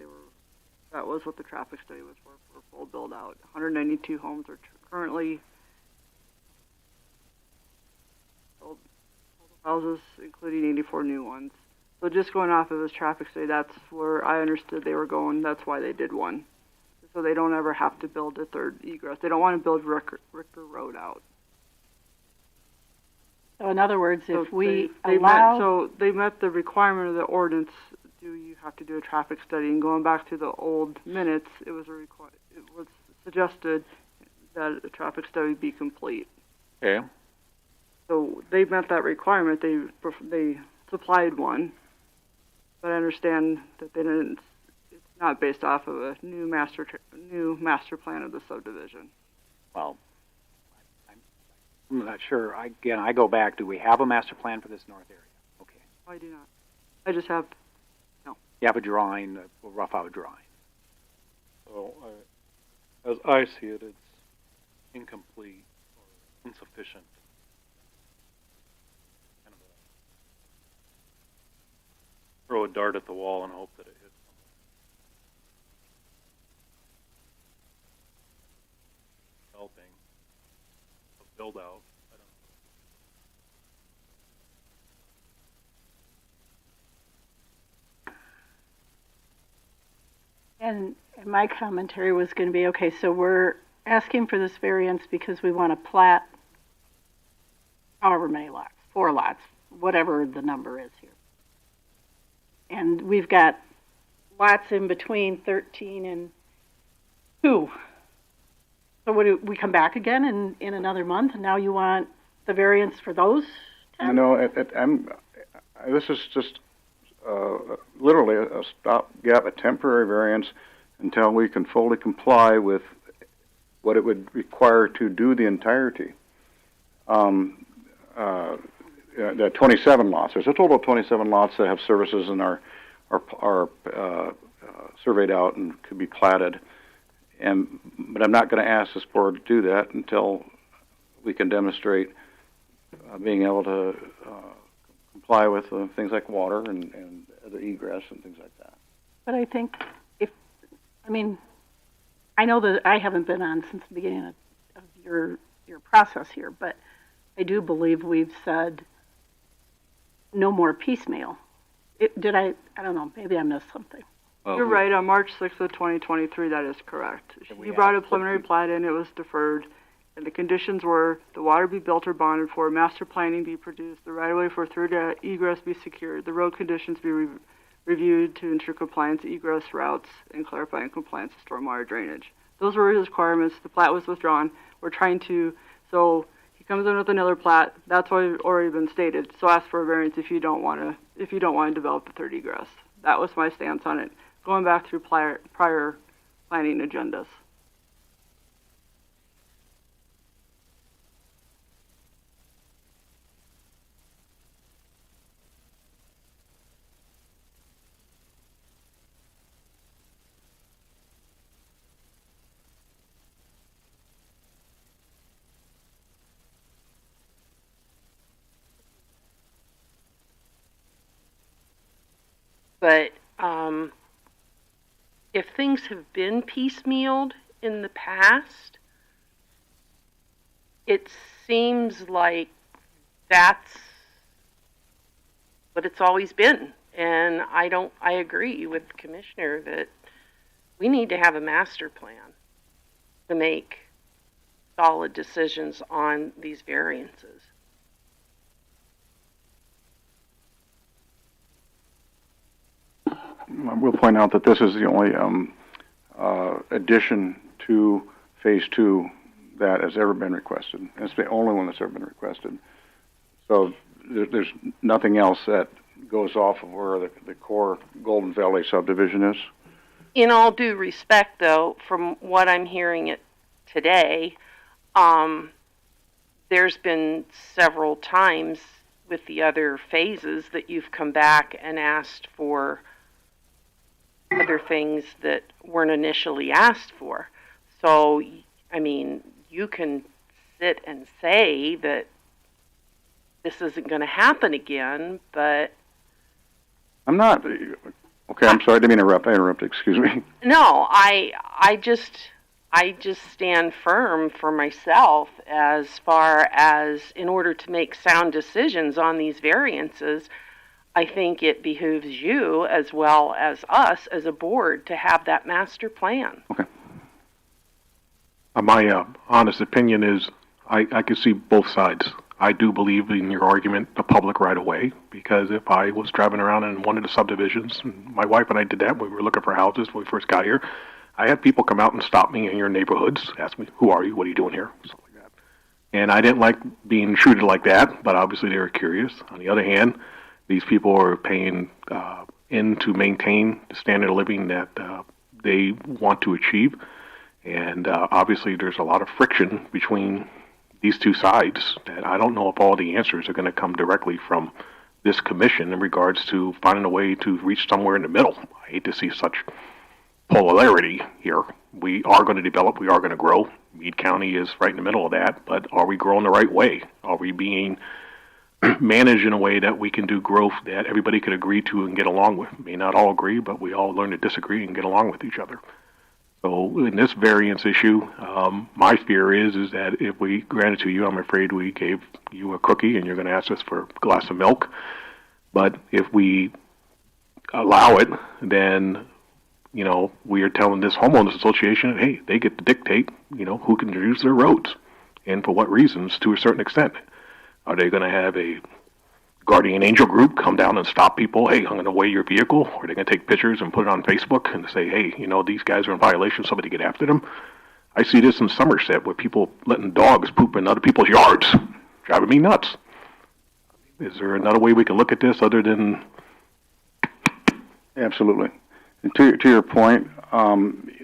that was what the traffic study was for full build-out. 192 homes are currently sold houses, including 84 new ones. So just going off of his traffic study, that's where I understood they were going. That's why they did one. So they don't ever have to build a third egress. They don't want to build Ricker Road out. So in other words, if they met the requirement of the ordinance. Do you have to do a traffic study? And going back to the old minutes, it was suggested that a traffic study be complete. Okay. So they met that requirement. They supplied one, but I understand that they didn't. It's not based off of a new master plan of the subdivision. Well, I'm not sure. Again, I go back. Do we have a master plan for this north area? Okay. I do not. I just have. You have a drawing, a rough out drawing. So, as I see it, it's incomplete or insufficient. Kind of throw a dart at the wall and hope that it hits somewhere. Helping a build out. And my commentary was going to be, okay, so we're asking for this variance because we want to plat however many lots, 4 lots, whatever the number is here. And we've got lots in between 13 and 2. So what do we come back again in another month, and now you want the variance for those 10? This is just literally a stopgap, a temporary variance until we can fully comply with what it would require to do the entirety. The 27 lots. There's a total of 27 lots that have services and are surveyed out and could be platted. But I'm not going to ask this board to do that until we can demonstrate being able to comply with things like water and the egress and things like that. But I think I know that I haven't been on since the beginning of your process here, but I do believe we've said no more piecemeal. I don't know, maybe I missed something. You're right, on March 6th of 2023, that is correct. You brought a preliminary plat in, it was deferred, and the conditions were the water be built or bonded for, master planning be produced, the right-of-way for third egress be secured, the road conditions be reviewed to ensure compliance, egress routes, and clarifying compliance with stormwater drainage. Those were his requirements. The plat was withdrawn. So he comes in with another plat. That's already been stated. So ask for a variance if you don't want to develop the third egress. That was my stance on it. Going back through prior planning agendas. But if things have been piecemealed in the past, it seems like that's what it's always been. And I agree with the commissioner that we need to have a master plan to make solid decisions on these variances. I will point out that this is the only addition to Phase 2 that has ever been requested. It's the only one that's ever been requested. So there's nothing else that goes off of where the core Golden Valley subdivision is. In all due respect, though, from what I'm hearing it today, there's been several times with the other phases that you've come back and asked for other things that weren't initially asked for. So, I mean, you can sit and say that this isn't going to happen again, but I'm not. Okay, I'm sorry. I didn't mean to interrupt. I interrupted. Excuse me. no, I just stand firm for myself as far as in order to make sound decisions on these variances. I think it behooves you as well as us as a board to have that master plan. Okay. My honest opinion is I can see both sides. I do believe in your argument, the public right away, because if I was driving around in one of the subdivisions, and my wife and I did that when we were looking for houses when we first got here, I had people come out and stop me in your neighborhoods, ask me, who are you, what are you doing here, stuff like that. And I didn't like being treated like that, but obviously they were curious. On the other hand, these people are paying in to maintain the standard of living that they want to achieve. And obviously there's a lot of friction between these two sides that I don't know if all the answers are going to come directly from this commission in regards to finding a way to reach somewhere in the middle. I hate to see such polarity here. We are going to develop, we are going to grow. Meade County is right in the middle of that, but are we growing the right way? Are we being managed in a way that we can do growth that everybody could agree to and get along with? May not all agree, but we all learn to disagree and get along with each other. So in this variance issue, my fear is that if we grant it to you, I'm afraid we gave you a cookie and you're going to ask us for a glass of milk. But if we allow it, then, you know, we are telling this homeowners association, hey, they get to dictate, you know, who can use their roads and for what reasons to a certain extent. Are they going to have a guardian angel group come down and stop people? Hey, I'm going to weigh your vehicle. Or are they going to take pictures and put it on Facebook and say, hey, you know, these guys are in violation, somebody get after them? I see this in Somerset with people letting dogs poop in other people's yards, driving me nuts. Is there another way we can look at this other than... Absolutely. And to your point,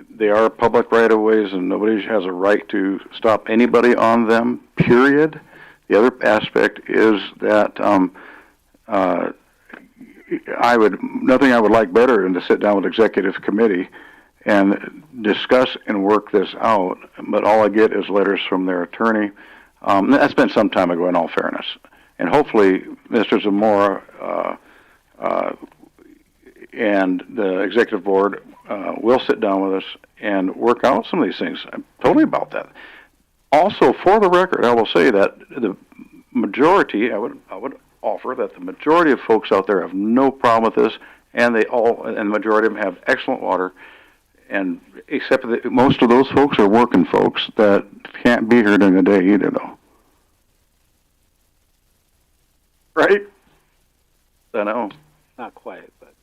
they are public right-of-ways and nobody has a right to stop anybody on them, period. The other aspect is that nothing I would like better than to sit down with executive committee and discuss and work this out, but all I get is letters from their attorney. That's been some time ago in all fairness. And hopefully Mr. Zamora and the executive board will sit down with us and work out some of these things. I'm totally about that. Also, for the record, I will say that the majority, I would offer that the majority of folks out there have no problem with this, and the majority of them have excellent water, and except that most of those folks are working folks that can't be here during the day either, though. Right? I know. Not quite, but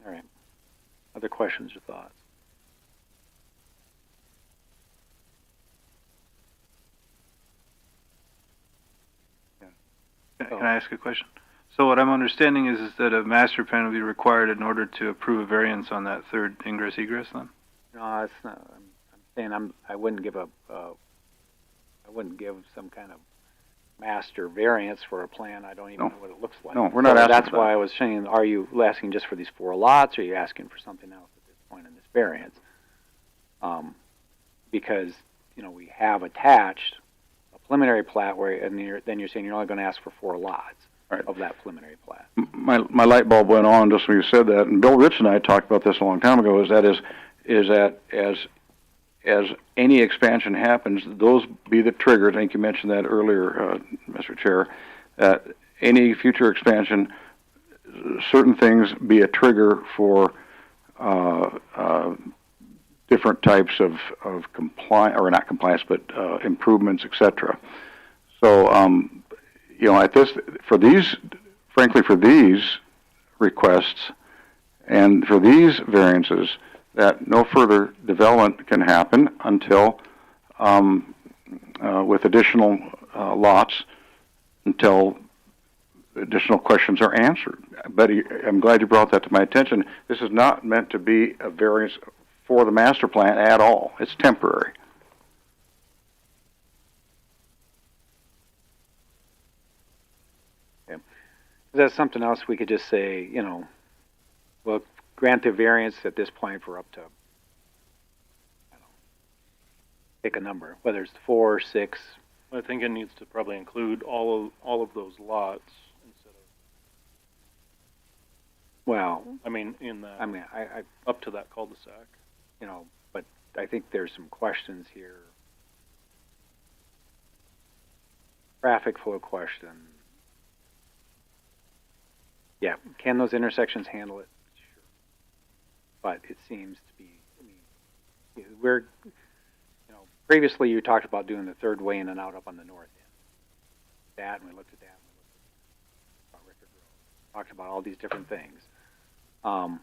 all right. Other questions or thoughts? Can I ask a question? So what I'm understanding is that a master plan will be required in order to approve a variance on that third ingress egress then? No, it's not. I'm saying I wouldn't give some kind of master variance for a plan. I don't even know what it looks like. No, we're not asking That's for why that. I was saying, are you asking just for these 4 lots, or are you asking for something else at this point in this variance? Because, you know, we have attached a preliminary plat where, and then you're saying you're only going to ask for 4 lots. of that preliminary plat. My light bulb went on just when you said that, and Bill Rich and I talked about this a long time ago. Is that as any expansion happens, those be the trigger. I think you mentioned that earlier, Mr. Chair. That any future expansion, certain things be a trigger for different types of compliance, or not compliance, but improvements, etc. So, at this, for these requests and for these variances, that no further development can happen until, with additional lots, until additional questions are answered. But I'm glad you brought that to my attention. This is not meant to be a variance for the master plan at all. It's temporary. That's something else we could just say, well, grant the variance at this point for up to, pick a number, whether it's 4 or 6. I think it needs to probably include all of those lots instead of. Well, I mean, I up to that cul-de-sac. But I think there's some questions here. Traffic flow question. Yeah, can those intersections handle it? Sure. But it seems to be, previously you talked about doing the third way in and out up on the north end. And we looked at that, and we looked at Rickard Road. Talked about all these different things. And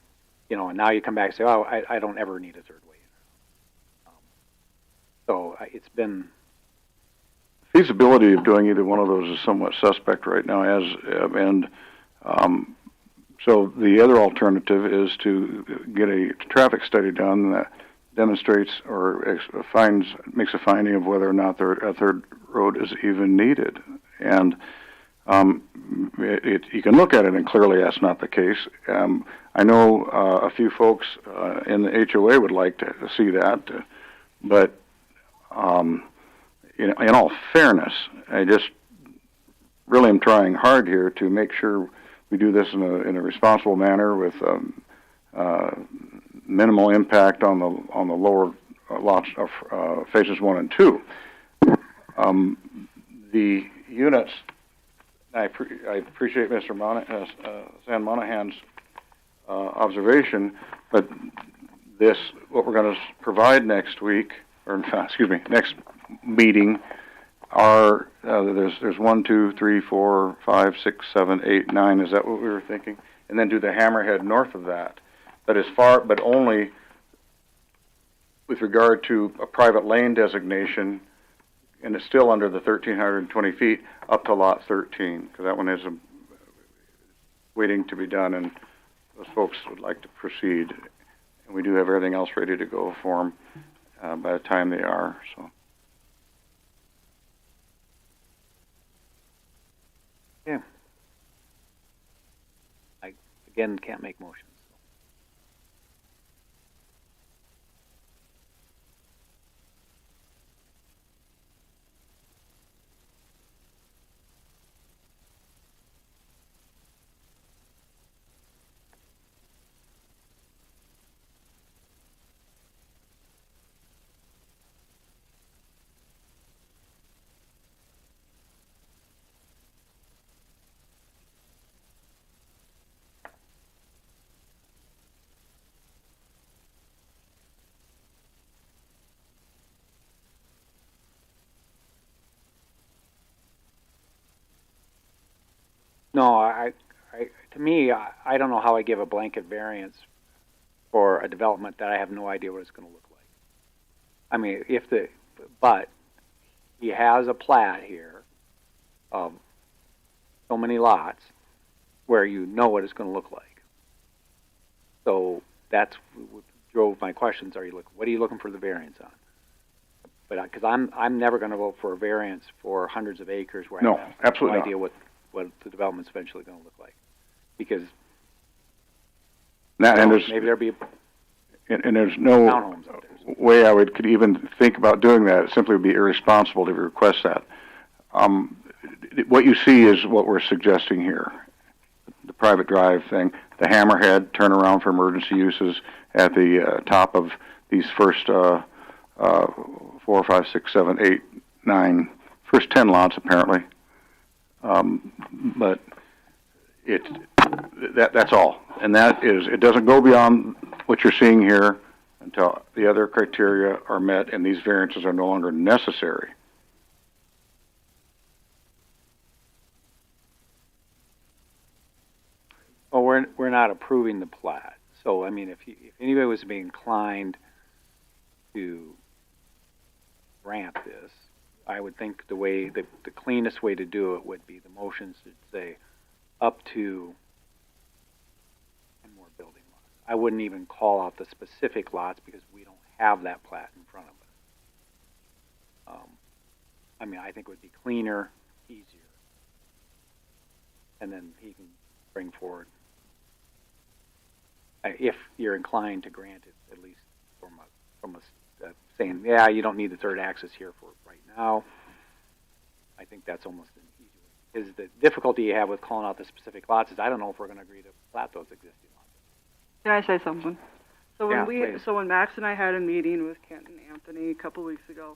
now you come back and say, oh, I don't ever need a third way in. So it's been... Feasibility of doing either one of those is somewhat suspect right now, so the other alternative is to get a traffic study done that demonstrates or makes a finding of whether or not a third road is even needed. And you can look at it, and clearly that's not the case. I know a few folks in the HOA would like to see that, but in all fairness, I just really am trying hard here to make sure we do this in a responsible manner with minimal impact on the lower lots of phases 1 and 2. The units, I appreciate Mr. San Monahan's observation, but what we're going to provide next week, next meeting, are there's 1, 2, 3, 4, 5, 6, 7, 8, 9. Is that what we were thinking? And then do the hammerhead north of that. But only with regard to a private lane designation, and it's still under the 1,320 feet up to lot 13, because that one is waiting to be done, and those folks would like to proceed. And we do have everything else ready to go for them by the time they are. So. Yeah. I, again, can't make motions. No, to me, I don't know how I give a blanket variance for a development that I have no idea what it's going to look like. I mean, but he has a plat here of so many lots where you know what it's going to look like. So that's what drove my questions. What are you looking for the variance on? But because I'm never going to vote for a variance for hundreds of acres where I have absolutely no idea what the development's eventually going to look like, because maybe there'll be and there's no way I could even think about doing that. It simply would be irresponsible to request that. what you see is what we're suggesting here. The private drive thing, the hammerhead turnaround for emergency uses at the top of these first 4, 5, 6, 7, 8, 9, first 10 lots apparently. But that's all, and that is, it doesn't go beyond what you're seeing here until the other criteria are met and these variances are no longer necessary. Well, we're not approving the plat. So, I mean, if anybody was being inclined to grant this, I would think the cleanest way to do it would be the motions should say up to 10 more building lots. I wouldn't even call out the specific lots because we don't have that plat in front of us. I mean, I think it would be cleaner, easier, and then he can bring forward, if you're inclined to grant it, at least from a saying, yeah, you don't need the third axis here for right now. I think that's almost an easy way. Because the difficulty you have with calling out the specific lots is I don't know if we're going to agree to plat those existing lots. Can I say something? So when please. when Max and I had a meeting with Kent and Anthony a couple weeks ago,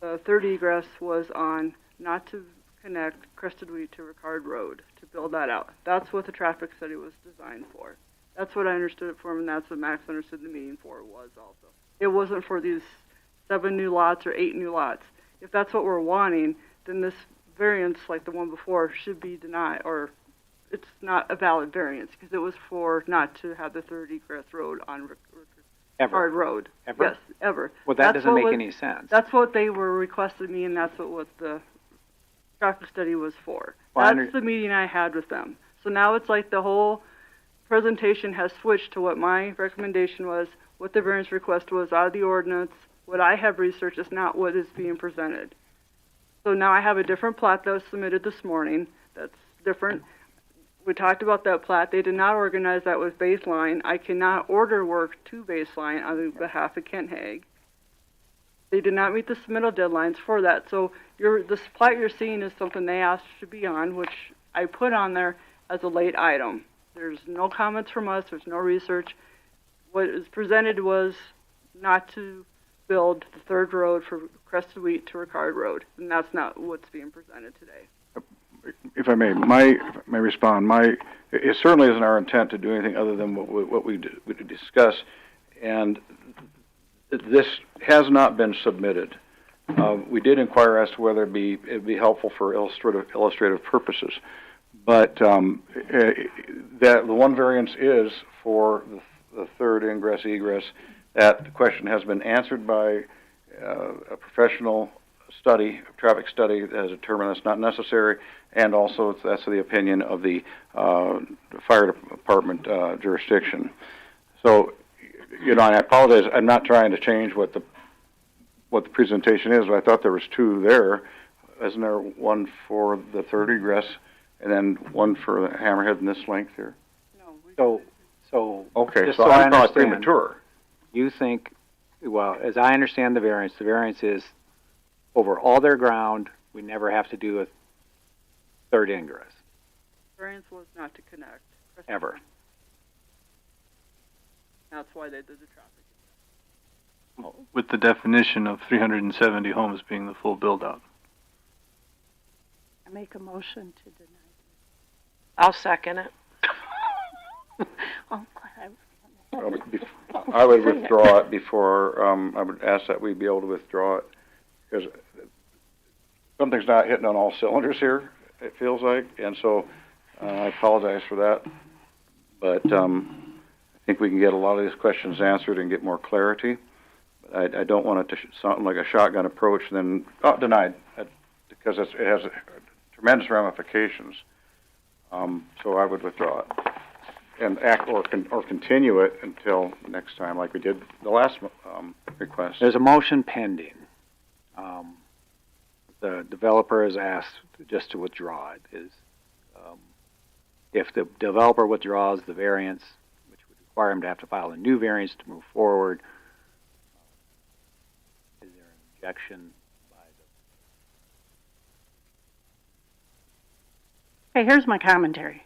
the third egress was on not to connect Crested Wheat to Ricard Road, to build that out. That's what the traffic study was designed for. That's what I understood it for, and that's what Max understood the meeting for was also. It wasn't for these 7 new lots or 8 new lots. If that's what we're wanting, then this variance, like the one before, should be denied, or it's not a valid variance, because it was for not to have the third egress road on Ricard Road. Ever? Yes, ever. Well, that doesn't make any sense. That's what they were requesting me, and that's what the traffic study was for. Well, That's the meeting I had with them. So now it's like the whole presentation has switched to what my recommendation was, what the variance request was out of the ordinance, what I have researched is not what is being presented. So now I have a different plat that was submitted this morning that's different. We talked about that plat. They did not organize that with baseline. I cannot order work to baseline on behalf of Kent Hague. They did not meet the submittal deadlines for that. So this plat you're seeing is something they asked to be on, which I put on there as a late item. There's no comments from us. There's no research. What is presented was not to build the third road for Crested Wheat to Ricard Road, and that's not what's being presented today. If I may, respond. It certainly isn't our intent to do anything other than what we discuss, and this has not been submitted. We did inquire as to whether it'd be helpful for illustrative purposes, but that the one variance is for the third ingress egress. That question has been answered by a professional study, a traffic study that has determined that's not necessary, and also that's the opinion of the fire department jurisdiction. So, I apologize. I'm not trying to change what the presentation is, but I thought there was 2 there. Isn't there one for the third egress and then one for the hammerhead in this length here? No. So okay, just so so I'm I probably understand, premature. You think, well, as I understand the variance is over all their ground, we never have to do a third ingress. Variance was not to connect. Ever. That's why they did the traffic. With the definition of 370 homes being the full build-out. I make a motion to deny. I'll second it. Oh, I would withdraw it before, I would ask that we be able to withdraw it, because something's not hitting on all cylinders here, it feels like, and so I apologize for that, but I think we can get a lot of these questions answered and get more clarity. I don't want it to sound like a shotgun approach and then, denied, because it has tremendous ramifications. So I would withdraw it and or continue it until next time, like we did the last request. There's a motion pending. The developer has asked just to withdraw it. If the developer withdraws the variance, which would require him to have to file a new variance to move forward, is there an objection by Okay, here's my commentary.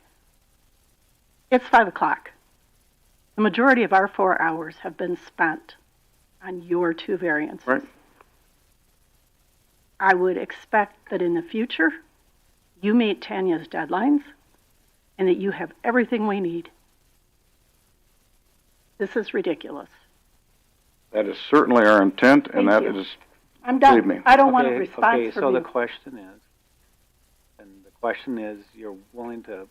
It's 5 o'clock. The majority of our 4 hours have been spent on your 2 variances. Right. I would expect that in the future, you meet Tanya's deadlines and that you have everything we need. This is ridiculous. That is certainly our intent, and Thank that you. is, I'm done. believe me. I don't want a Okay, response okay, from so you. the question is, you're willing to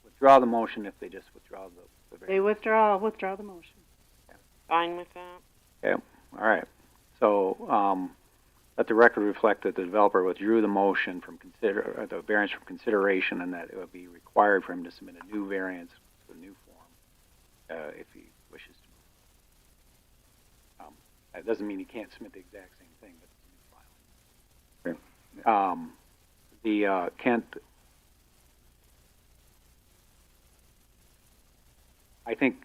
withdraw the motion if they just withdraw the They withdraw the motion. Fine with that? Okay, all right. So, let the record reflect that the developer withdrew the motion from the variance from consideration, and that it would be required for him to submit a new variance with a new form, if he wishes to. That doesn't mean he can't submit the exact same thing, but it's a new filing. Kent, I think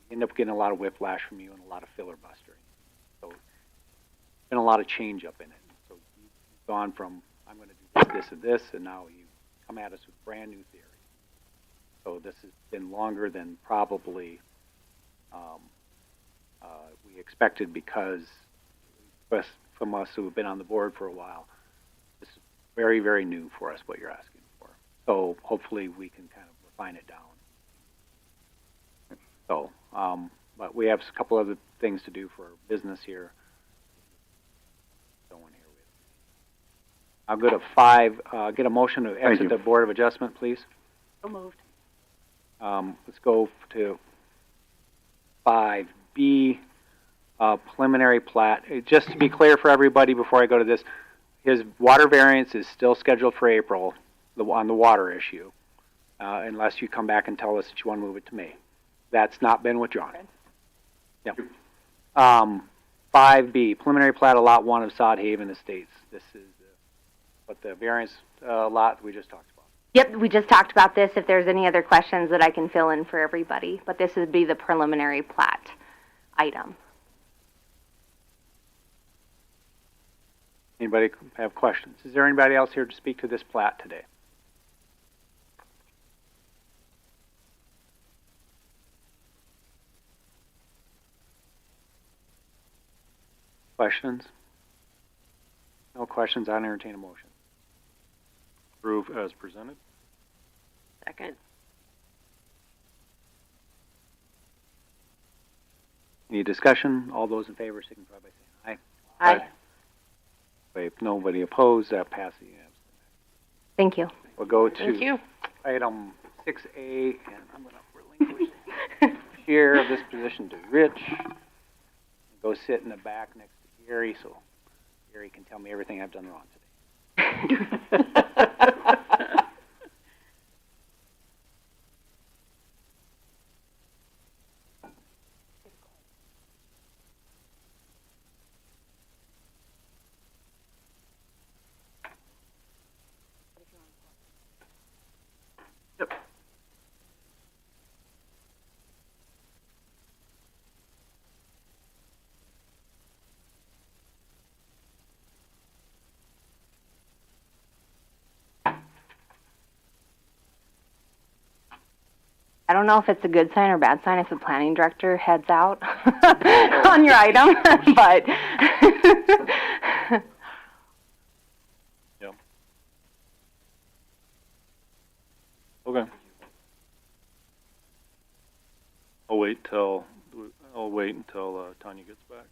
you end up getting a lot of whiplash from you and a lot of filibustering. So, been a lot of change up in it. So you've gone from, I'm going to do this, and this, and now you come at us with brand new theory. So this has been longer than probably we expected, because from us who have been on the board for a while, this is very, very new for us, what you're asking for. So hopefully we can kind of refine it down. So, but we have a couple other things to do for business here. I'll go to 5, get a motion to exit the Board of Adjustment, please. So moved. Let's go to 5B, preliminary plat. Just to be clear for everybody before I go to this, his water variance is still scheduled for April on the water issue, unless you come back and tell us that you want to move it to May. That's not been withdrawn. Yep. 5B, preliminary plat of Lot 1 of Sod Haven Estates. This is what the variance lot we just talked about. Yep, we just talked about this. If there's any other questions that I can fill in for everybody, but this would be the preliminary plat item. Anybody have questions? Is there anybody else here to speak to this plat today? Questions? No questions, I entertain a motion. Approve as presented. Second. Any discussion? All those in favor signify by saying aye. Aye. If nobody opposed, that passes unanimously. Thank you. We'll go Thank to you. item 6A, and I'm going to relinquish share of this position to Rich. Go sit in the back next to Gary, so Gary can tell me everything I've done wrong today. I don't know if it's a good sign or bad sign if the planning director heads out on your item, but Yeah. Okay. I'll wait until Tanya gets back.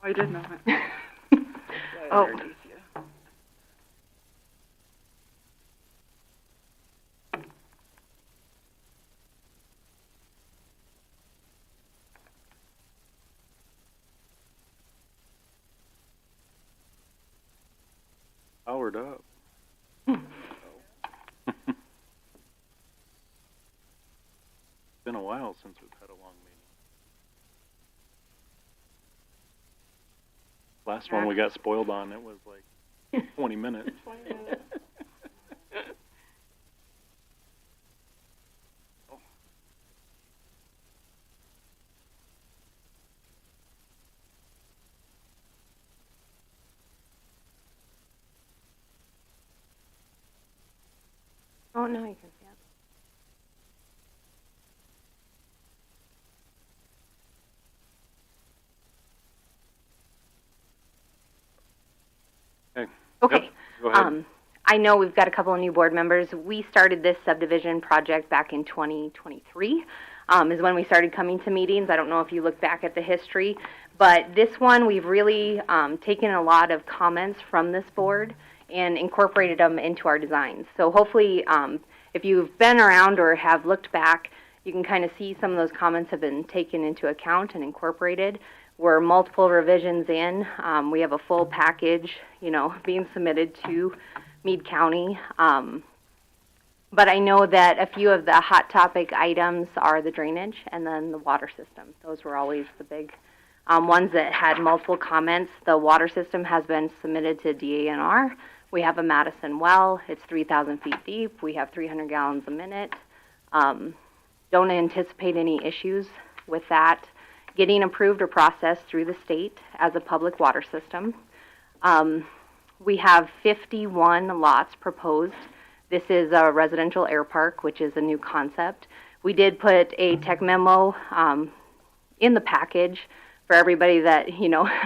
I did not. Oh. fired up. It's been a while since we've had a long meeting. Last one we got spoiled on, it was like 20 minutes. 20 minutes. Oh, no, you can see it. Okay. Okay. Yep. Go ahead. I know we've got a couple of new board members. We started this subdivision project back in 2023, is when we started coming to meetings. I don't know if you look back at the history, but this one we've really taken a lot of comments from this board and incorporated them into our designs. So hopefully, if you've been around or have looked back, you can kind of see some of those comments have been taken into account and incorporated. We're multiple revisions in. We have a full package, being submitted to Meade County. But I know that a few of the hot topic items are the drainage and then the water system. Those were always the big ones that had multiple comments. The water system has been submitted to DANR. We have a Madison well. It's 3,000 feet deep. We have 300 gallons a minute. Don't anticipate any issues with that getting approved or processed through the state as a public water system. We have 51 lots proposed. This is a residential air park, which is a new concept. We did put a tech memo in the package for everybody that,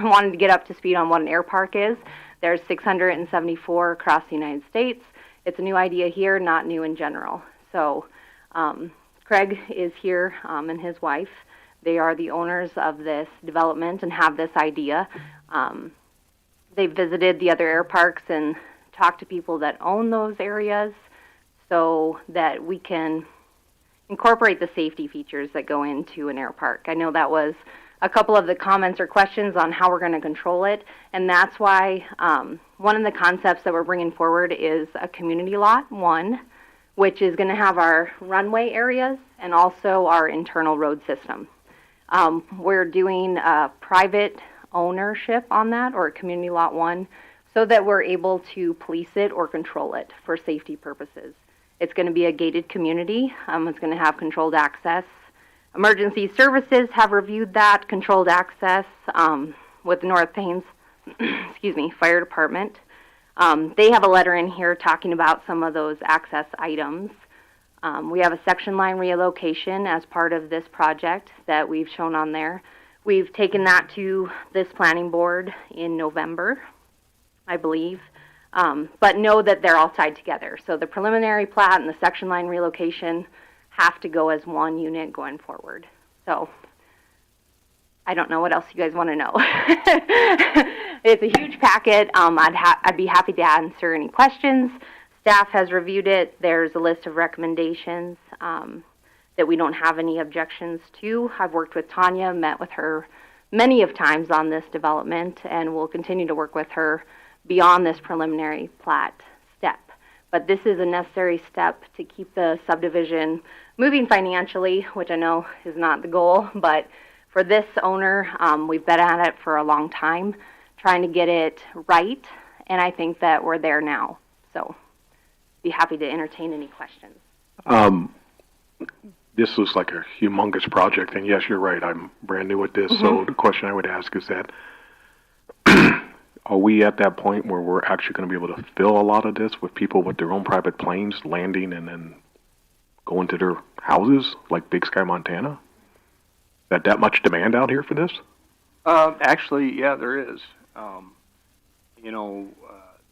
wanted to get up to speed on what an air park is. There's 674 across the United States. It's a new idea here, not new in general. So Craig is here and his wife. They are the owners of this development and have this idea. They've visited the other air parks and talked to people that own those areas so that we can incorporate the safety features that go into an air park. I know that was a couple of the comments or questions on how we're going to control it, and that's why one of the concepts that we're bringing forward is a community lot 1, which is going to have our runway areas and also our internal road system. We're doing private ownership on that, or community lot 1, so that we're able to police it or control it for safety purposes. It's going to be a gated community. It's going to have controlled access. Emergency services have reviewed that controlled access with North Payne's Fire Department. They have a letter in here talking about some of those access items. We have a section line relocation as part of this project that we've shown on there. We've taken that to this planning board in November, I believe, but know that they're all tied together. So the preliminary plat and the section line relocation have to go as one unit going forward. So I don't know what else you guys want to know. It's a huge packet. I'd be happy to answer any questions. Staff has reviewed it. There's a list of recommendations that we don't have any objections to. I've worked with Tanya, met with her many of times on this development, and will continue to work with her beyond this preliminary plat step. But this is a necessary step to keep the subdivision moving financially, which I know is not the goal, but for this owner, we've been at it for a long time, trying to get it right, and I think that we're there now. So be happy to entertain any questions. This looks like a humongous project, and yes, you're right, I'm brand new at this, so the question I would ask is that, are we at that point where we're actually going to be able to fill a lot of this with people with their own private planes landing and then going to their houses, like Big Sky, Montana? That much demand out here for this? Actually, yeah, there is.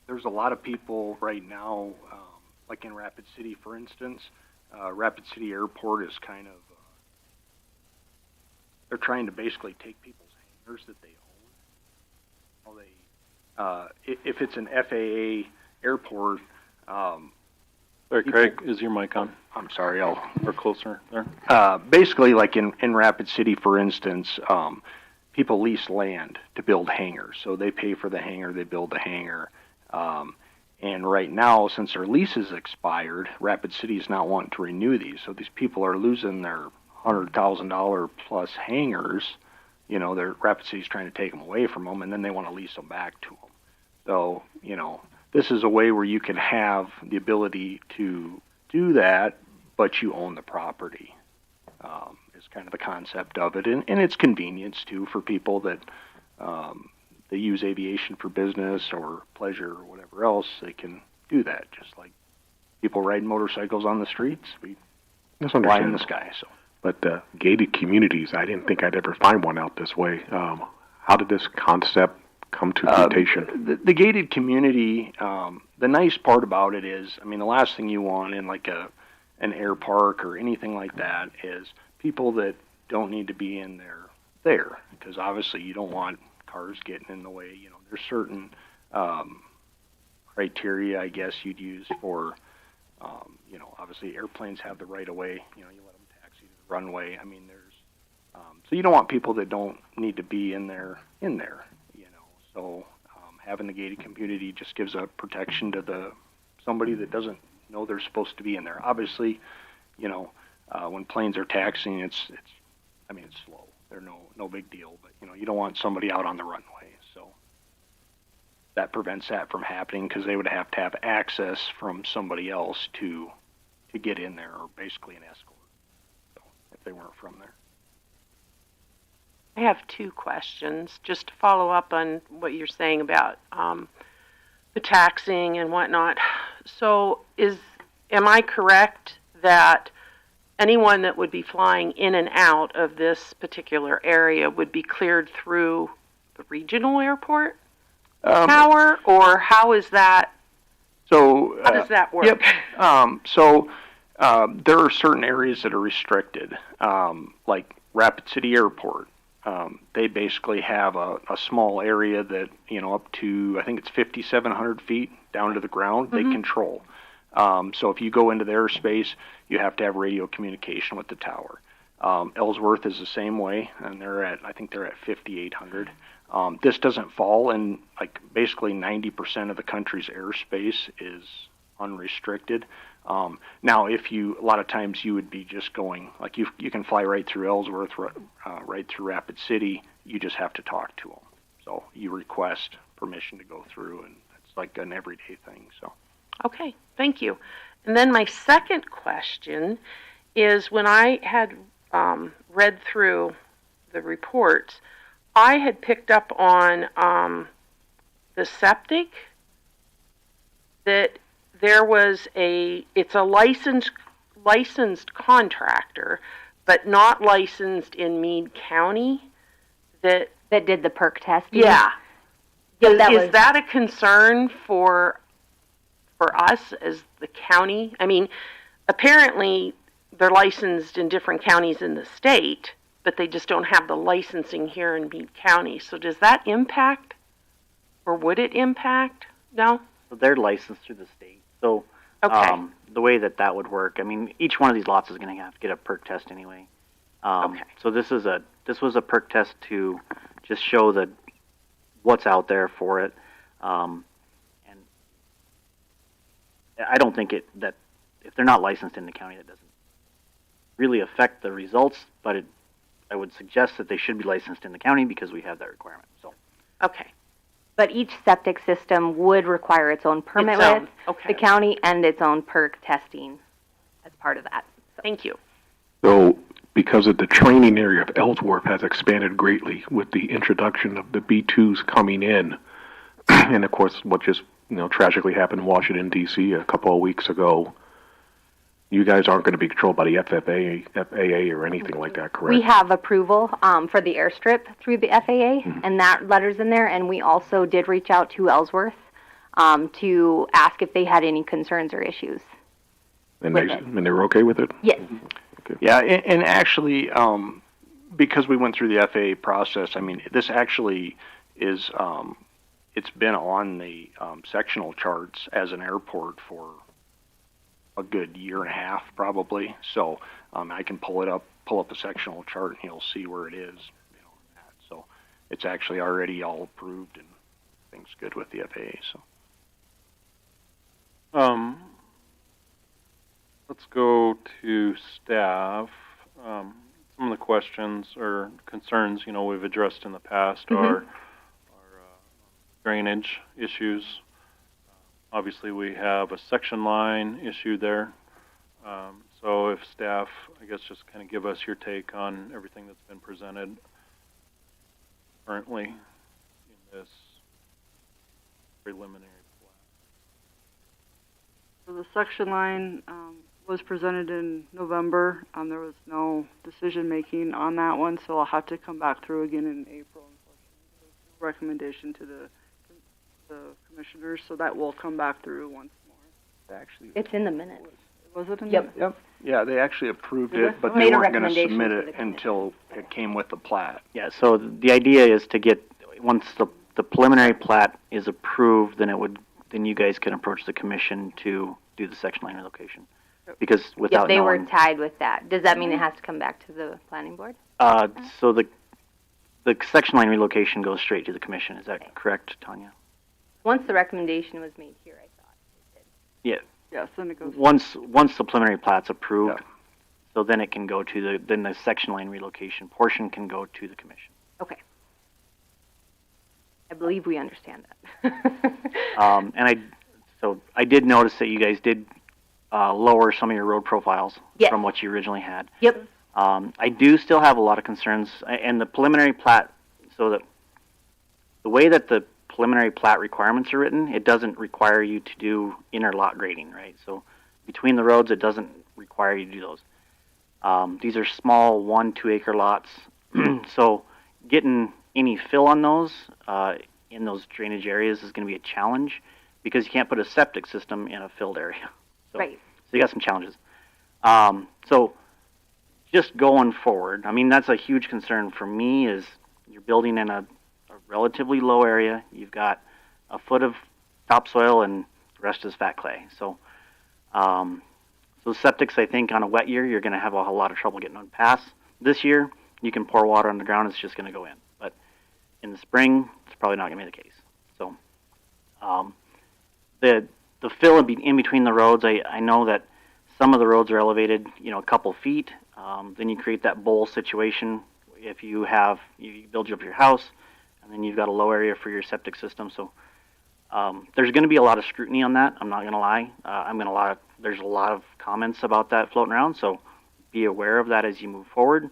There's a lot of people right now, like in Rapid City, for instance. Rapid City Airport is kind of, they're trying to basically take people's hangars that they own. If it's an FAA airport, Sorry, Craig, is your mic on? I'm sorry, or closer there. Basically, like in Rapid City, for instance, people lease land to build hangars. So they pay for the hangar, they build the hangar. And right now, since their lease is expired, Rapid City is not wanting to renew these. So these people are losing their $100,000 plus hangars. You know, Rapid City's trying to take them away from them, and then they want to lease them back to them. So, you know, this is a way where you can have the ability to do that, but you own the property. Is kind of the concept of it, and it's convenience too for people that they use aviation for business or pleasure or whatever else. They can do that, just like people riding motorcycles on the streets. We That's fly in the understandable. sky. So, But gated communities, I didn't think I'd ever find one out this way. How did this concept come to fruition? the gated community, the nice part about it is, I mean, the last thing you want in like an air park or anything like that is people that don't need to be in there, because obviously you don't want cars getting in the way. You know, there's certain criteria, I guess, you'd use for, you know, obviously airplanes have the right of way. You know, you let them taxi to the runway. I mean, so you don't want people that don't need to be in there. You know, so having the gated community just gives a protection to somebody that doesn't know they're supposed to be in there. Obviously, you know, when planes are taxiing, it's slow. They're no big deal, but you know, you don't want somebody out on the runway. So that prevents that from happening, because they would have to have access from somebody else to get in there, or basically an escort. So if they weren't from there. I have two questions, just to follow up on what you're saying about the taxing and whatnot. So am I correct that anyone that would be flying in and out of this particular area would be cleared through the regional airport tower, or how is that? So how does that work? Yep. So there are certain areas that are restricted, like Rapid City Airport. They basically have a small area that, you know, up to, I think it's 5,700 feet down to the ground, they control. So if you go into their space, you have to have radio communication with the tower. Ellsworth is the same way, and I think they're at 5,800. This doesn't fall in, like, basically 90% of the country's airspace is unrestricted. Now, a lot of times you would be just going, like, you can fly right through Ellsworth, right through Rapid City. You just have to talk to them. So you request permission to go through, and it's like an everyday thing. So. Okay, thank you. And then my second question is, when I had read through the reports, I had picked up on the septic, that there was it's a licensed contractor, but not licensed in Meade County, that did the perk testing. Yeah. Is was that a concern for us as the county? I mean, apparently they're licensed in different counties in the state, but they just don't have the licensing here in Meade County. So does that impact, or would it impact? No? So they're licensed through the state. So okay. The way that would work, I mean, each one of these lots is going to have to get a perk test anyway. Okay. So this was a perk test to just show that what's out there for it. And I don't think that if they're not licensed in the county, that doesn't really affect the results, but I would suggest that they should be licensed in the county because we have that requirement. So. Okay. But each septic system would require its own permit with the county and its own perk testing as part of that. So. Thank you. So, because of the training area of Ellsworth has expanded greatly with the introduction of the B-2s coming in, and of course what just tragically happened in Washington, D.C. a couple of weeks ago, you guys aren't going to be controlled by the FAA or anything like that, correct? We have approval for the airstrip through the FAA, and that letter's in there. And we also did reach out to Ellsworth to ask if they had any concerns or issues. And they were okay with it? Yes. Okay. Yeah, and actually, because we went through the FAA process, I mean, this actually is, it's been on the sectional charts as an airport for a good year and a half, probably. So I can pull up a sectional chart, and you'll see where it is. So it's actually already all approved, and things good with the FAA. So. Let's go to staff. Some of the questions or concerns, we've addressed in the past are drainage issues. Obviously, we have a section line issue there. So if staff, I guess, just kind of give us your take on everything that's been presented currently in this preliminary plat. So the section line was presented in November. There was no decision making on that one, so I'll have to come back through again in April. Recommendation to the commissioners, so that will come back through once more. Actually, It's in the minutes. Was it in Yep. Yeah, they actually approved Did it, they? but Made they a weren't going to recommendation submit to it the commission. until it came with the plat. Yeah, so the idea is to get, once the preliminary plat is approved, then you guys can approach the commission to do the section line relocation. Because If without they were knowing, tied with that, does that mean it has to come back to the planning board? so the section line relocation goes straight to the commission. Is that correct, Tanya? Once the recommendation was made here, I thought it did. Yeah. Yes, then it goes. Once the preliminary plat's approved, so then it can go to then the section line relocation portion can go to the commission. Okay. I believe we understand that. And I did notice that you guys did lower some of your road profiles Yes. from what you originally had. Yep. I do still have a lot of concerns, and the preliminary plat, so that the way that the preliminary plat requirements are written, it doesn't require you to do inner lot grading, right? So between the roads, it doesn't require you to do those. These are small 1-2 acre lots, so getting any fill on those in those drainage areas is going to be a challenge because you can't put a septic system in a filled area. So, Right. So you got some challenges. So just going forward, I mean, that's a huge concern for me is you're building in a relatively low area. You've got a foot of topsoil and the rest is fat clay. So, so septics, I think on a wet year, you're going to have a whole lot of trouble getting on pass. This year, you can pour water on the ground, it's just going to go in. But in the spring, it's probably not going to be the case. So, the fill in between the roads, I know that some of the roads are elevated, a couple feet. Then you create that bowl situation. If you build up your house, and then you've got a low area for your septic system. So there's going to be a lot of scrutiny on that. I'm not going to lie. There's a lot of comments about that floating around. So be aware of that as you move forward.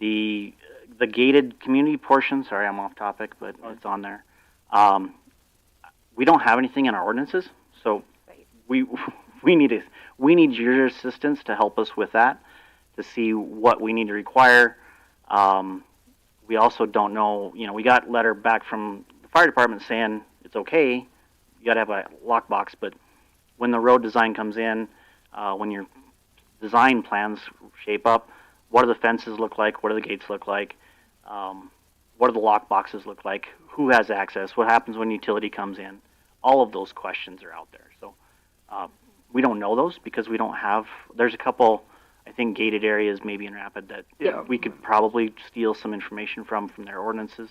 The gated community portion. Sorry, I'm off topic, but it's on there. We don't have anything in our ordinances, so we need your assistance to help us with that, to see what we need to require. We also don't know, we got a letter back from the fire department saying it's okay, you got to have a lockbox, but when the road design comes in, when your design plans shape up, what do the fences look like? What do the gates look like? What do the lock boxes look like? Who has access? What happens when utility comes in? All of those questions are out there. So we don't know those because we don't have, there's a couple, I think, gated areas maybe in Rapid that we could probably steal some information from their ordinances.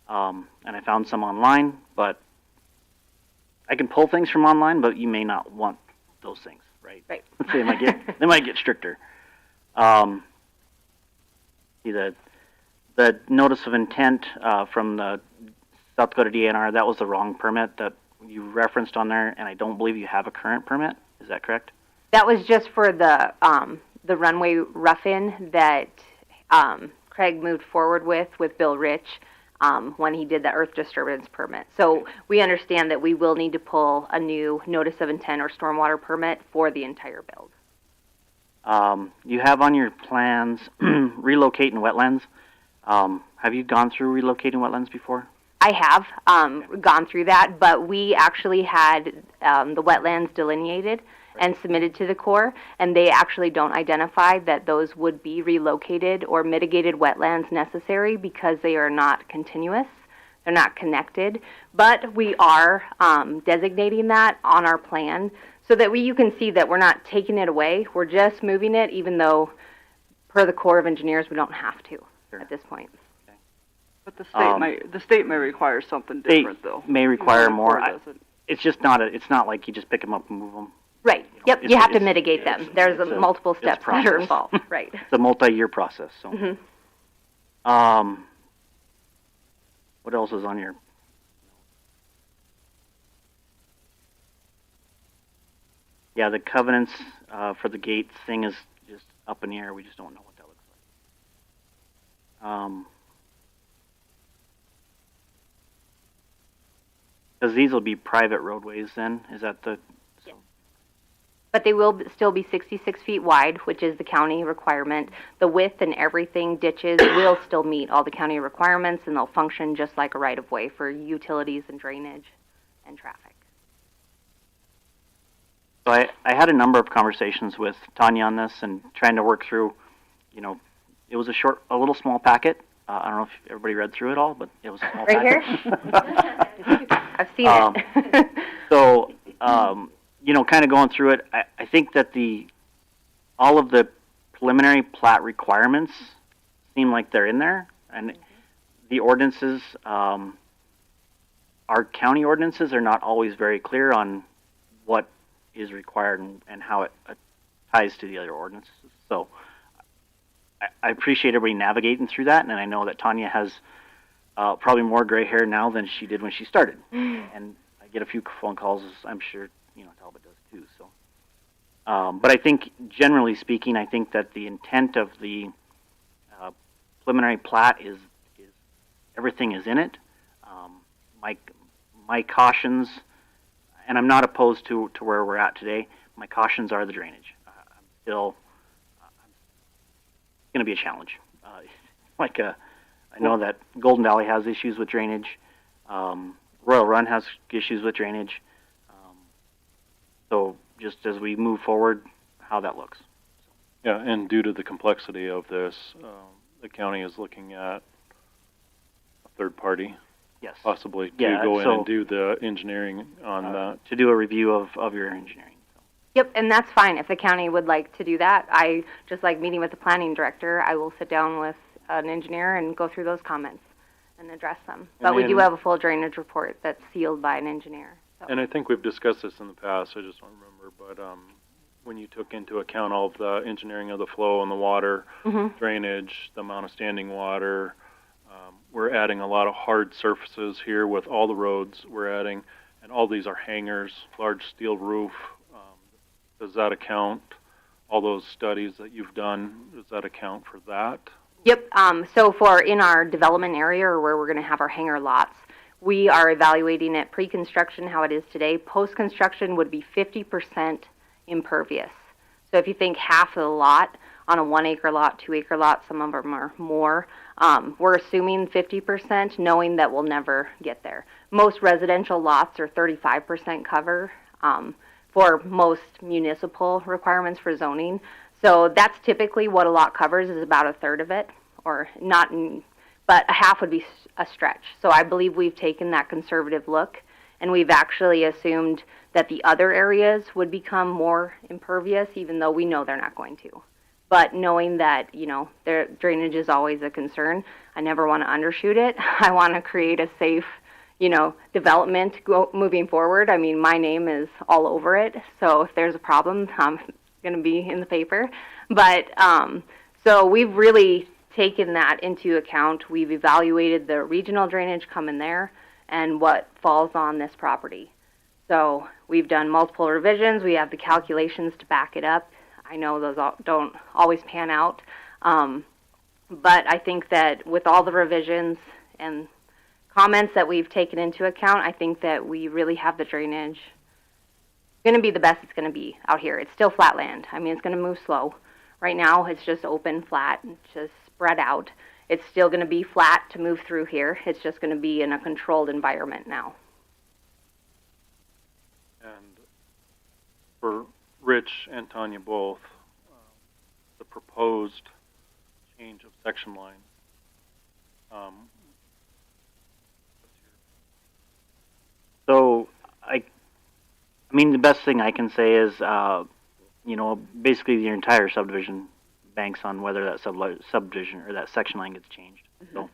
And I found some online, but I can pull things from online, but you may not want those things, right? Right. they might get stricter. See the notice of intent from the South Dakota DNR, that was the wrong permit that you referenced on there, and I don't believe you have a current permit. Is that correct? That was just for the runway rough-in that Craig moved forward with Bill Rich when he did the earth disturbance permit. So we understand that we will need to pull a new notice of intent or stormwater permit for the entire build. You have on your plans relocating wetlands. Have you gone through relocating wetlands before? I have gone through that, but we actually had the wetlands delineated and submitted to the Corps, and they actually don't identify that those would be relocated or mitigated wetlands necessary because they are not continuous. They're not connected, but we are designating that on our plan so that you can see that we're not taking it away. We're just moving it, even though per the Corps of Engineers, we don't have to at this point. But the state may require something different, though. May require Even though the more. Corps doesn't. it's just not it's not like you just pick them up and move them. Right. Yep. You have to mitigate them. There's it's multiple it's a steps that are process. involved. Right. It's a multi-year process. So, what else is on your? Yeah, the covenants for the gates thing is just up in the air. We just don't know what that looks like. Because these will be private roadways then, is that the? Yes. But they will still be 66 feet wide, which is the county requirement. The width and everything, ditches, will still meet all the county requirements, and they'll function just like a right-of-way for utilities and drainage and traffic. So I had a number of conversations with Tanya on this and trying to work through, you know, it was a little small packet. I don't know if everybody read through it all, but it was a small packet. Right here? I've seen it. So, you know, kind of going through it, I think that all of the preliminary plat requirements seem like they're in there, and the ordinances, our county ordinances are not always very clear on what is required and how it ties to the other ordinances. So I appreciate everybody navigating through that, and I know that Tanya has probably more gray hair now than she did when she started. And I get a few phone calls, I'm sure, you know, Talbot does too. So, but I think, generally speaking, I think that the intent of the preliminary plat is everything is in it. My cautions, and I'm not opposed to where we're at today. My cautions are the drainage. I'm still, it's going to be a challenge. I know that Golden Valley has issues with drainage. Royal Run has issues with drainage. So just as we move forward, how that looks. Yeah, and due to the complexity of this, the county is looking at a third party. Yes. Possibly to go in and do the engineering on that. To do a review of your engineering. Yep, and that's fine. If the county would like to do that, I just like meeting with the planning director. I will sit down with an engineer and go through those comments and address them. But we do have a full drainage report that's sealed by an engineer. So. And I think we've discussed this in the past. I just don't remember, but when you took into account all of the engineering of the flow and the water, drainage, the amount of standing water. We're adding a lot of hard surfaces here with all the roads we're adding, and all these are hangars, large steel roof. Does that account, all those studies that you've done, does that account for that? Yep, so for in our development area or where we're going to have our hangar lots, we are evaluating it pre-construction how it is today. Post-construction would be 50% impervious. So if you think half of the lot on a 1 acre lot, 2 acre lot, some of them are more, we're assuming 50%, knowing that we'll never get there. Most residential lots are 35% cover for most municipal requirements for zoning. So that's typically what a lot covers, is about a third of it, or not, but a half would be a stretch. So I believe we've taken that conservative look, and we've actually assumed that the other areas would become more impervious, even though we know they're not going to. But knowing that, you know, their drainage is always a concern, I never want to undershoot it. I want to create a safe, you know, development moving forward. I mean, my name is all over it, so if there's a problem, I'm going to be in the paper. But so we've really taken that into account. We've evaluated the regional drainage coming there and what falls on this property. So we've done multiple revisions. We have the calculations to back it up. I know those don't always pan out, but I think that with all the revisions and comments that we've taken into account, I think that we really have the drainage going to be the best it's going to be out here. It's still flat land. I mean, it's going to move slow. Right now, it's just open, flat, just spread out. It's still going to be flat to move through here. It's just going to be in a controlled environment now. And for Rich and Tanya both, the proposed change of section line. So I mean, the best thing I can say is, you know, basically the entire subdivision banks on whether that subdivision or that section line gets changed. So,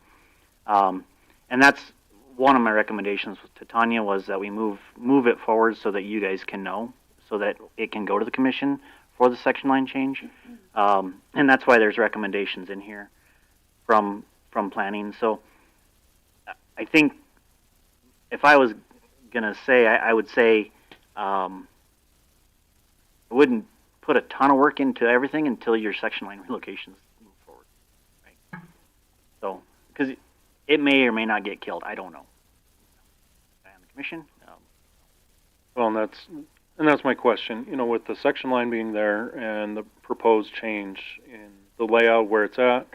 and that's one of my recommendations to Tanya was that we move it forward so that you guys can know, so that it can go to the commission for the section line change. And that's why there's recommendations in here from planning. So I think if I was gonna say, I would say I wouldn't put a ton of work into everything until your section line relocations move forward, right? So, because it may or may not get killed, I don't know. On the commission. Well, and that's my question. You know, with the section line being there and the proposed change in the layout where it's at,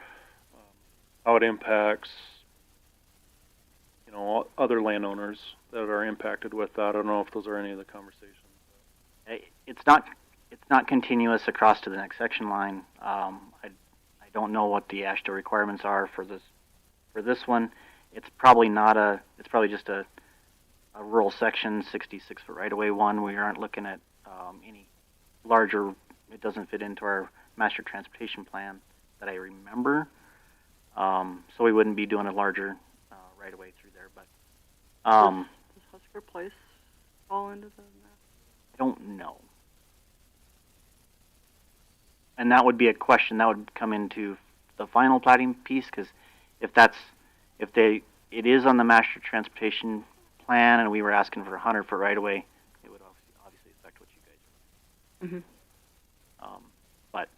how it impacts, you know, other landowners that are impacted with that. I don't know if those are any of the conversations. It's not continuous across to the next section line. I don't know what the AASHTO requirements are for this one. It's probably just a rural section, 66-foot right-of-way one. We aren't looking at any larger. It doesn't fit into our master transportation plan that I remember. So we wouldn't be doing a larger right-of-way through there. But does Husker Place fall into the map? I don't know. And that would be a question that would come into the final plating piece, because it is on the master transportation plan, and we were asking for 100-foot right away, it would obviously affect what you guys are. But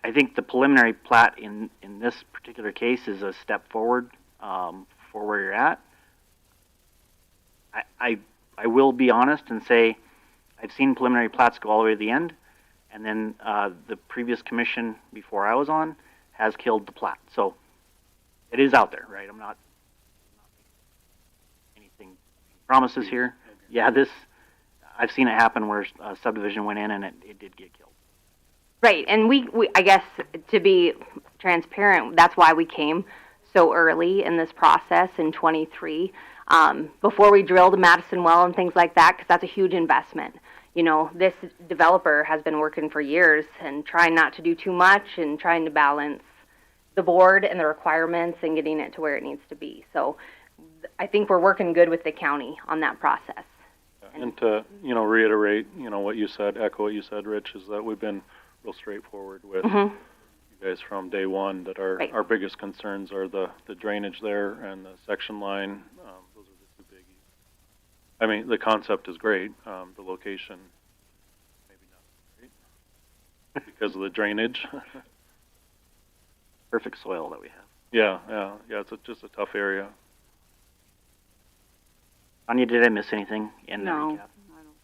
I think the preliminary plat in this particular case is a step forward for where you're at. I will be honest and say I've seen preliminary plats go all the way to the end, and then the previous commission before I was on has killed the plat. So it is out there, right? I'm not anything promises here. Yeah, I've seen it happen where a subdivision went in and it did get killed. Right, and we I guess to be transparent, that's why we came so early in this process in 23, before we drilled a Madison well and things like that, because that's a huge investment. You know, this developer has been working for years and trying not to do too much and trying to balance the board and the requirements and getting it to where it needs to be. So I think we're working good with the county on that process. And to, you know, reiterate, you know, what you said, echo what you said, Rich, is that we've been real straightforward with you guys from day one, that our biggest concerns are the drainage there and the section line. Those are the two biggies. I mean, the concept is great. The location, maybe not great because of the drainage. Perfect soil that we have. Yeah. It's just a tough area. Anya, did I miss anything in the recap? No, I don't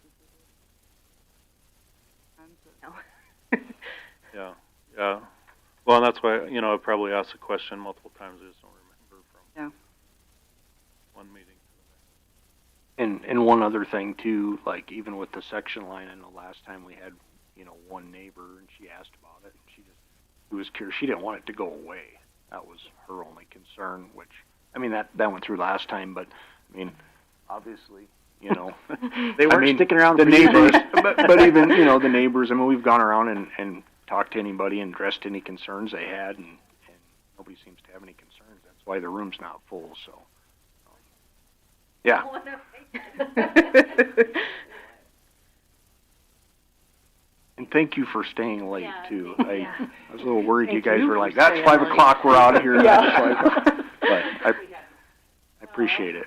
think so. Yeah. Well, and that's why, you know, I probably asked the question multiple times. I just don't remember from one meeting to the next. And one other thing too, like even with the section line, I know last time we had, you know, one neighbor and she asked about it and she was curious. She didn't want it to go away. That was her only concern, which, I mean, that went through last time, but I mean, obviously, you know, they weren't sticking around the for neighbors, but even, you know, the neighbors, I mean, we've gone around and talked to anybody and addressed any concerns they had, and nobody seems to have any concerns. That's why the room's not full, so. Yeah. And thank you for staying late, too. I was a little worried you guys were like, that's 5 o'clock, we're out of here. But I appreciate it.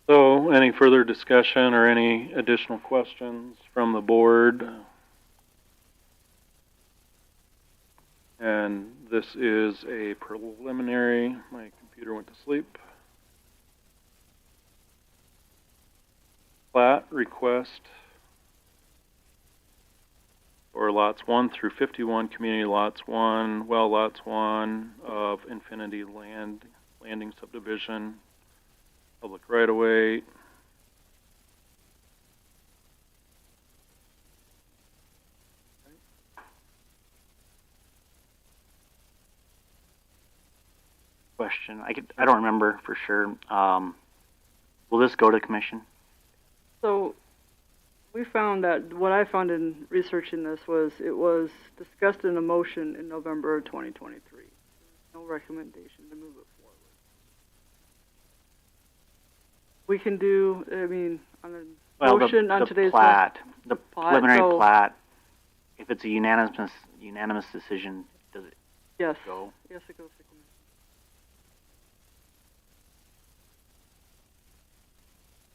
So, any further discussion or any additional questions from the board? And this is a preliminary. My computer went to sleep. Plat request for lots 1 through 51, community lots 1, well lots 1 of Infinity Landing subdivision, public right-of-way. Question. I don't remember for sure. Will this go to commission? So We found that, what I found in researching this was, it was discussed in a motion in November of 2023. No recommendation to move it forward. We can do, I mean, on a Well, motion on the today's plat, the plat, preliminary so- plat, if it's a unanimous decision, does it Yes. go? Yes, it goes to commission.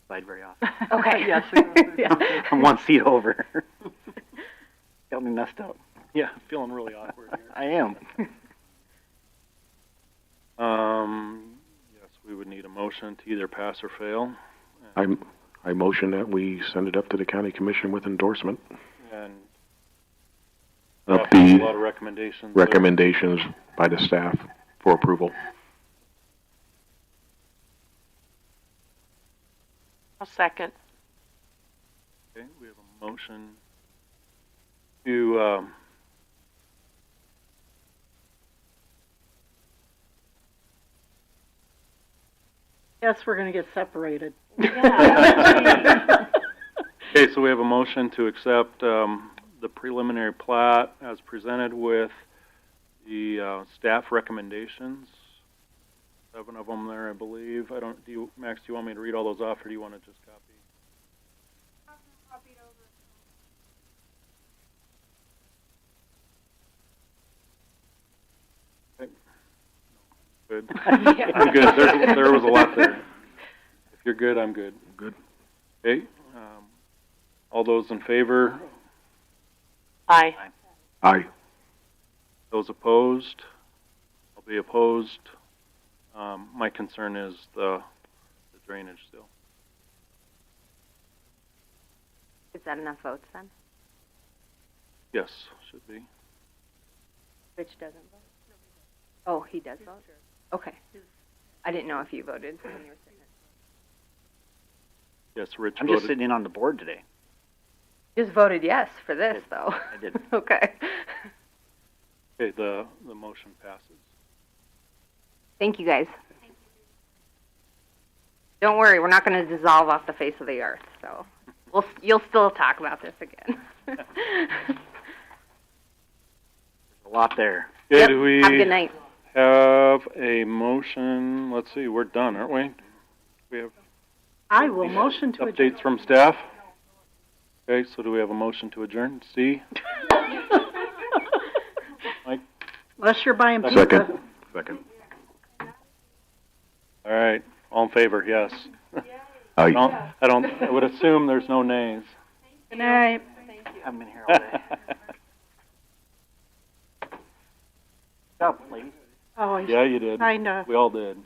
Slide very often. Okay. Yes, it goes to I'm one seat over. Got me messed up. Yeah, feeling really awkward here. I am. Yes, we would need a motion to either pass or fail. I motion that we send it up to the county commission with endorsement And of staff has a the lot of recommendations. recommendations by the staff for approval. I'll second. Okay, we have a motion to, Yes, we're gonna get separated. okay, so we have a motion to accept, the preliminary plat as presented with the, staff recommendations. 7 of them there, I believe. I don't, Max, do you want me to read all those off, or do you want to just copy? Okay. Good. I'm good. There was a lot there. If you're good, I'm good. Good. Okay, all those in favor? Aye. Aye. Those opposed? I'll be opposed. My concern is the drainage still. Is that enough votes then? Yes, should be. Rich doesn't vote? Oh, he does vote? Okay. I didn't know if you voted when you were sitting there. Yes, Rich I'm voted. just sitting in on the board today. Just voted yes for this, though. I did. Okay. Okay, the motion passes. Thank you, guys. Don't worry, we're not going to dissolve off the face of the earth, so you'll still talk about this again. There's a lot there. Okay, Yep, do we have a good night. have a motion? Let's see, we're done, aren't we? We have I will motion to adjourn. updates from staff? Okay, so do we have a motion to adjourn? C? Mike? Unless you're buying pizza. Second. Second. All right, all in favor, yes. Aye. I would assume there's no nays. Good night. I've been here all day. Good job, ladies. Oh, Yeah, you did. Kinda. We all did.